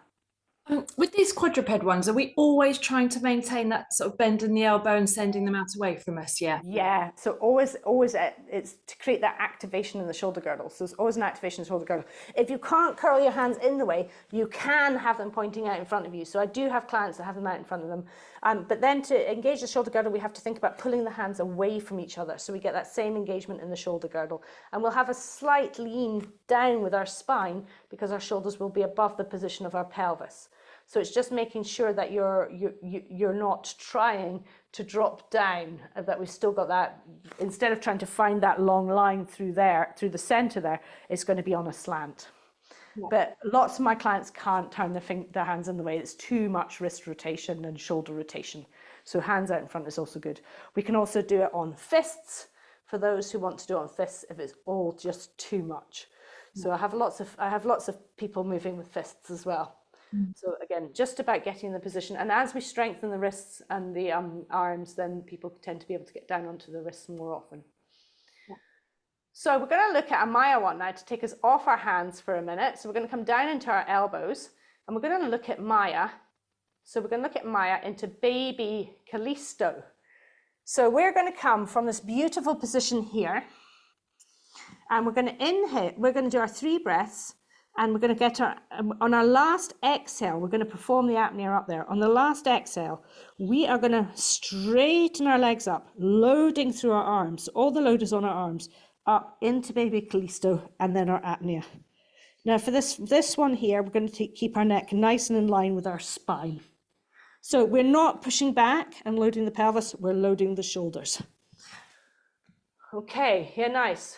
With these quadruped ones, are we always trying to maintain that sort of bend in the elbow and sending them out away from us? Yeah. Yeah, so always it's to create that activation in the shoulder girdle. So there's always an activation in the shoulder girdle. If you can't curl your hands in the way, you can have them pointing out in front of you. So I do have clients that have them out in front of them. But then to engage the shoulder girdle, we have to think about pulling the hands away from each other. So we get that same engagement in the shoulder girdle. And we'll have a slight lean down with our spine because our shoulders will be above the position of our pelvis. So it's just making sure that you're not trying to drop down, that we've still got that, instead of trying to find that long line through there, through the center there, it's going to be on a slant. Yeah. But lots of my clients can't turn their hands in the way. It's too much wrist rotation and shoulder rotation. So hands out in front is also good. We can also do it on fists for those who want to do it on fists if it's all just too much. So I have lots of people moving with fists as well. So again, just about getting in the position. And as we strengthen the wrists and the arms, then people tend to be able to get down onto the wrists more often. Yeah. So we're going to look at a Maya one now to take us off our hands for a minute. So we're going to come down into our elbows and we're going to look at Maya. So we're going to look at Maya into baby Callisto. So we're going to come from this beautiful position here. And we're going to inhale, we're going to do our 3 breaths. And we're going to get on our last exhale, we're going to perform the apnea up there. On the last exhale, we are going to straighten our legs up, loading through our arms. All the load is on our arms, up into baby Callisto, and then our apnea. Now for this one here, we're going to keep our neck nice and in line with our spine. So we're not pushing back and loading the pelvis, we're loading the shoulders. Okay, yeah, nice.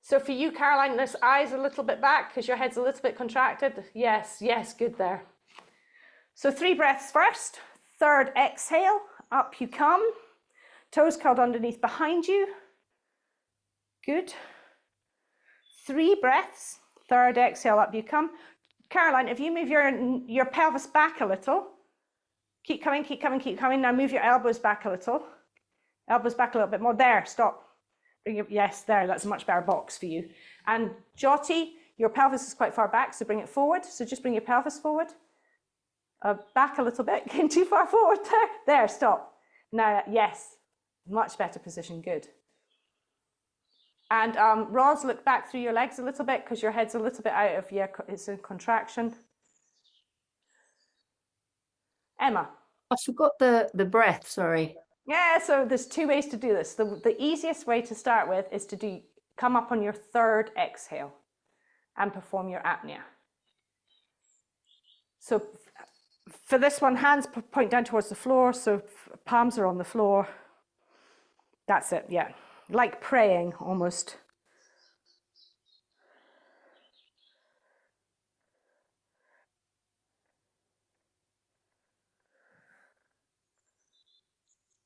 So for you, Caroline, this eye's a little bit back because your head's a little bit contracted. Yes, yes, good there. So 3 breaths first. 3rd exhale, up you come. Toes curled underneath behind you. Good. 3 breaths. 3rd exhale, up you come. Caroline, if you move your pelvis back a little, keep coming, keep coming, keep coming. Now move your elbows back a little. Elbows back a little bit more. There, stop. Yes, there, that's a much better box for you. And Jyoti, your pelvis is quite far back, so bring it forward. So just bring your pelvis forward. Back a little bit, getting too far forward there. There, stop. Now, yes, much better position, good. And Roz, look back through your legs a little bit because your head's a little bit out of, it's in contraction. Emma. I forgot the breath, sorry. Yeah, so there's 2 ways to do this. The easiest way to start with is to come up on your 3rd exhale and perform your apnea. So for this one, hands point down towards the floor, so palms are on the floor. That's it, yeah. Like praying almost.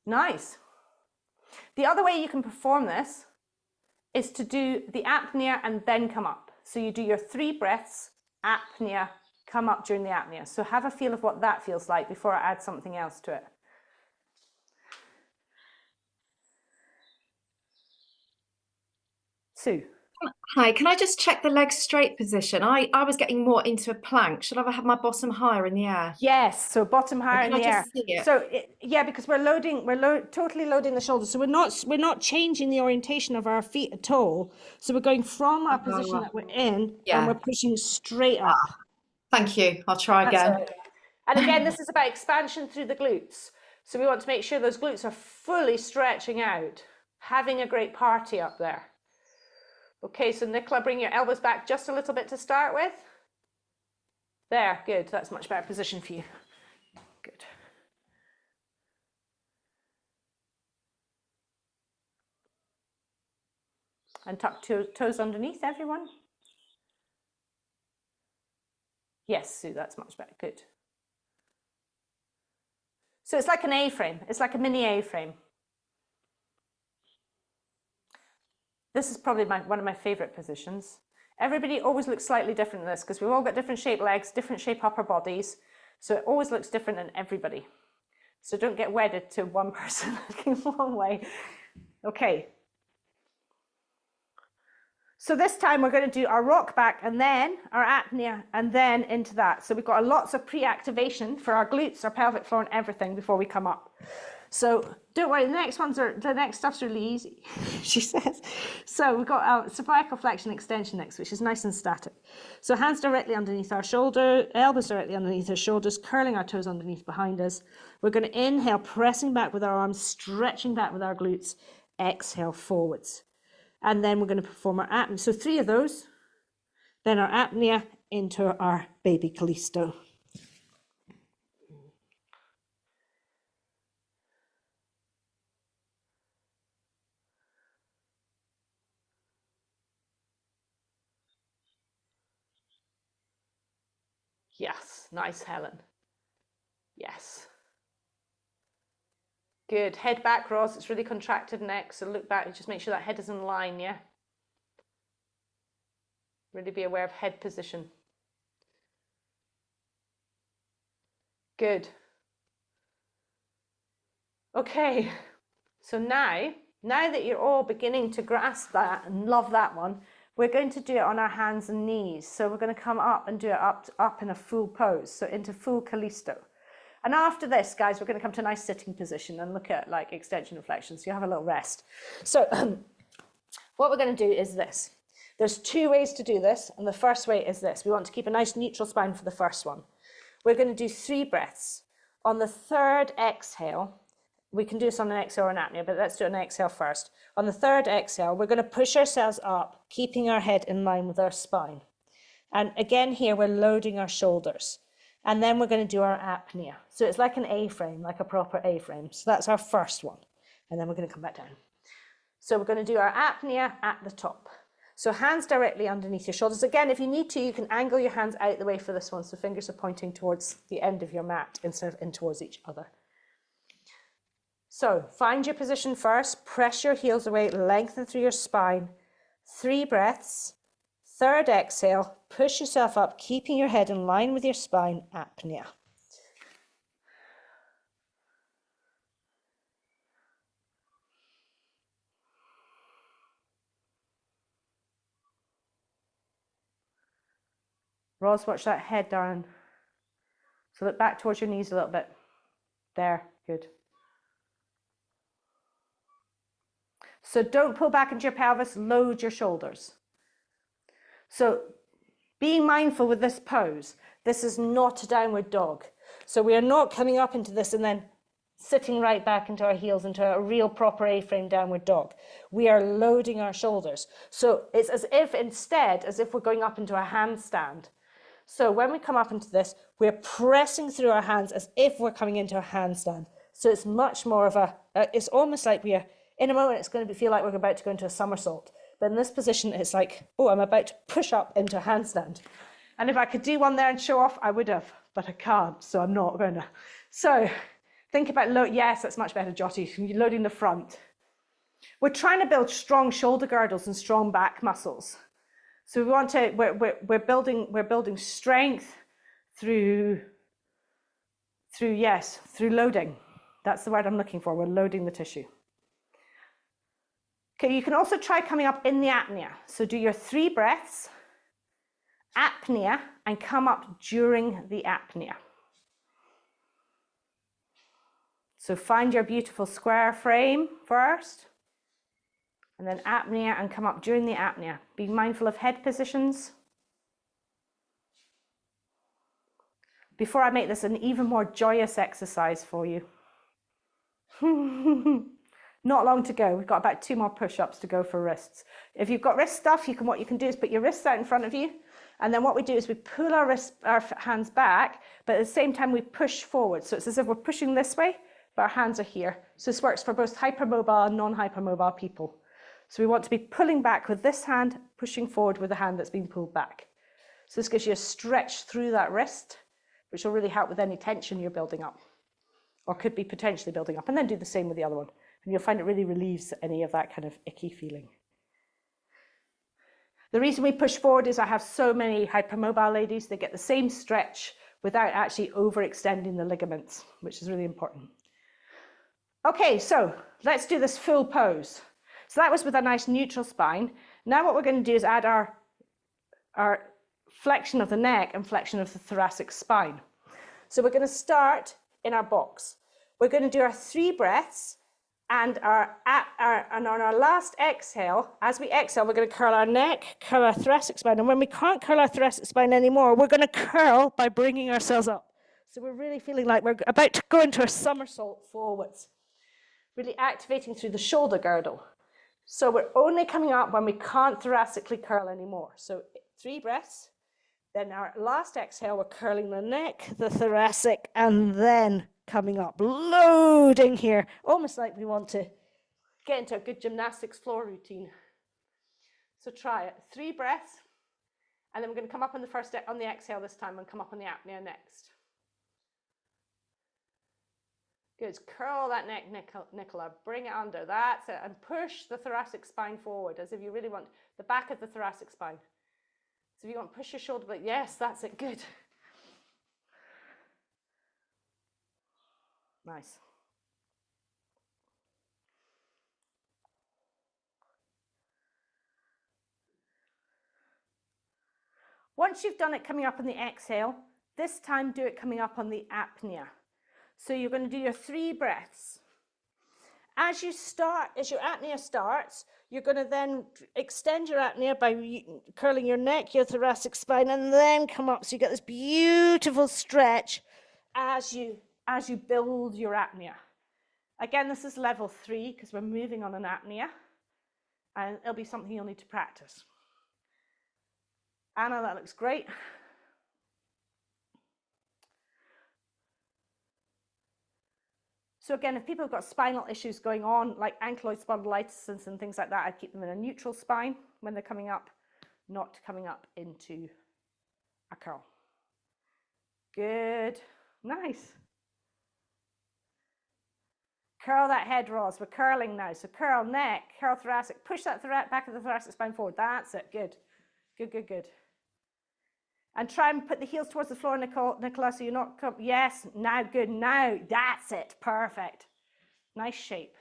Nice. The other way you can perform this is to do the apnea and then come up. So you do your 3 breaths, apnea, come up during the apnea. So have a feel of what that feels like before I add something else to it. Sue. Hi, can I just check the legs straight position? I was getting more into a plank. Should I have my bottom higher in the air? Yes, so bottom higher in the air. See it? So yeah, because we're totally loading the shoulders. So we're not changing the orientation of our feet at all. So we're going from our position that we're in and we're pushing straight up. Thank you. I'll try again. And again, this is about expansion through the glutes. So we want to make sure those glutes are fully stretching out, having a great party up there. Okay, so Nicola, bring your elbows back just a little bit to start with. There, good. That's a much better position for you. Good. And tuck toes underneath, everyone. Yes, Sue, that's much better. Good. So it's like an A-frame. It's like a mini A-frame. This is probably one of my favorite positions. Everybody always looks slightly different in this because we've all got different shaped legs, different shaped upper bodies. So it always looks different in everybody. So don't get wedded to one person looking one way. Okay. So this time we're going to do our rock back and then our apnea and then into that. So we've got lots of pre-activation for our glutes, our pelvic floor and everything before we come up. So don't worry, the next stuff's really easy, she says. So we've got our cervical flexion extension next, which is nice and static. So hands directly underneath our shoulder, elbows directly underneath our shoulders, curling our toes underneath behind us. We're going to inhale, pressing back with our arms, stretching back with our glutes, exhale forwards. And then we're going to perform our apnea. So 3 of those, then our apnea into our baby Callisto. Yes, nice, Helen. Yes. Good. Head back, Ross. It's really contracted neck, so look back and just make sure that head is in line, yeah? Really be aware of head position. Good. Okay, so now that you're all beginning to grasp that and love that one, we're going to do it on our hands and knees. So we're going to come up and do it up in a full pose, so into full Callisto. And after this, guys, we're going to come to a nice sitting position and look at like extension and flexion, so you have a little rest. So what we're going to do is this. There's 2 ways to do this, and the first way is this. We want to keep a nice neutral spine for the first one. We're going to do 3 breaths. On the 3rd exhale, we can do this on an exhale or an apnea, but let's do an exhale first. On the 3rd exhale, we're going to push ourselves up, keeping our head in line with our spine. And again here, we're loading our shoulders. And then we're going to do our apnea. So it's like an A-frame, like a proper A-frame. So that's our first one. And then we're going to come back down. So we're going to do our apnea at the top. So hands directly underneath your shoulders. Again, if you need to, you can angle your hands out the way for this one. So fingers are pointing towards the end of your mat instead of in towards each other. So find your position first. Press your heels away, lengthen through your spine. 3 breaths. 3rd exhale, push yourself up, keeping your head in line with your spine, apnea. Roz, watch that head down. So look back towards your knees a little bit. There, good. So don't pull back into your pelvis, load your shoulders. So being mindful with this pose, this is not a downward dog. So we are not coming up into this and then sitting right back into our heels into a real proper A-frame downward dog. We are loading our shoulders. So it's as if instead, as if we're going up into a handstand. So when we come up into this, we're pressing through our hands as if we're coming into a handstand. So it's much more of it's almost like we are, in a moment it's going to feel like we're about to go into a somersault. But in this position, it's like, oh, I'm about to push up into a handstand. And if I could do one there and show off, I would have, but I can't, so I'm not going to. So think about, yes, that's much better, Jotty. You're loading the front. We're trying to build strong shoulder girdles and strong back muscles. So we want to, we're building strength through loading. That's the word I'm looking for. We're loading the tissue. Okay, you can also try coming up in the apnea. So do your 3 breaths, apnea, and come up during the apnea. So find your beautiful square frame first, and then apnea and come up during the apnea. Be mindful of head positions. Before I make this an even more joyous exercise for you. Not long to go. We've got about 2 more push-ups to go for wrists. If you've got wrist stuff, what you can do is put your wrists out in front of you, and then what we do is we pull our hands back, but at the same time we push forward. So it's as if we're pushing this way, but our hands are here. So this works for both hypermobile and non-hypermobile people. So we want to be pulling back with this hand, pushing forward with the hand that's been pulled back. So this gives you a stretch through that wrist, which will really help with any tension you're building up, or could be potentially building up, and then do the same with the other one. And you'll find it really relieves any of that kind of icky feeling. The reason we push forward is I have so many hypermobile ladies, they get the same stretch without actually overextending the ligaments, which is really important. Okay, so let's do this full pose. So that was with a nice neutral spine. Now what we're going to do is add our flexion of the neck and flexion of the thoracic spine. So we're going to start in our box. We're going to do our 3 breaths, and on our last exhale, as we exhale, we're going to curl our neck, curl our thoracic spine, and when we can't curl our thoracic spine anymore, we're going to curl by bringing ourselves up. So we're really feeling like we're about to go into a somersault forwards, really activating through the shoulder girdle. So we're only coming up when we can't thoracically curl anymore. So 3 breaths, then our last exhale, we're curling the neck, the thoracic, and then coming up, loading here, almost like we want to get into a good gymnastics floor routine. So try it, 3 breaths, and then we're going to come up on the exhale this time and come up on the apnea next. Good, curl that neck, Nicola, bring it under, that's it, and push the thoracic spine forward as if you really want the back of the thoracic spine. So if you want to push your shoulder blade, yes, that's it, good. Nice. Once you've done it coming up on the exhale, this time do it coming up on the apnea. So you're going to do your 3 breaths. As your apnea starts, you're going to then extend your apnea by curling your neck, your thoracic spine, and then come up. So you get this beautiful stretch as you build your apnea. Again, this is level 3 because we're moving on an apnea, and it'll be something you'll need to practice. Anna, that looks great. So again, if people have got spinal issues going on, like ankylosing spondylitis and things like that, I'd keep them in a neutral spine when they're coming up, not coming up into a curl. Good, nice. Curl that head, Roz. We're curling now. So curl neck, curl thoracic, push that back of the thoracic spine forward. That's it, good, good, good, good. And try and put the heels towards the floor, Nicola, so you're not, yes, now, good, now, that's it, perfect. Nice shape.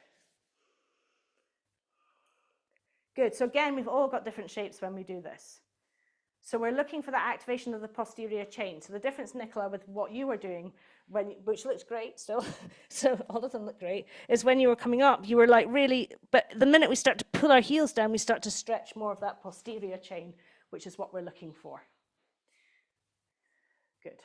Good, so again, we've all got different shapes when we do this. So we're looking for that activation of the posterior chain. So the difference, Nicola, with what you were doing, which looks great still, so all of them look great, is when you were coming up, you were like really, but the minute we start to pull our heels down, we start to stretch more of that posterior chain, which is what we're looking for. Good.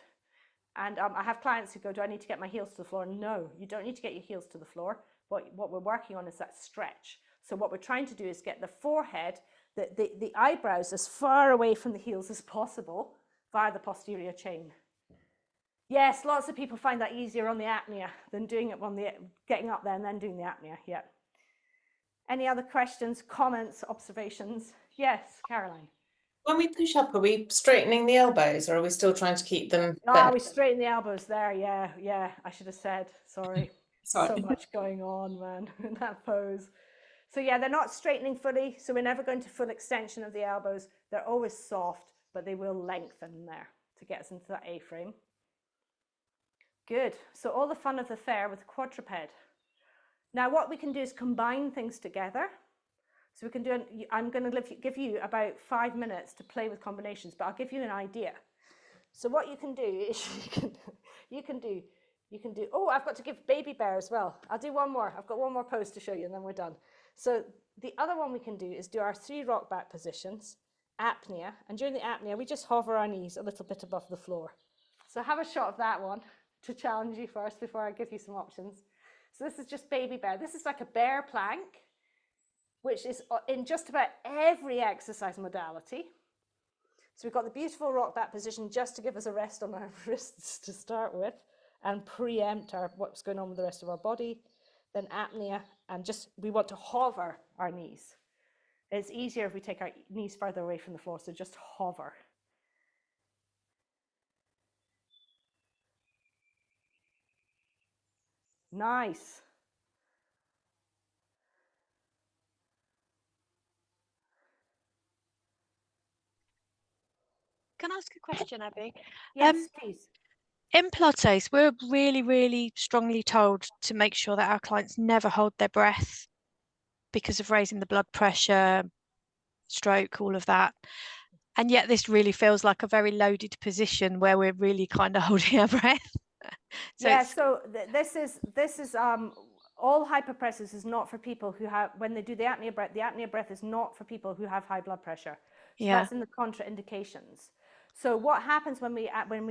And I have clients who go, do I need to get my heels to the floor? No, you don't need to get your heels to the floor. What we're working on is that stretch. So what we're trying to do is get the forehead, the eyebrows as far away from the heels as possible via the posterior chain. Yes, lots of people find that easier on the apnea than doing it on the, getting up there and then doing the apnea. Yeah. Any other questions, comments, observations? Yes, Caroline. When we push up, are we straightening the elbows or are we still trying to keep them bent? We straighten the elbows there. Yeah, I should have said, sorry. Sorry. So much going on, man, in that pose. So yeah, they're not straightening fully, so we're never going to full extension of the elbows. They're always soft, but they will lengthen there to get us into that A-frame. Good, so all the fun of the fair with quadruped. Now what we can do is combine things together. So we can do, I'm going to give you about 5 minutes to play with combinations, but I'll give you an idea. So what you can do is you can do, oh, I've got to give baby bear as well. I'll do one more. I've got one more pose to show you and then we're done. So the other one we can do is do our 3 rock back positions, apnea, and during the apnea, we just hover our knees a little bit above the floor. So have a shot of that one to challenge you first before I give you some options. So this is just baby bear. This is like a bear plank, which is in just about every exercise modality. So we've got the beautiful rock back position just to give us a rest on our wrists to start with and preempt what's going on with the rest of our body. Then apnea, and just we want to hover our knees. It's easier if we take our knees further away from the floor, so just hover. Nice. Can I ask a question, Abby? Yes, please. In Pilates, we're really, really strongly told to make sure that our clients never hold their breath because of raising the blood pressure, stroke, all of that. And yet this really feels like a very loaded position where we're really kind of holding our breath. So Yeah, it's, so this is all hypopressives is not for people who have, when they do the apnea breath is not for people who have high blood pressure. So yeah. that's in the contraindications. So what happens when we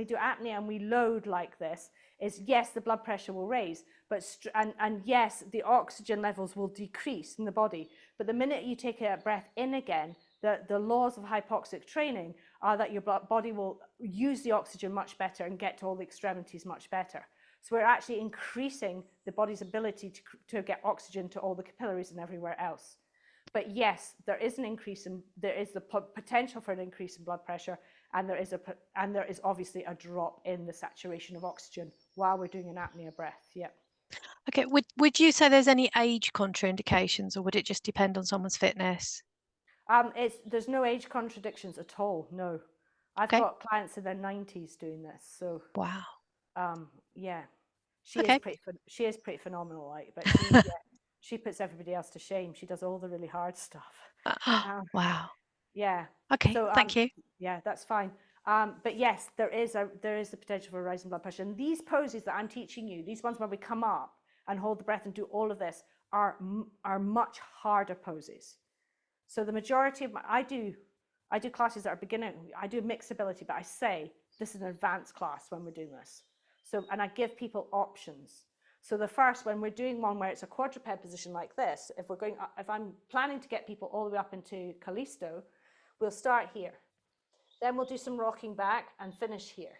do apnea and we load like this is, yes, the blood pressure will raise, but and yes, the oxygen levels will decrease in the body. But the minute you take a breath in again, the laws of hypoxic training are that your body will use the oxygen much better and get to all the extremities much better. So we're actually increasing the body's ability to get oxygen to all the capillaries and everywhere else. But yes, there is there is the potential for an increase in blood pressure, and there is obviously a drop in the saturation of oxygen while we're doing an apnea breath. Yeah. Okay, would you say there's any age contraindications, or would it just depend on someone's fitness? There's no age contradictions at all. No, I've got clients in their 90s doing this. So wow. Yeah, she is pretty phenomenal. Like, but she puts everybody else to shame. She does all the really hard stuff. Wow. Yeah. Okay. So thank you. Yeah, that's fine. But yes, there is the potential for a rise in blood pressure. And these poses that I'm teaching you, these ones where we come up and hold the breath and do all of this, are much harder poses. So the majority of I do classes that are beginner. I do mixed ability, but I say this is an advanced class when we're doing this. So, and I give people options. So the first, when we're doing one where it's a quadruped position like this, if I'm planning to get people all the way up into Callisto, we'll start here. Then we'll do some rocking back and finish here.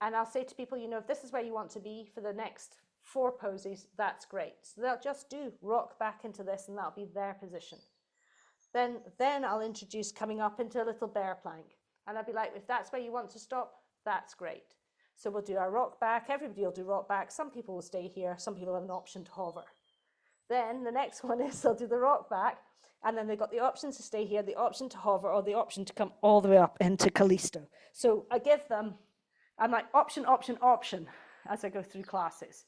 And I'll say to people, if this is where you want to be for the next 4 poses, that's great. So they'll just do rock back into this, and that'll be their position. Then I'll introduce coming up into a little bear plank. And I'll be like, if that's where you want to stop, that's great. So we'll do our rock back. Everybody will do rock back. Some people will stay here. Some people have an option to hover. Then the next one is they'll do the rock back. And then they've got the option to stay here, the option to hover, or the option to come all the way up into Callisto. So I give them, I'm like, option, option, option, as I go through classes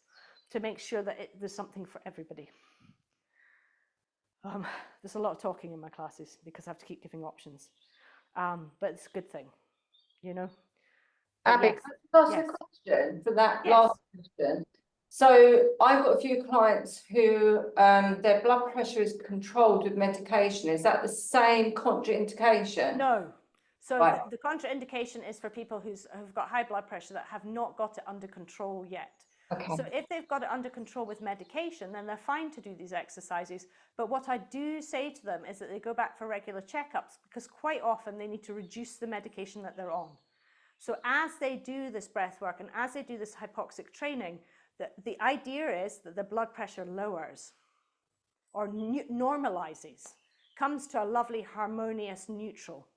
to make sure that there's something for everybody. There's a lot of talking in my classes because I have to keep giving options. But it's a good thing, Abby, yes, can I ask yes. a question for that Yes. last question? So I've got a few clients who their blood pressure is controlled with medication. Is that the same contraindication? No. So Right. the contraindication is for people who've got high blood pressure that have not got it under control yet. Okay. So if they've got it under control with medication, then they're fine to do these exercises. But what I do say to them is that they go back for regular checkups, because quite often they need to reduce the medication that they're on. So as they do this breath work and as they do this hypoxic training, the idea is that the blood pressure lowers or normalizes, comes to a lovely harmonious neutral.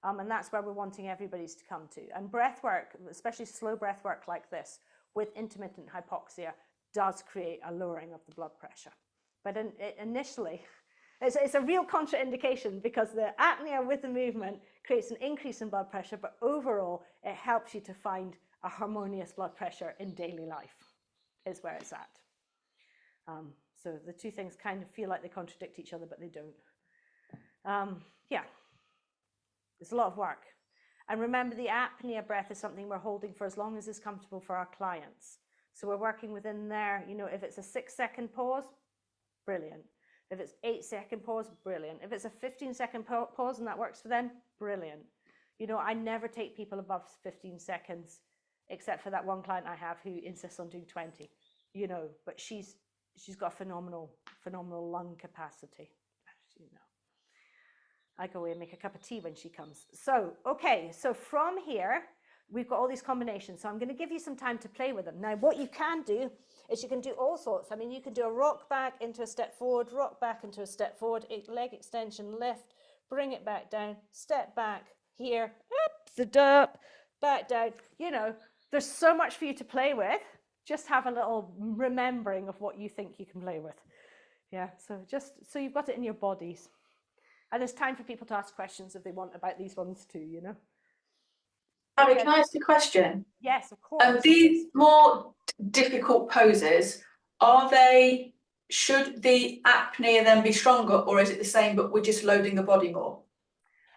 And that's where we're wanting everybody's to come to. And breath work, especially slow breath work like this, with intermittent hypoxia, does create a lowering of the blood pressure. But initially, it's a real contraindication, because the apnea with the movement creates an increase in blood pressure, but overall, it helps you to find a harmonious blood pressure in daily life, is where it's at. So the two things kind of feel like they contradict each other, but they don't. Yeah, it's a lot of work. And remember, the apnea breath is something we're holding for as long as is comfortable for our clients. So we're working within there, if it's a 6-second pause, brilliant. If it's 8-second pause, brilliant. If it's a 15-second pause and that works for them, brilliant. I never take people above 15 seconds, except for that one client I have who insists on doing 20, but she's got phenomenal lung capacity, I go away and make a cup of tea when she comes. So, okay, so from here, we've got all these combinations. So I'm going to give you some time to play with them. Now, what you can do is you can do all sorts. I mean, you can do a rock back into a step forward, rock back into a step forward, leg extension, lift, bring it back down, step back here, up, back down. There's so much for you to play with. Just have a little remembering of what you think you can play with. Yeah, so just so you've got it in your bodies. And there's time for people to ask questions if they want about these ones too, Abby, can I ask a question? Yes, of course. These more difficult poses, should the apnea then be stronger, or is it the same but we're just loading the body more?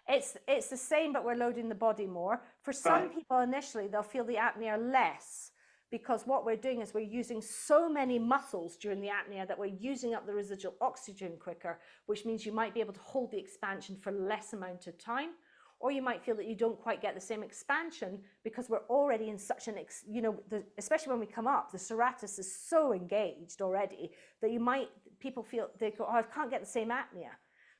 It's the same, but we're loading the body more. For some people initially, they'll feel the apnea less, because what we're doing is we're using so many muscles during the apnea that we're using up the residual oxygen quicker, which means you might be able to hold the expansion for less amount of time. Or you might feel that you don't quite get the same expansion because we're already in such an, especially when we come up, the serratus is so engaged already that people feel, they go, oh, I can't get the same apnea.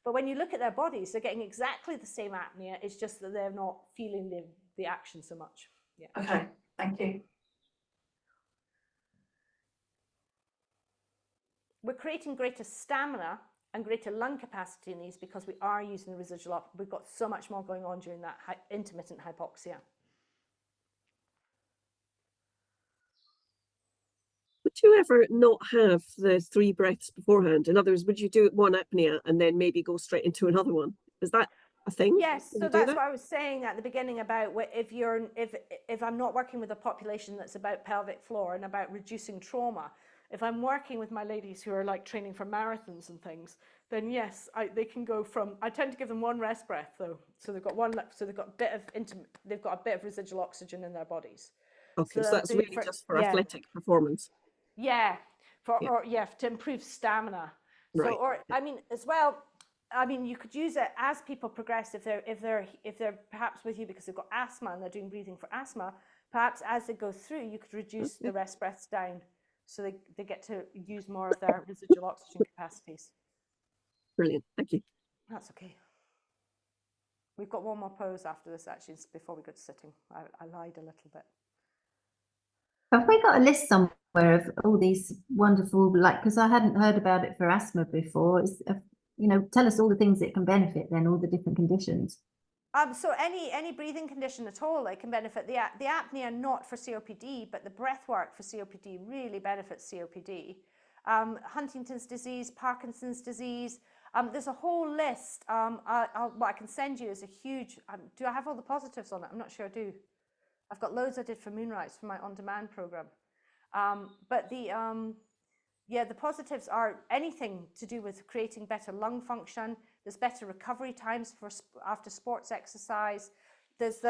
But when you look at their bodies, they're getting exactly the same apnea. It's just that they're not feeling the action so much. Yeah. Okay, thank you. We're creating greater stamina and greater lung capacity in these because we are using the residual. We've got so much more going on during that intermittent hypoxia. Would you ever not have the 3 breaths beforehand? In other words, would you do one apnea and then maybe go straight into another one? Is that a thing? Yes, so that's what I was saying at the beginning about if I'm not working with a population that's about pelvic floor and about reducing trauma, if I'm working with my ladies who are like training for marathons and things, then yes, they can go from, I tend to give them 1 rest breath though. So they've got they've got a bit of residual oxygen in their bodies. Okay, so that's really just for athletic performance. Yeah, to improve stamina. Right. So, or I mean, as well, I mean, you could use it as people progress. If they're perhaps with you because they've got asthma and they're doing breathing for asthma, perhaps as they go through, you could reduce the rest breaths down, so they get to use more of their residual oxygen capacities. Brilliant, thank you. That's okay. We've got one more pose after this, actually, before we go to sitting. I lied a little bit. Have we got a list somewhere of all these wonderful, because I hadn't heard about it for asthma before. Tell us all the things it can benefit then, all the different conditions. So any breathing condition at all, it can benefit. The apnea not for COPD, but the breath work for COPD really benefits COPD. Huntington's disease, Parkinson's disease. There's a whole list. What I can send you is a huge. Do I have all the positives on it? I'm not sure I do. I've got loads I did for Moonrise for my on-demand program. But the positives are anything to do with creating better lung function. There's better recovery times after sports exercise. There's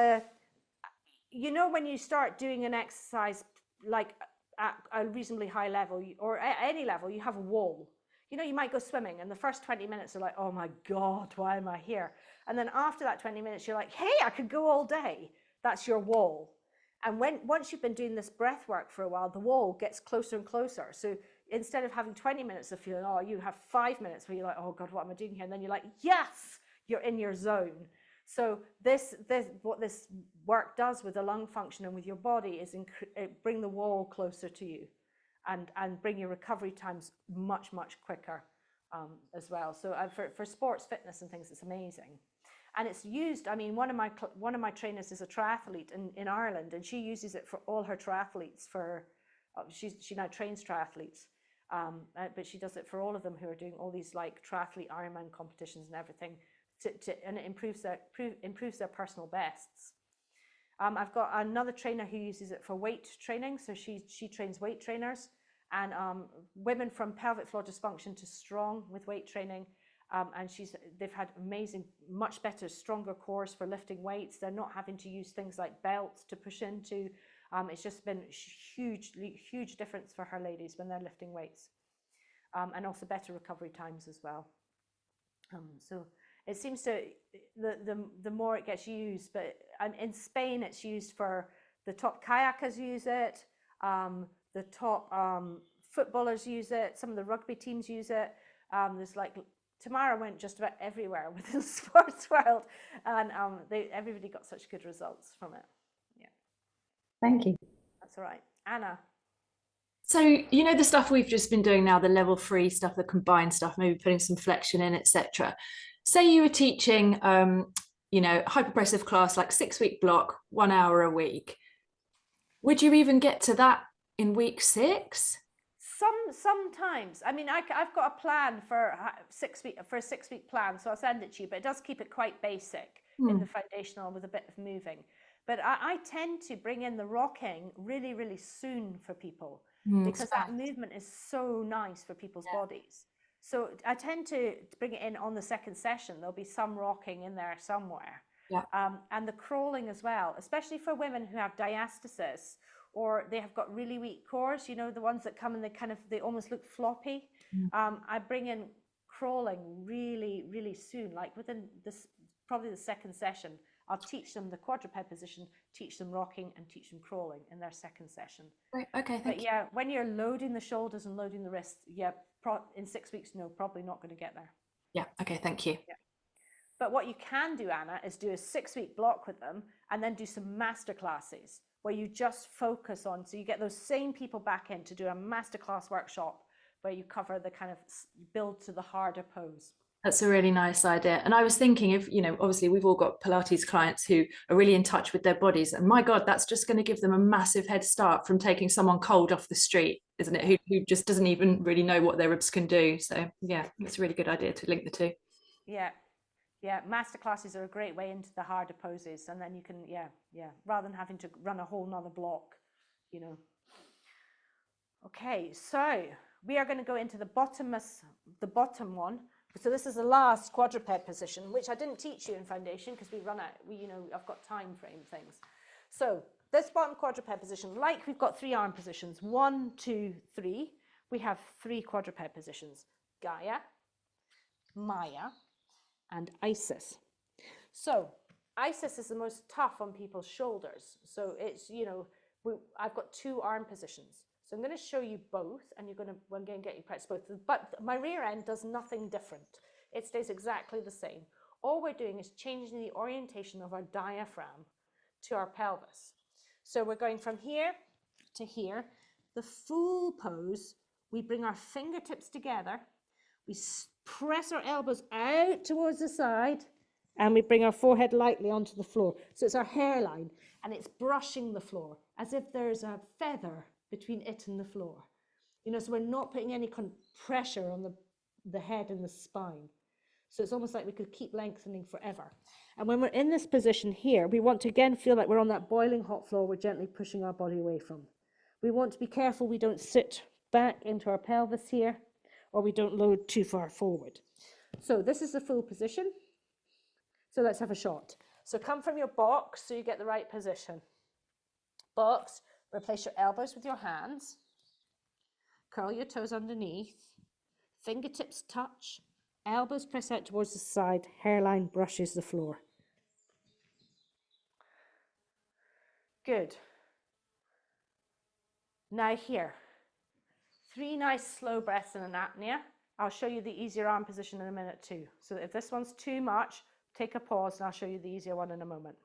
when you start doing an exercise like at a reasonably high level or at any level, you have a wall. You might go swimming and the first 20 minutes are like, oh my God, why am I here? And then after that 20 minutes, you're like, hey, I could go all day. That's your wall. And once you've been doing this breath work for a while, the wall gets closer and closer. So instead of having 20 minutes of feeling, oh, you have 5 minutes where you're like, oh God, what am I doing here? And then you're like, yes, you're in your zone. So what this work does with the lung function and with your body is bring the wall closer to you and bring your recovery times much, much quicker as well. So for sports fitness and things, it's amazing. And it's used, I mean, one of my trainers is a triathlete in Ireland, and she uses it for all her triathletes she now trains triathletes, but she does it for all of them who are doing all these like triathlete Ironman competitions and everything, and it improves their personal bests. I've got another trainer who uses it for weight training, so she trains weight trainers and women from pelvic floor dysfunction to strong with weight training. And they've had amazing, much better, stronger cores for lifting weights. They're not having to use things like belts to push into. It's just been huge difference for her ladies when they're lifting weights, and also better recovery times as well. So it seems to the more it gets used, but in Spain it's used for the top kayakers use it, the top footballers use it, some of the rugby teams use it. There's like Tamara went just about everywhere within the sports world, and everybody got such good results from it. Yeah. Thank you. That's all right. Anna. So, the stuff we've just been doing now, the level 3 stuff, the combined stuff, maybe putting some flexion in, etc. Say you were teaching, hypopressive class, like 6-week block, 1 hour a week. Would you even get to that in week 6? Sometimes. I mean, I've got a plan for a 6-week plan, so I'll send it to you. But it does keep it quite basic in the foundational with a bit of moving. But I tend to bring in the rocking really, really soon for people because that movement is so nice for people's bodies. So I tend to bring it in on the second session. There'll be some rocking in there somewhere. Yeah. And the crawling as well, especially for women who have diastasis or they have got really weak cores, you know, the ones that come and they almost look floppy. I bring in crawling really, really soon, like within this, probably the second session. I'll teach them the quadruped position, teach them rocking, and teach them crawling in their second session. Right, okay, thank you. Yeah, when you're loading the shoulders and loading the wrists, yeah, in 6 weeks, no, probably not going to get there. Yeah, okay, thank you. Yeah. But what you can do, Anna, is do a 6-week block with them and then do some master classes where you just focus on, so you get those same people back in to do a masterclass workshop where you cover the kind of build to the harder pose. That's a really nice idea. And I was thinking if, you know, obviously we've all got Pilates clients who are really in touch with their bodies. And my God, that's just going to give them a massive head start from taking someone cold off the street, isn't it? Who just doesn't even really know what their ribs can do. So yeah, it's a really good idea to link the two. Yeah. Yeah, master classes are a great way into the harder poses. And then you can, rather than having to run a whole nother block, you know. Okay, so we are going to go into the bottom one. So this is the last quadruped position, which I didn't teach you in foundation because we run out, I've got time frame things. So this bottom quadruped position, like we've got 3 arm positions, 1, 2, 3, we have 3 quadruped positions, Gaia, Maya, and Isis. So Isis is the most tough on people's shoulders. So it's, I've got 2 arm positions. So I'm going to show you both, and we're going to get you practice both. But my rear end does nothing different. It stays exactly the same. All we're doing is changing the orientation of our diaphragm to our pelvis. So we're going from here to here. The full pose, we bring our fingertips together. We press our elbows out towards the side, and we bring our forehead lightly onto the floor. So it's our hairline, and it's brushing the floor as if there's a feather between it and the floor. So we're not putting any pressure on the head and the spine. So it's almost like we could keep lengthening forever. And when we're in this position here, we want to again feel like we're on that boiling hot floor we're gently pushing our body away from. We want to be careful we don't sit back into our pelvis here, or we don't load too far forward. So this is the full position. So let's have a shot. So come from your box so you get the right position. Box. Replace your elbows with your hands. Curl your toes underneath. Fingertips touch. Elbows press out towards the side. Hairline brushes the floor. Good. Now here. 3 nice slow breaths in an apnea. I'll show you the easier arm position in a minute too. So if this one's too much, take a pause and I'll show you the easier one in a moment.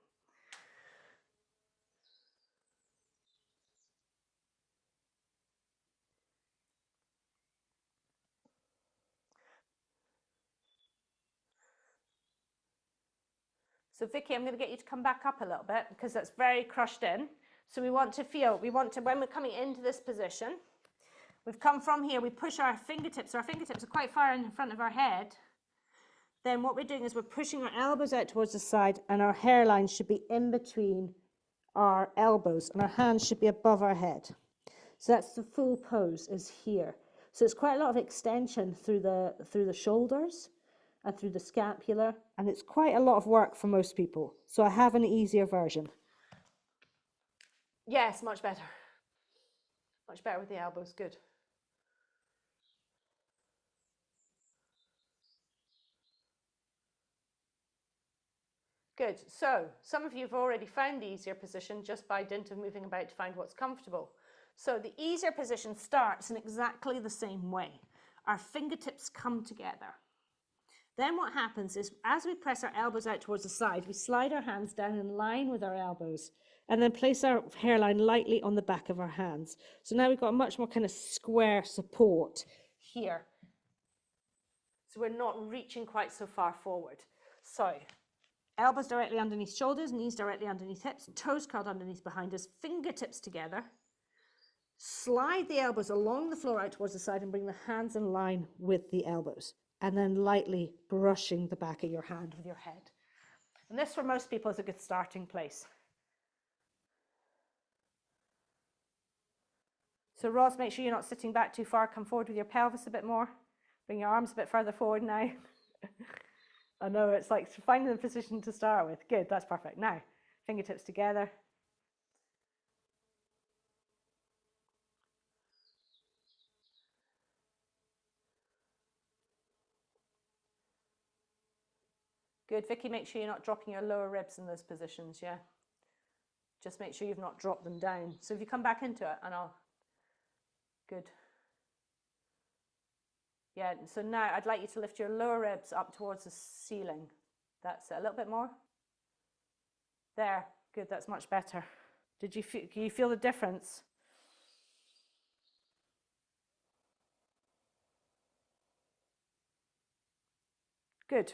So Vicky, I'm going to get you to come back up a little bit because that's very crushed in. So when we're coming into this position, we've come from here, we push our fingertips are quite far in front of our head. Then what we're doing is we're pushing our elbows out towards the side, and our hairline should be in between our elbows, and our hands should be above our head. So that's the full pose is here. So it's quite a lot of extension through the shoulders and through the scapula, and it's quite a lot of work for most people. So I have an easier version. Yes, much better. Much better with the elbows, good. Good, so some of you have already found the easier position just by dint of moving about to find what's comfortable. So the easier position starts in exactly the same way. Our fingertips come together. Then what happens is as we press our elbows out towards the side, we slide our hands down in line with our elbows and then place our hairline lightly on the back of our hands. So now we've got a much more kind of square support here. So we're not reaching quite so far forward. So elbows directly underneath shoulders, knees directly underneath hips, toes curled underneath behind us, fingertips together. Slide the elbows along the floor out towards the side and bring the hands in line with the elbows. And then lightly brushing the back of your hand with your head. And this for most people is a good starting place. So Ross, make sure you're not sitting back too far. Come forward with your pelvis a bit more. Bring your arms a bit further forward now. I know it's like finding the position to start with. Good, that's perfect. Now, fingertips together. Good, Vicky, make sure you're not dropping your lower ribs in those positions, yeah? Just make sure you've not dropped them down. So if you come back into it, and I'll, good. Yeah, so now I'd like you to lift your lower ribs up towards the ceiling. That's it, a little bit more. There, good, that's much better. Can you feel the difference? Good.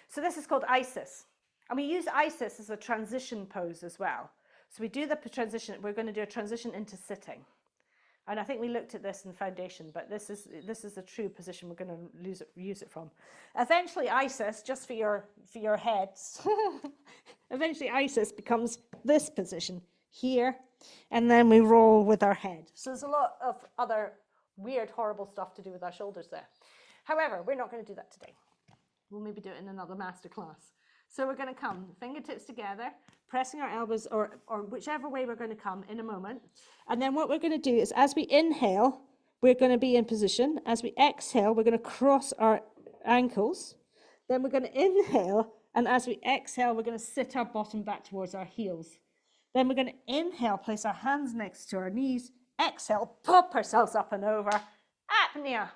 So this is called ISIS. And we use ISIS as a transition pose as well. So we do the transition, we're going to do a transition into sitting. And I think we looked at this in foundation, but this is the true position we're going to use it from. Eventually ISIS, just for your heads, eventually ISIS becomes this position here, and then we roll with our head. So there's a lot of other weird, horrible stuff to do with our shoulders there. However, we're not going to do that today. We'll maybe do it in another masterclass. So we're going to come fingertips together, pressing our elbows, or whichever way we're going to come in a moment. And then what we're going to do is, as we inhale, we're going to be in position. As we exhale, we're going to cross our ankles. Then we're going to inhale, and as we exhale, we're going to sit our bottom back towards our heels. Then we're going to inhale, place our hands next to our knees. Exhale, pop ourselves up and over. Apnea.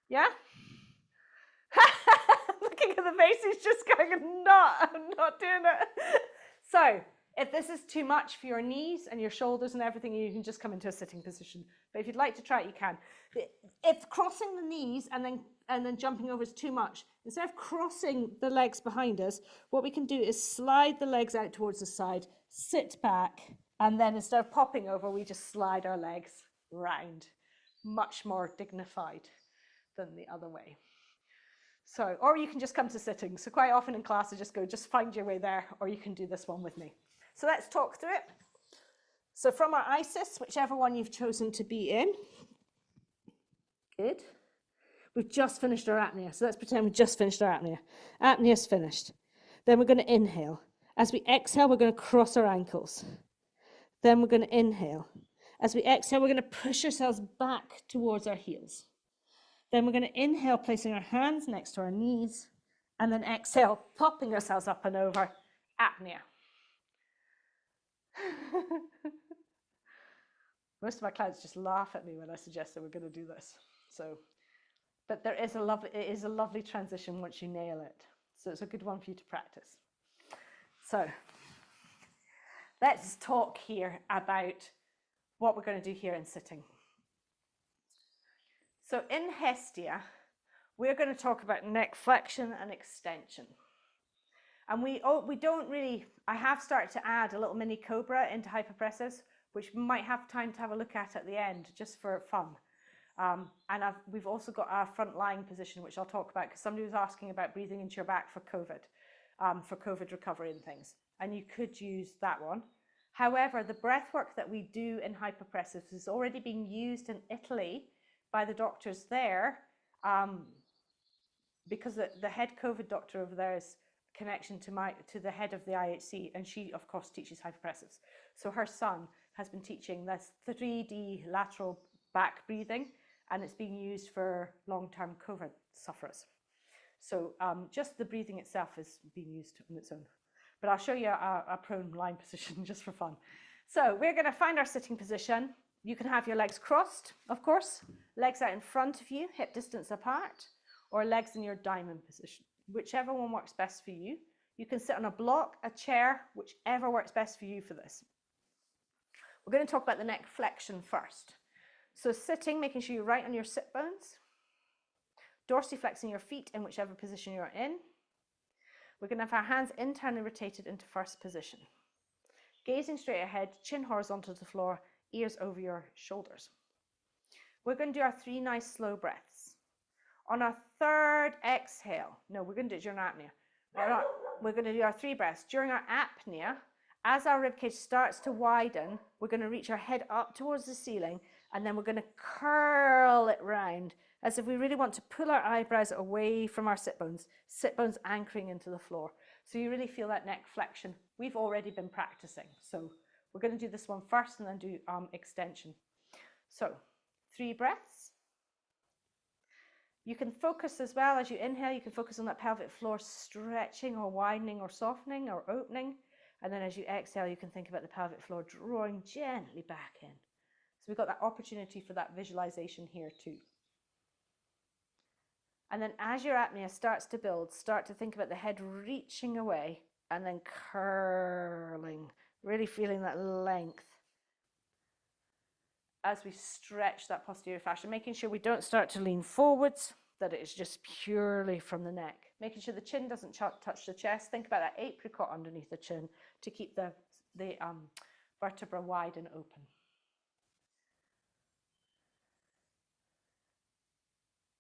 Yeah? Looking at the faces, just going, I'm not doing it. So if this is too much for your knees and your shoulders and everything, you can just come into a sitting position. But if you'd like to try it, you can. If crossing the knees and then jumping over is too much, instead of crossing the legs behind us, what we can do is slide the legs out towards the side, sit back, and then instead of popping over, we just slide our legs round. Much more dignified than the other way. So, or you can just come to sitting. So quite often in class, I just go, just find your way there, or you can do this one with me. So let's talk through it. So from our ISIS, whichever one you've chosen to be in. Good. We've just finished our apnea. So let's pretend we've just finished our apnea. Apnea's finished. Then we're going to inhale. As we exhale, we're going to cross our ankles. Then we're going to inhale. As we exhale, we're going to push ourselves back towards our heels. Then we're going to inhale, placing our hands next to our knees, and then exhale, popping ourselves up and over, apnea. Most of my clients just laugh at me when I suggest that we're going to do this. So, but it is a lovely transition once you nail it. So it's a good one for you to practice. So let's talk here about what we're going to do here in sitting. So in Hestia, we're going to talk about neck flexion and extension. And we don't really, I have started to add a little mini cobra into hypopressives, which we might have time to have a look at the end, just for fun. And we've also got our front lying position, which I'll talk about, because somebody was asking about breathing into your back for COVID recovery and things. And you could use that one. However, the breath work that we do in hypopressives is already being used in Italy by the doctors there, because the head COVID doctor over there is a connection to the head of the IHC, and she of course teaches hypopressives. So her son has been teaching this 3D lateral back breathing, and it's being used for long-term COVID sufferers. So just the breathing itself is being used on its own. But I'll show you a prone lying position just for fun. So we're going to find our sitting position. You can have your legs crossed, of course, legs out in front of you, hip distance apart, or legs in your diamond position. Whichever one works best for you. You can sit on a block, a chair, whichever works best for you for this. We're going to talk about the neck flexion first. So sitting, making sure you're right on your sit bones, dorsiflexing your feet in whichever position you're in. We're going to have our hands internally rotated into first position. Gazing straight ahead, chin horizontal to the floor, ears over your shoulders. We're going to do our 3 nice slow breaths. On our third exhale, no, we're going to do it during apnea. We're going to do our 3 breaths. During our apnea, as our ribcage starts to widen, we're going to reach our head up towards the ceiling And then we're going to curl it round as if we really want to pull our eyebrows away from our sit bones anchoring into the floor. So you really feel that neck flexion. We've already been practicing. So we're going to do this one first and then do extension. So 3 breaths. You can focus as well as you inhale, you can focus on that pelvic floor stretching or widening or softening or opening. And then as you exhale, you can think about the pelvic floor drawing gently back in. So we've got that opportunity for that visualization here too. And then as your apnea starts to build, start to think about the head reaching away and then curling, really feeling that length as we stretch that posterior fascia, making sure we don't start to lean forwards, that it is just purely from the neck. Making sure the chin doesn't touch the chest. Think about that apricot underneath the chin to keep the vertebra wide and open.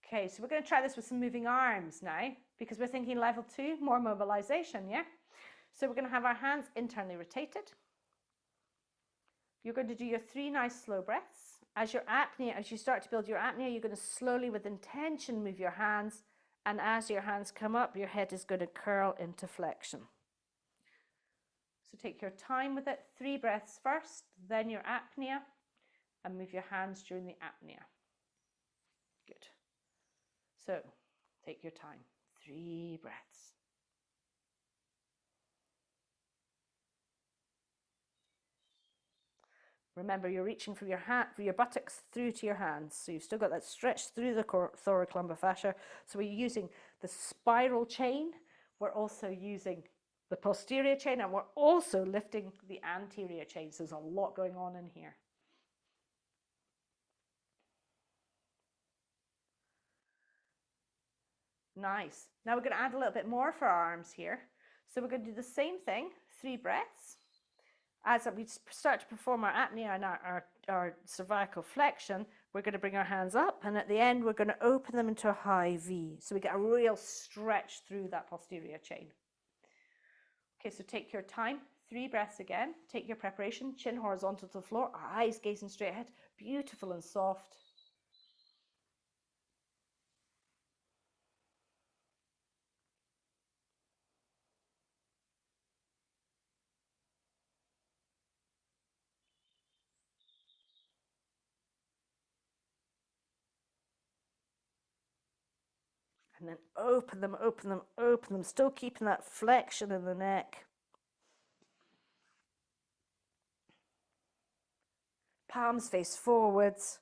Okay, so we're going to try this with some moving arms now, because we're thinking level 2, more mobilization, yeah? So we're going to have our hands internally rotated. You're going to do your 3 nice slow breaths. As you start to build your apnea, you're going to slowly, with intention, move your hands. And as your hands come up, your head is going to curl into flexion. So take your time with it. 3 breaths first, then your apnea, and move your hands during the apnea. Good. So take your time. 3 breaths. Remember, you're reaching for your buttocks through to your hands. So you've still got that stretch through the thoracolumbar fascia. So we're using the spiral chain. We're also using the posterior chain, and we're also lifting the anterior chain. So there's a lot going on in here. Nice. Now we're going to add a little bit more for our arms here. So we're going to do the same thing, 3 breaths. As we start to perform our apnea and our cervical flexion, we're going to bring our hands up, and at the end we're going to open them into a high V. So we get a real stretch through that posterior chain. Okay, so take your time, 3 breaths again. Take your preparation, chin horizontal to the floor, eyes gazing straight ahead, beautiful and soft. And then open them, open them, open them, still keeping that flexion in the neck. Palms face forwards.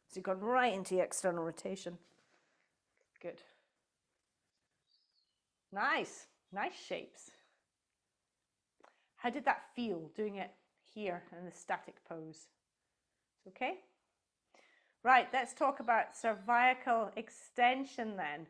So you've gone right into your external rotation. Good. Nice, nice shapes. How did that feel doing it here in the static pose? Okay. Right, let's talk about cervical extension then.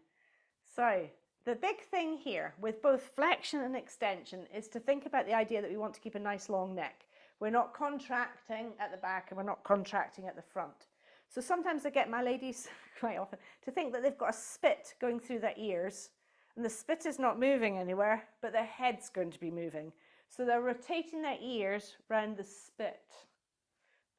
So the big thing here with both flexion and extension is to think about the idea that we want to keep a nice long neck. We're not contracting at the back and we're not contracting at the front. So sometimes I get my ladies, quite often, to think that they've got a spit going through their ears, and the spit is not moving anywhere, but their head's going to be moving. So they're rotating their ears around the spit.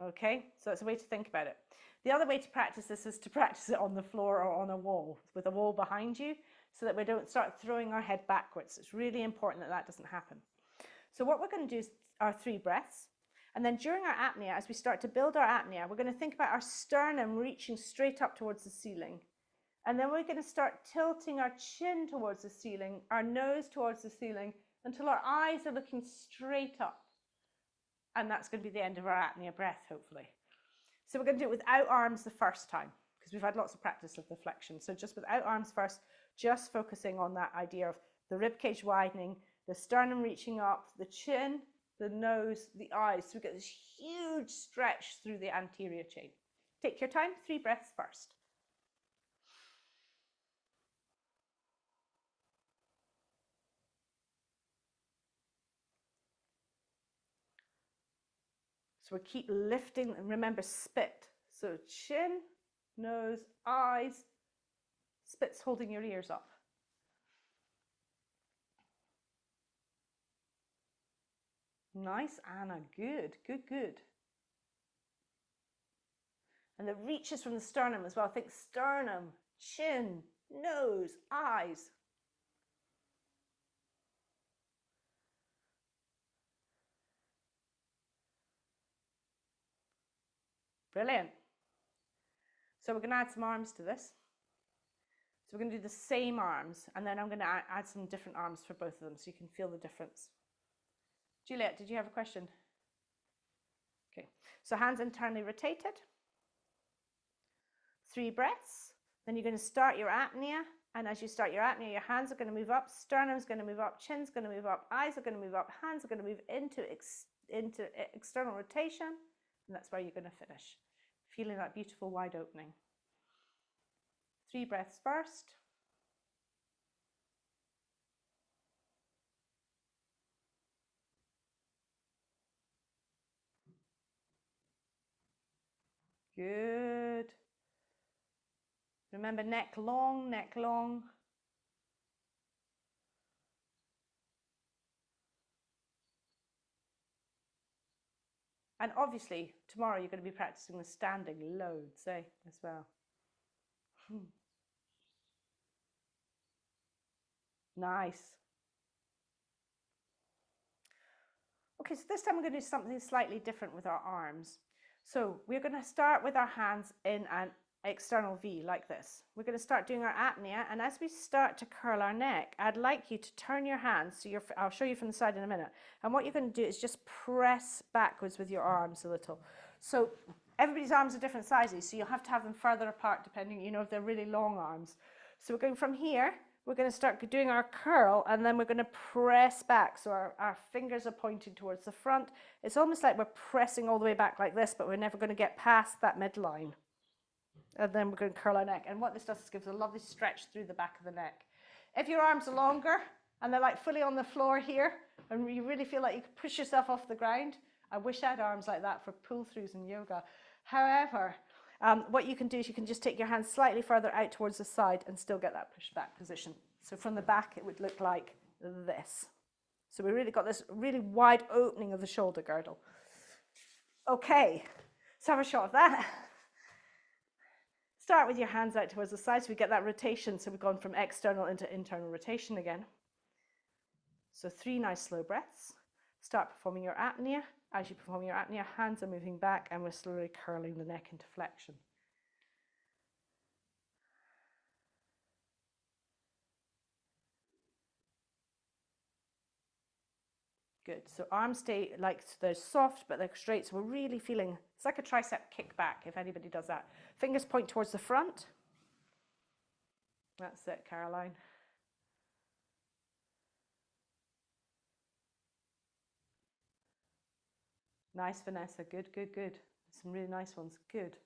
Okay, so that's a way to think about it. The other way to practice this is to practice it on the floor or on a wall, with a wall behind you, so that we don't start throwing our head backwards. It's really important that that doesn't happen. So what we're going to do is our 3 breaths. And then during our apnea, as we start to build our apnea, we're going to think about our sternum reaching straight up towards the ceiling. And then we're going to start tilting our chin towards the ceiling, our nose towards the ceiling, until our eyes are looking straight up. And that's going to be the end of our apnea breath, hopefully. So we're going to do it without arms the first time, because we've had lots of practice of the flexion. So just without arms first, just focusing on that idea of the rib cage widening, the sternum reaching up, the chin, the nose, the eyes. So we get this huge stretch through the anterior chain. Take your time, 3 breaths first. So we keep lifting, and remember spit. So chin, nose, eyes, spit's holding your ears up. Nice, Anna, good, good, good. and that reaches from the sternum as well. Think sternum, chin, nose, eyes. Brilliant. So we're going to add some arms to this. So we're going to do the same arms, and then I'm going to add some different arms for both of them so you can feel the difference. Juliet, did you have a question? Okay, so hands internally rotated. 3 breaths. Then you're going to start your apnea, and as you start your apnea, your hands are going to move up, sternum's going to move up, chin's going to move up, eyes are going to move up, hands are going to move into external rotation, and that's where you're going to finish. Feeling that beautiful wide opening. 3 breaths first. Good. Remember, neck long, neck long. And obviously, tomorrow you're going to be practicing the standing loads, as well. Nice. Okay, so this time we're going to do something slightly different with our arms. So we're going to start with our hands in an external V like this. We're going to start doing our apnea, and as we start to curl our neck, I'd like you to turn your hands, so I'll show you from the side in a minute, and what you're going to do is just press backwards with your arms a little. So everybody's arms are different sizes, so you'll have to have them further apart depending, if they're really long arms. So we're going from here, we're going to start doing our curl, and then we're going to press back. So our fingers are pointing towards the front. It's almost like we're pressing all the way back like this, but we're never going to get past that midline. And then we're going to curl our neck. And what this does is gives a lovely stretch through the back of the neck. If your arms are longer and they're like fully on the floor here, and you really feel like you can push yourself off the ground, I wish I had arms like that for pull-throughs in yoga. However, what you can do is you can just take your hands slightly further out towards the side and still get that push back position. So from the back, it would look like this. So we really got this really wide opening of the shoulder girdle. Okay, let's have a shot of that. Start with your hands out towards the side so we get that rotation. So we've gone from external into internal rotation again. So 3 nice slow breaths. Start performing your apnea. As you perform your apnea, hands are moving back and we're slowly curling the neck into flexion. Good. So arms stay like they're soft, but they're straight. So we're really feeling, it's like a tricep kick back if anybody does that. Fingers point towards the front. That's it, Caroline. Nice, Vanessa. Good, good, good. Some really nice ones. Good.